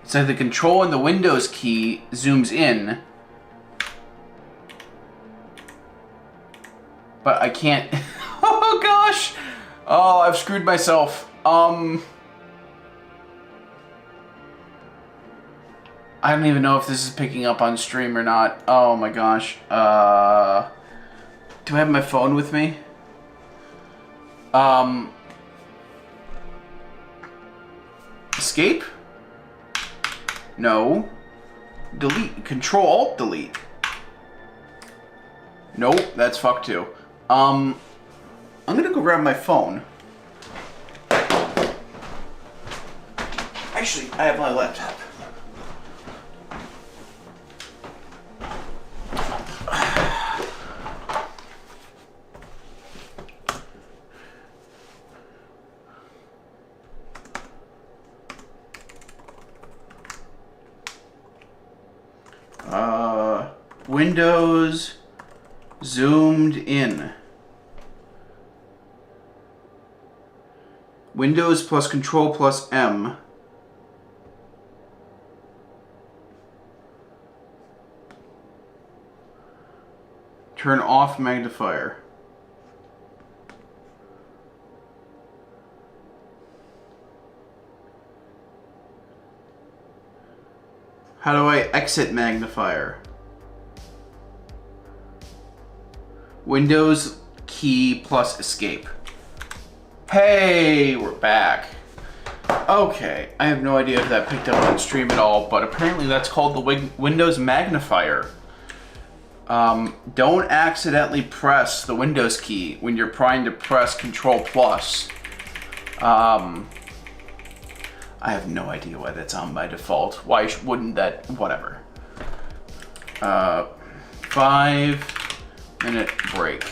It's like the control and the Windows key zooms in, but I can't. Oh gosh! Oh, I've screwed myself. I don't even know if this is picking up on stream or not. Oh my gosh. Do I have my phone with me? Escape? No. Delete. Control Alt Delete. Nope, that's fucked too. I'm gonna go grab my phone. Actually, I have my laptop. Windows zoomed in. Windows plus Control plus M. Turn off magnifier. How do I exit magnifier? Windows key plus escape. Hey, we're back. Okay, I have no idea if that picked up on stream at all, but apparently that's called the Windows magnifier. Don't accidentally press the Windows key when you're trying to press Control plus. I have no idea why that's on by default. Why wouldn't that? Whatever. 5-minute break.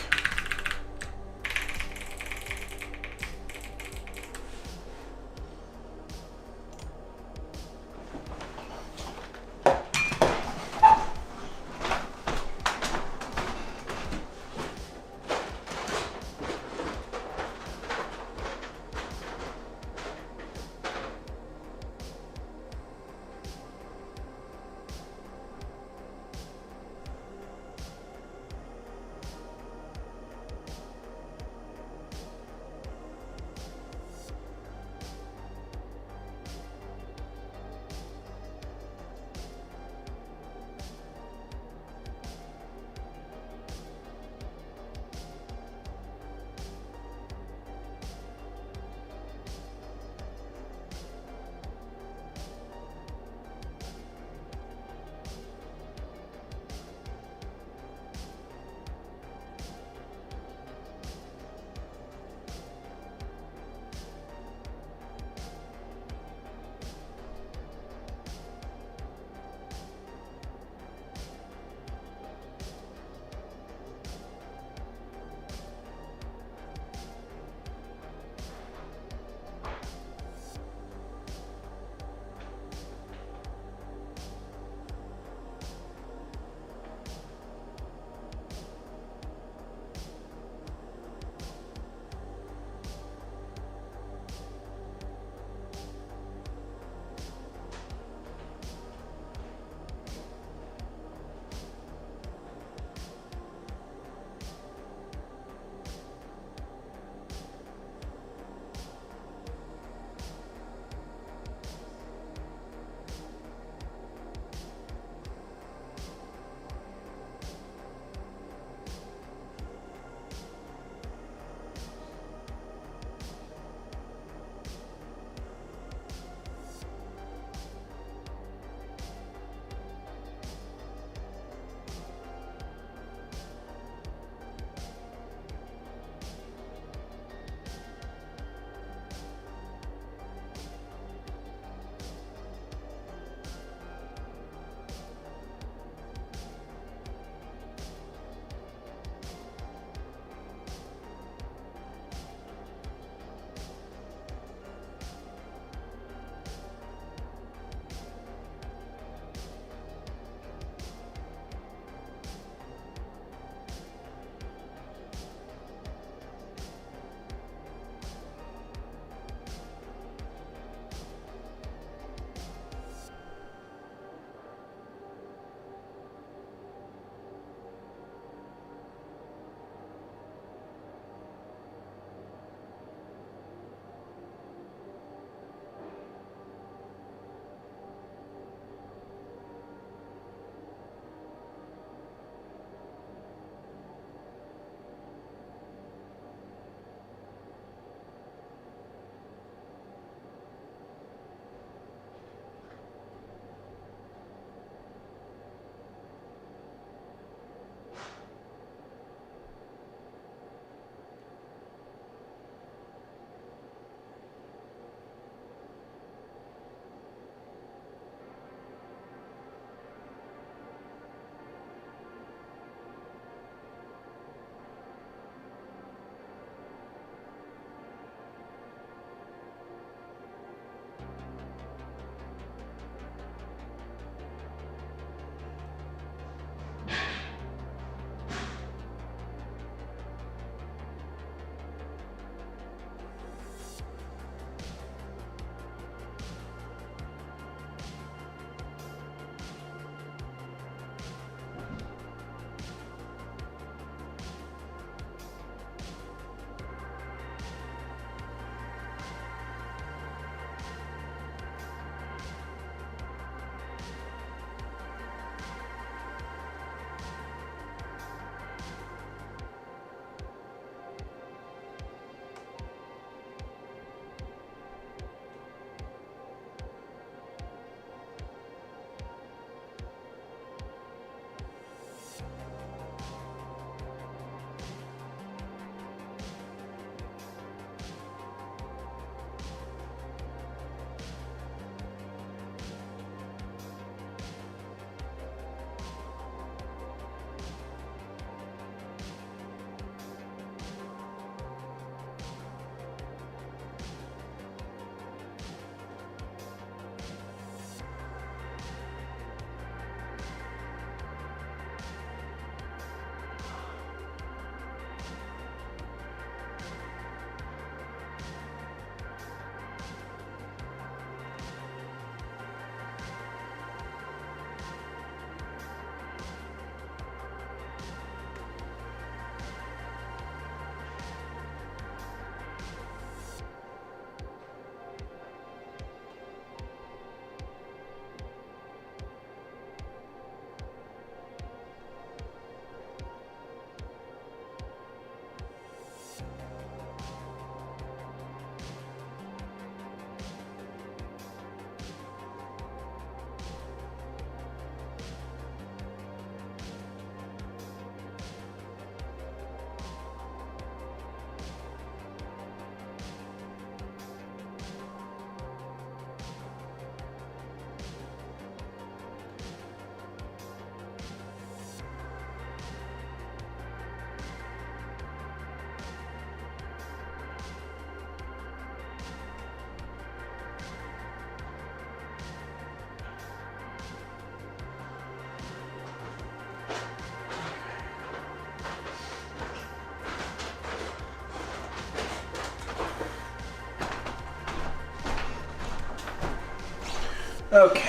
Okay.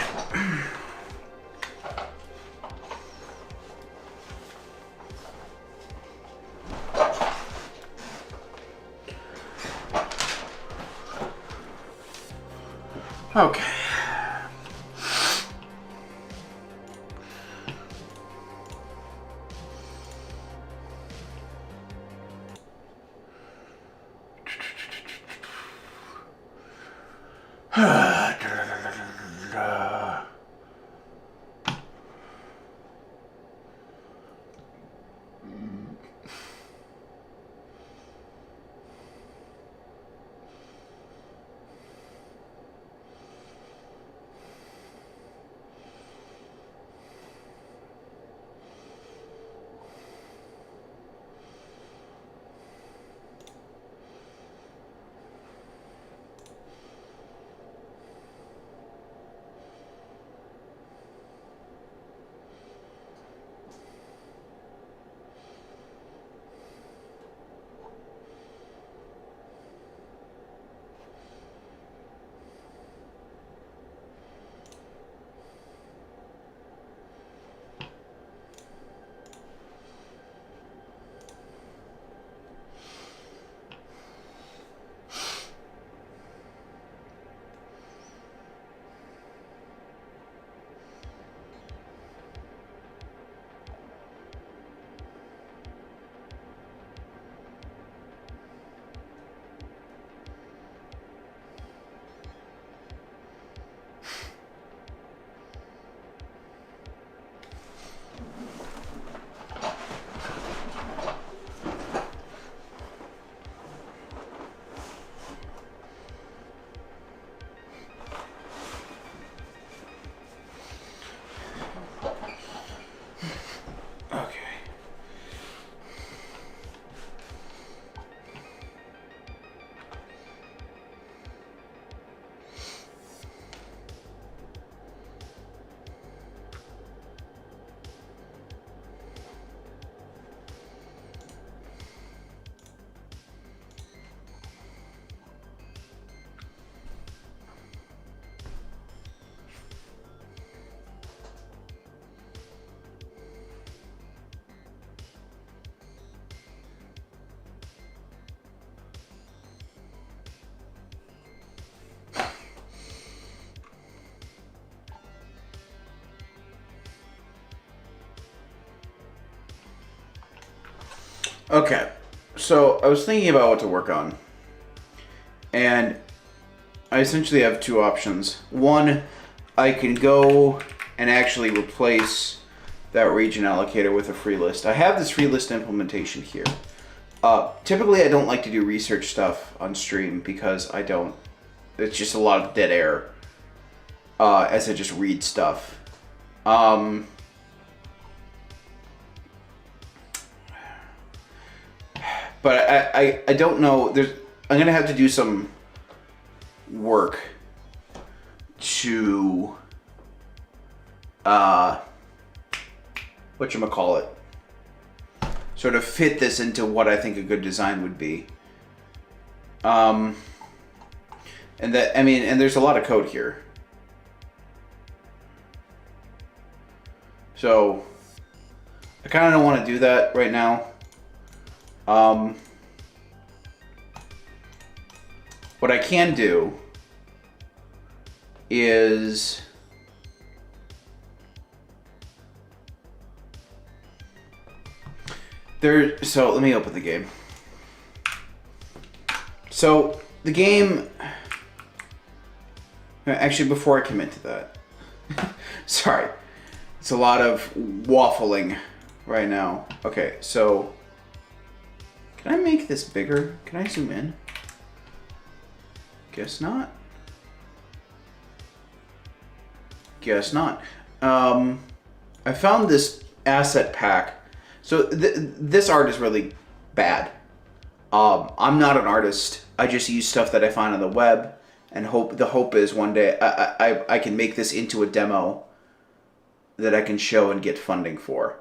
Okay. Okay, so I was thinking about what to work on, and I essentially have two options. One, I can go and actually replace that region allocator with a free list. I have this free list implementation here. Typically, I don't like to do research stuff on stream because it's just a lot of dead air as I just read stuff. But I don't know. I'm gonna have to do some work to whatchamacallit, sort of fit this into what I think a good design would be. And there's a lot of code here. So I kind of don't want to do that right now. What I can do is so let me open the game. So the game, actually before I commit to that, sorry, it's a lot of waffling right now. Okay, so can I make this bigger? Can I zoom in? Guess not. Guess not. I found this asset pack. So this art is really bad. I'm not an artist. I just use stuff that I find on the web, and the hope is one day I can make this into a demo that I can show and get funding for.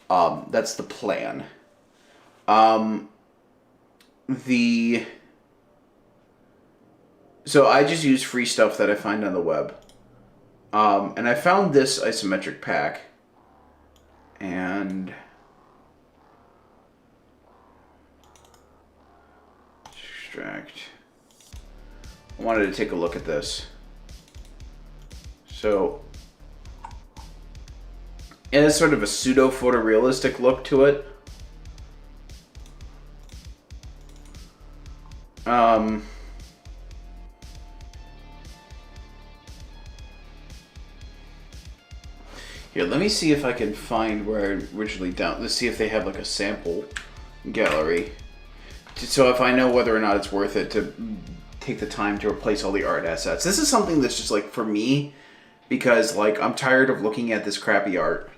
That's the plan. So I just use free stuff that I find on the web. And I found this isometric pack. And extract. I wanted to take a look at this. So it has sort of a pseudo photorealistic look to it. Here, let me see if I can find where I originally down. Let's see if they have like a sample gallery. So if I know whether or not it's worth it to take the time to replace all the art assets. This is something that's just like for me, because like I'm tired of looking at this crappy art.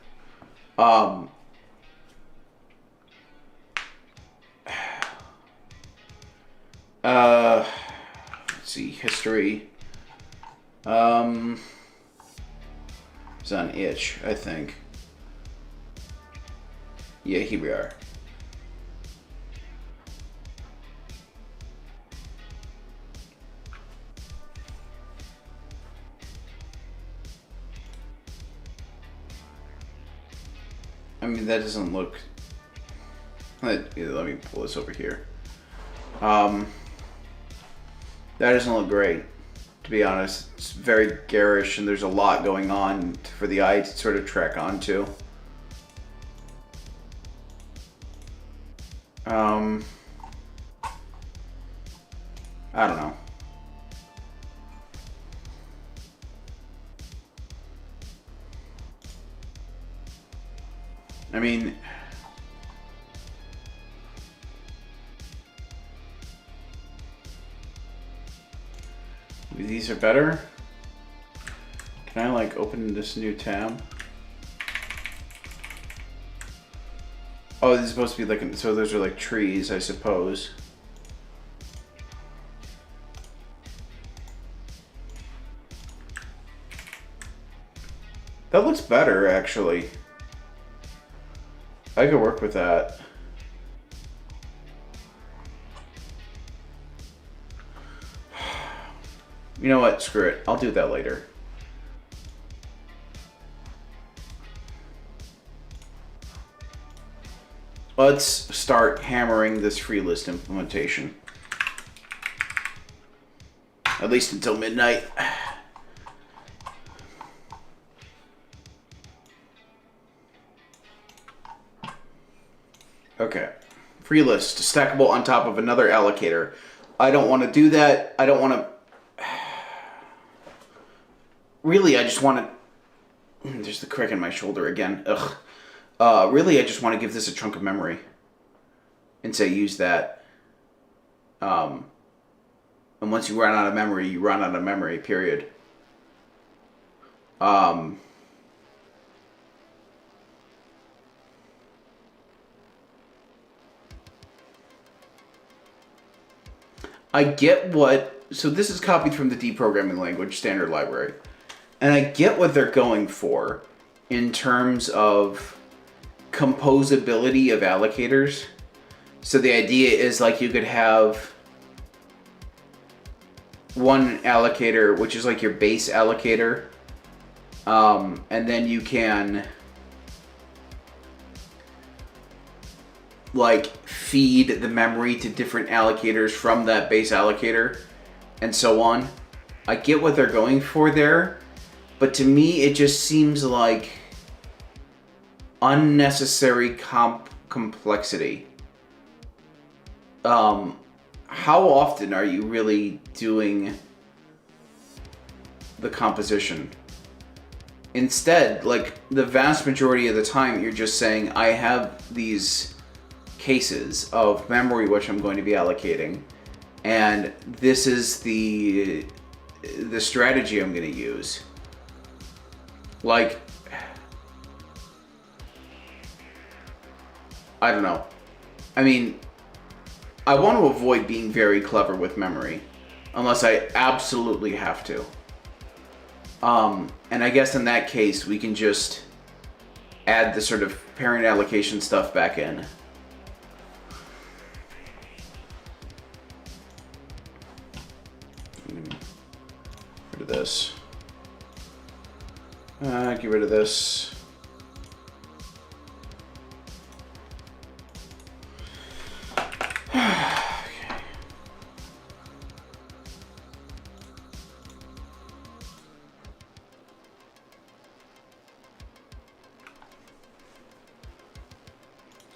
Let's see, history. It's on itch, I think. Yeah, here we are. I mean, that doesn't look... Let me pull this over here. That doesn't look great, to be honest. It's very garish, and there's a lot going on for the eye to sort of track onto. I don't know. I mean... These are better. Can I like open this new tab? Oh, this is supposed to be like, so those are like trees, I suppose. That looks better, actually. I could work with that. You know what? Screw it. I'll do that later. Let's start hammering this free list implementation. At least until midnight. Okay. Free list. Stackable on top of another allocator. I don't want to do that. I don't want to... Really, I just want to... There's the crick in my shoulder again. Ugh. Really, I just want to give this a chunk of memory. And say, use that. And once you run out of memory, you run out of memory, period. I get what... So this is copied from the deprogramming language standard library. And I get what they're going for in terms of composability of allocators. So the idea is like you could have one allocator, which is like your base allocator. And then you can like feed the memory to different allocators from that base allocator and so on. I get what they're going for there. But to me, it just seems like unnecessary complexity. How often are you really doing the composition? Instead, like the vast majority of the time, you're just saying, I have these cases of memory which I'm going to be allocating, and this is the strategy I'm going to use. Like, I don't know. I mean, I want to avoid being very clever with memory, unless I absolutely have to. And I guess in that case, we can just add the sort of parent allocation stuff back in. Rid of this. Get rid of this.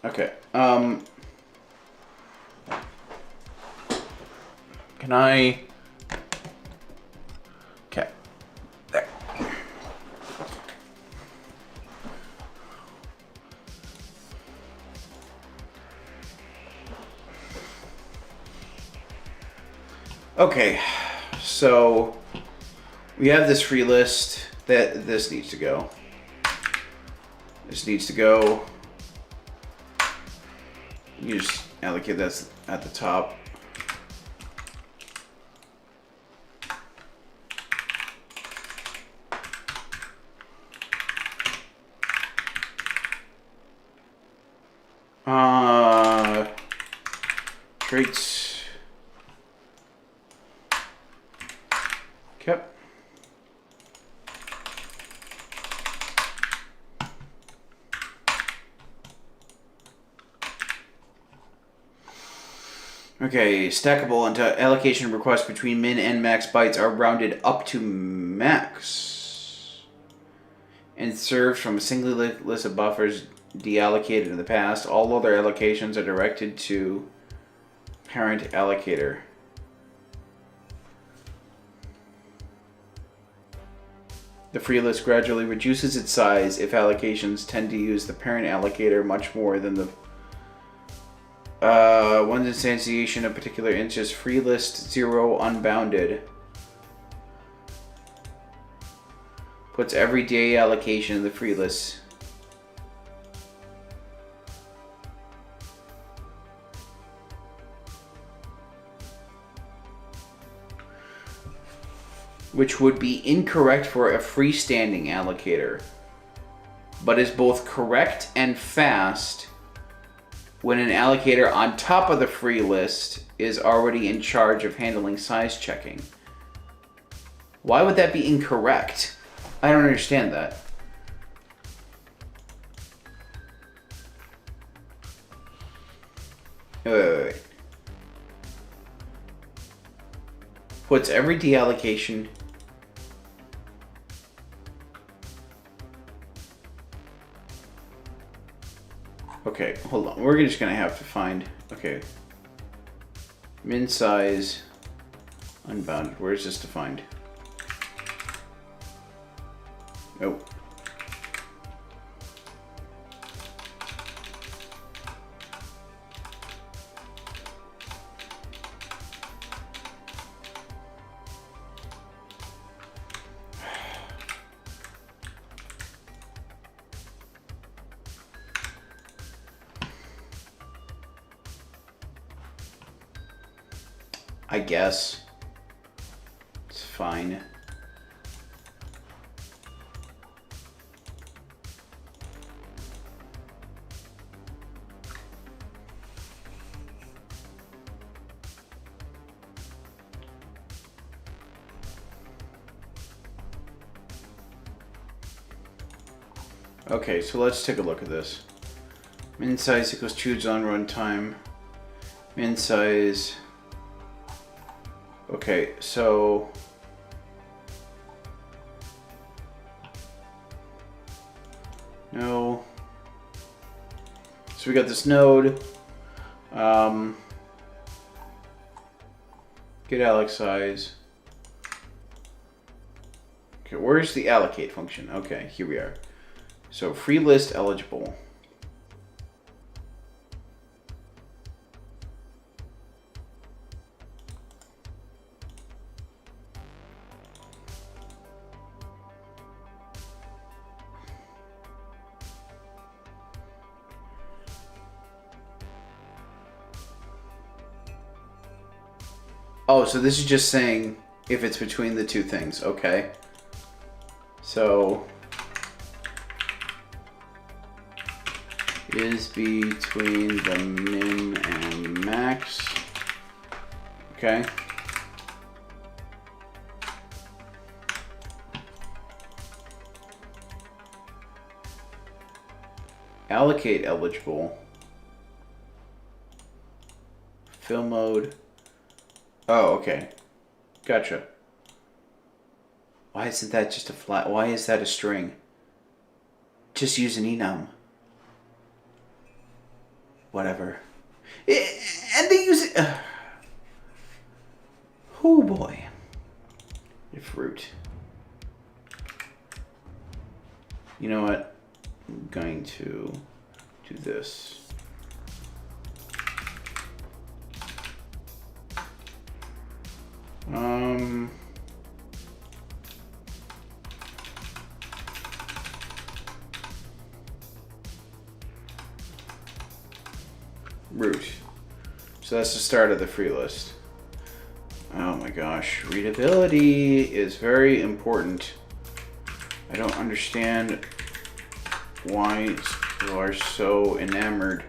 Okay. Can I? Okay. There. Okay. So we have this free list that this needs to go. This needs to go. You just allocate that at the top. Traits. Okay. Okay, stackable until allocation requests between min and max bytes are rounded up to max. And served from a single list of buffers deallocated in the past. All other allocations are directed to parent allocator. The free list gradually reduces its size if allocations tend to use the parent allocator much more than the one's instantiation of particular instance. Free list 0 unbounded puts every day allocation in the free list. Which would be incorrect for a freestanding allocator, but is both correct and fast when an allocator on top of the free list is already in charge of handling size checking. Why would that be incorrect? I don't understand that. Wait. Puts every deallocation Okay, hold on. We're just gonna have to find. Okay. Min size unbounded. Where's this defined? Nope. I guess it's fine. Okay, so let's take a look at this. Min size equals choose on runtime. Min size. Okay, so no. So we got this node. Get alloc size. Okay, where's the allocate function? Okay, here we are. So free list eligible. Oh, so this is just saying if it's between the two things. Okay. So is between the min and max. Okay. allocate eligible. Fill mode. Oh, okay. Gotcha. Why isn't that just a flat? Why is that a string? Just use an enum. Whatever. And they use it. Oh boy. If root. You know what? I'm going to do this. Root. So that's the start of the free list. Oh my gosh, readability is very important. I don't understand why people are so enamored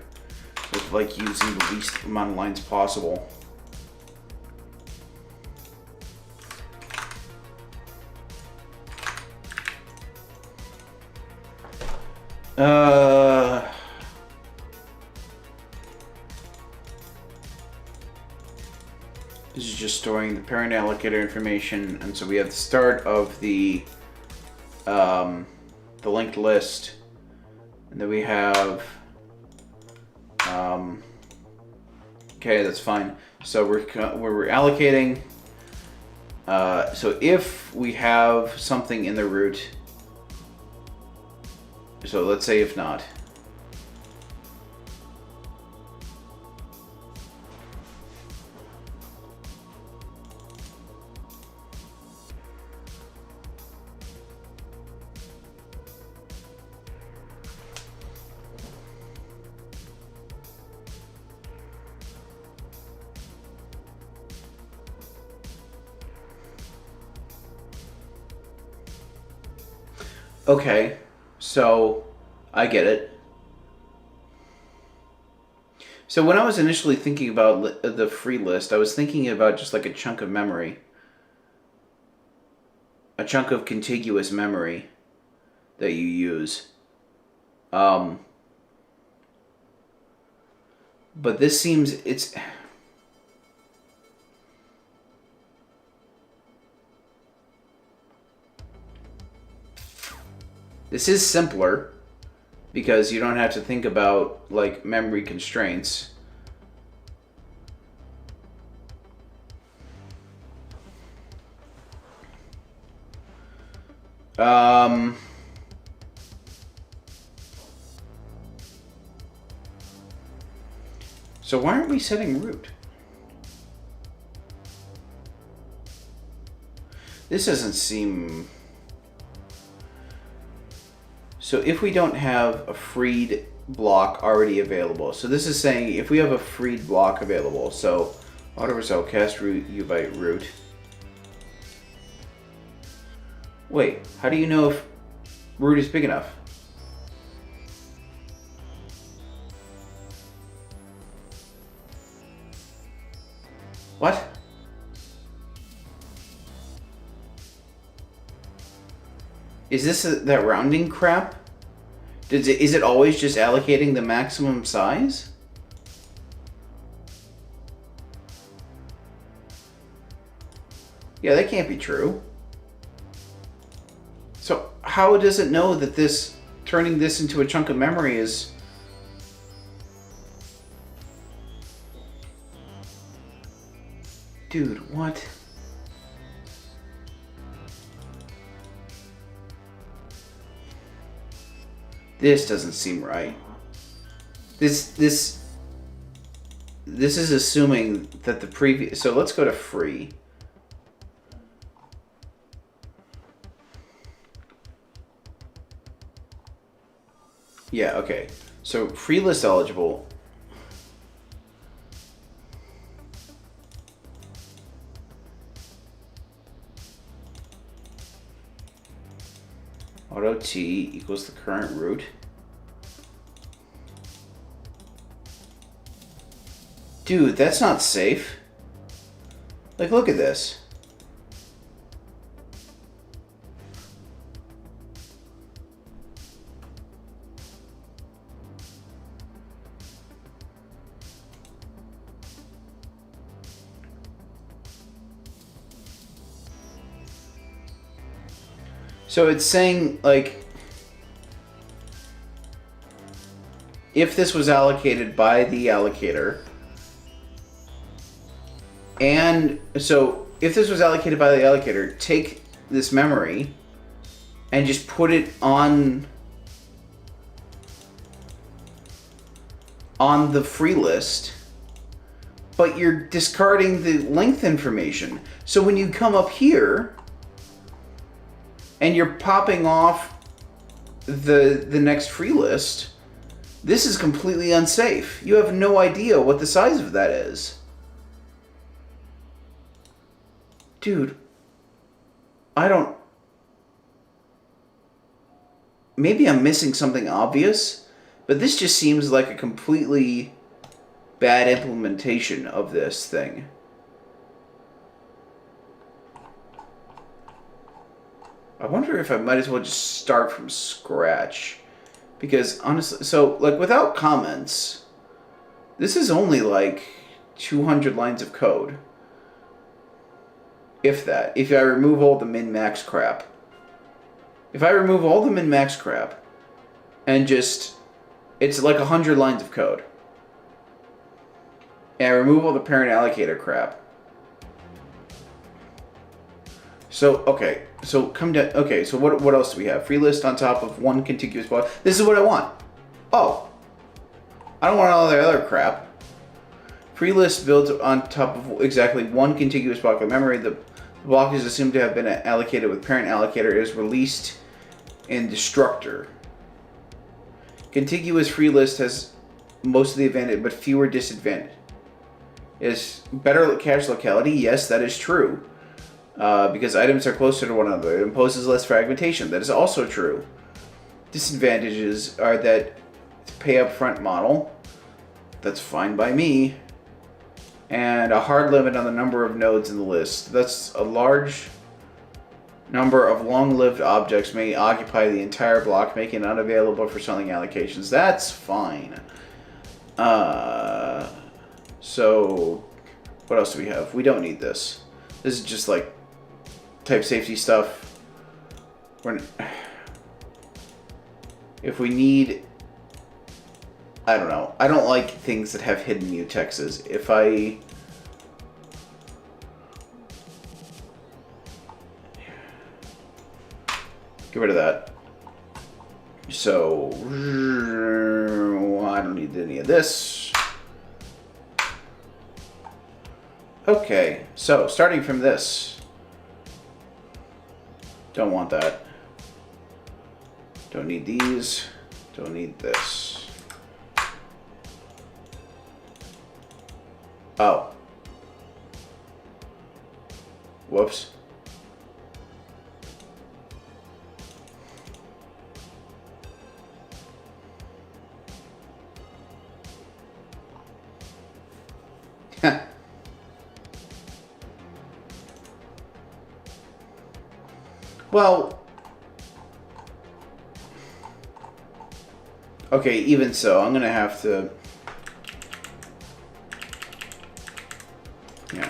with like using the least amount of lines possible. This is just storing the parent allocator information, and so we have the start of the linked list, and then we have okay, that's fine. So we're allocating. So if we have something in the root, so let's say if not. Okay, so I get it. So when I was initially thinking about the free list, I was thinking about just like a chunk of memory. A chunk of contiguous memory that you use. But this seems, this is simpler because you don't have to think about like memory constraints. So why aren't we setting root? This doesn't seem... So if we don't have a freed block already available, so this is saying if we have a freed block available, so auto result cast root u by root. Wait, how do you know if root is big enough? What? Is this that rounding crap? Is it always just allocating the maximum size? Yeah, that can't be true. So how does it know that this, turning this into a chunk of memory is... Dude, what? This doesn't seem right. This is assuming that the previous... So let's go to free. Yeah, okay. So free list eligible. Auto T equals the current root. Dude, that's not safe. Like, look at this. So it's saying, like, if this was allocated by the allocator, and so if this was allocated by the allocator, take this memory and just put it on the free list, but you're discarding the length information. So when you come up here and you're popping off the next free list, this is completely unsafe. You have no idea what the size of that is. Dude, I don't... Maybe I'm missing something obvious, but this just seems like a completely bad implementation of this thing. I wonder if I might as well just start from scratch. Because honestly, so like without comments, this is only like 200 lines of code. If that. If I remove all the min-max crap. If I remove all the min-max crap and just... It's like 100 lines of code. And I remove all the parent allocator crap. So, okay. So, come down... Okay, so what else do we have? Free list on top of one contiguous block. This is what I want. Oh. I don't want all the other crap. Free list built on top of exactly one contiguous block of memory. The block is assumed to have been allocated with parent allocator. It is released in destructor. Contiguous free list has most of the advantage, but fewer disadvantage. Is better cache locality? Yes, that is true. Because items are closer to one another. It imposes less fragmentation. That is also true. Disadvantages are that it's pay up front model. That's fine by me. And a hard limit on the number of nodes in the list. That's a large number of long-lived objects may occupy the entire block, making it unavailable for selling allocations. That's fine. So, what else do we have? We don't need this. This is just like type safety stuff. If we need... I don't know. I don't like things that have hidden mutexes. If I... Get rid of that. So, I don't need any of this. Okay, so starting from this. Don't want that. Don't need these. Don't need this. Oh. Whoops. Well, okay, even so, I'm gonna have to, yeah.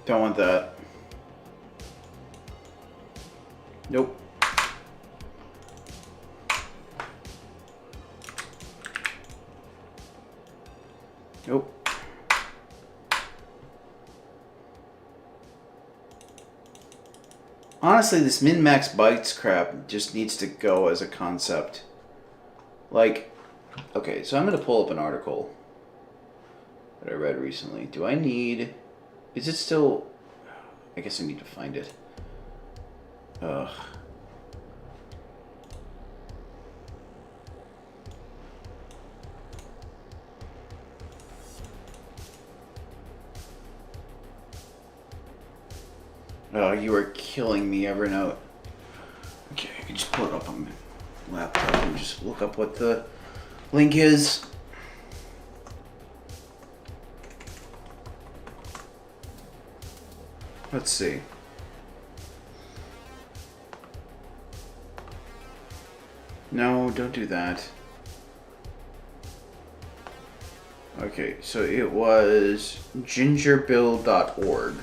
Don't want that. Nope. Nope. Honestly, this min-max bytes crap just needs to go as a concept. Like, okay, so I'm going to pull up an article that I read recently. Do I need... Is it still... I guess I need to find it. Ugh. Oh, you are killing me, Evernote. Okay, I can just pull it up on my laptop and just look up what the link is. Let's see. No, don't do that. Okay, so it was gingerbill.org.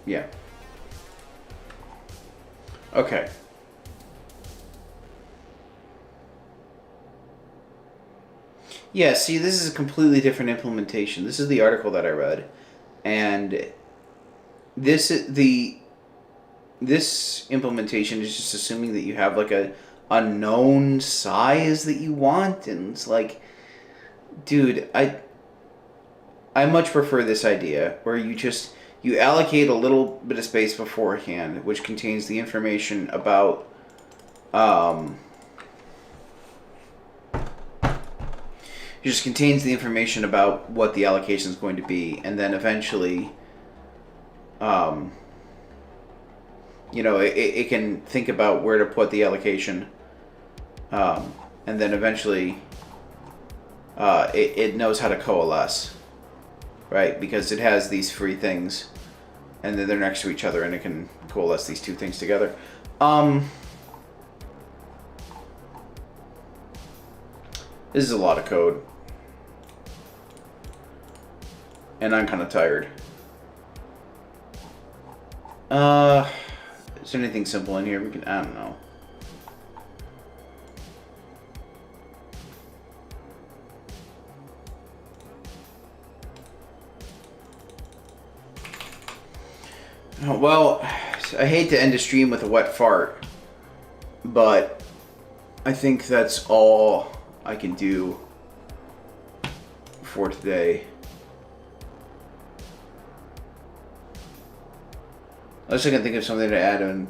Yeah. Okay. Yeah, see, this is a completely different implementation. This is the article that I read. And this implementation is just assuming that you have like a known size that you want, and it's like, dude, I much prefer this idea where you allocate a little bit of space beforehand, which contains the information about it just contains the information about what the allocation is going to be, and then eventually it can think about where to put the allocation, and then eventually it knows how to coalesce, right? Because it has these three things, and then they're next to each other, and it can coalesce these two things together. This is a lot of code, and I'm kind of tired. Is there anything simple in here we can? I don't know. Well, I hate to end a stream with a wet fart, but I think that's all I can do for today. Unless I can think of something to add in.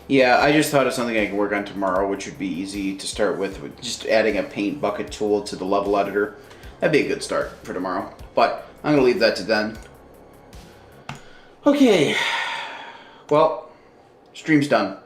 Yeah, I just thought of something I could work on tomorrow, which would be easy to start with just adding a paint bucket tool to the level editor. That'd be a good start for tomorrow. But I'm going to leave that to then. Okay. Well, stream's done.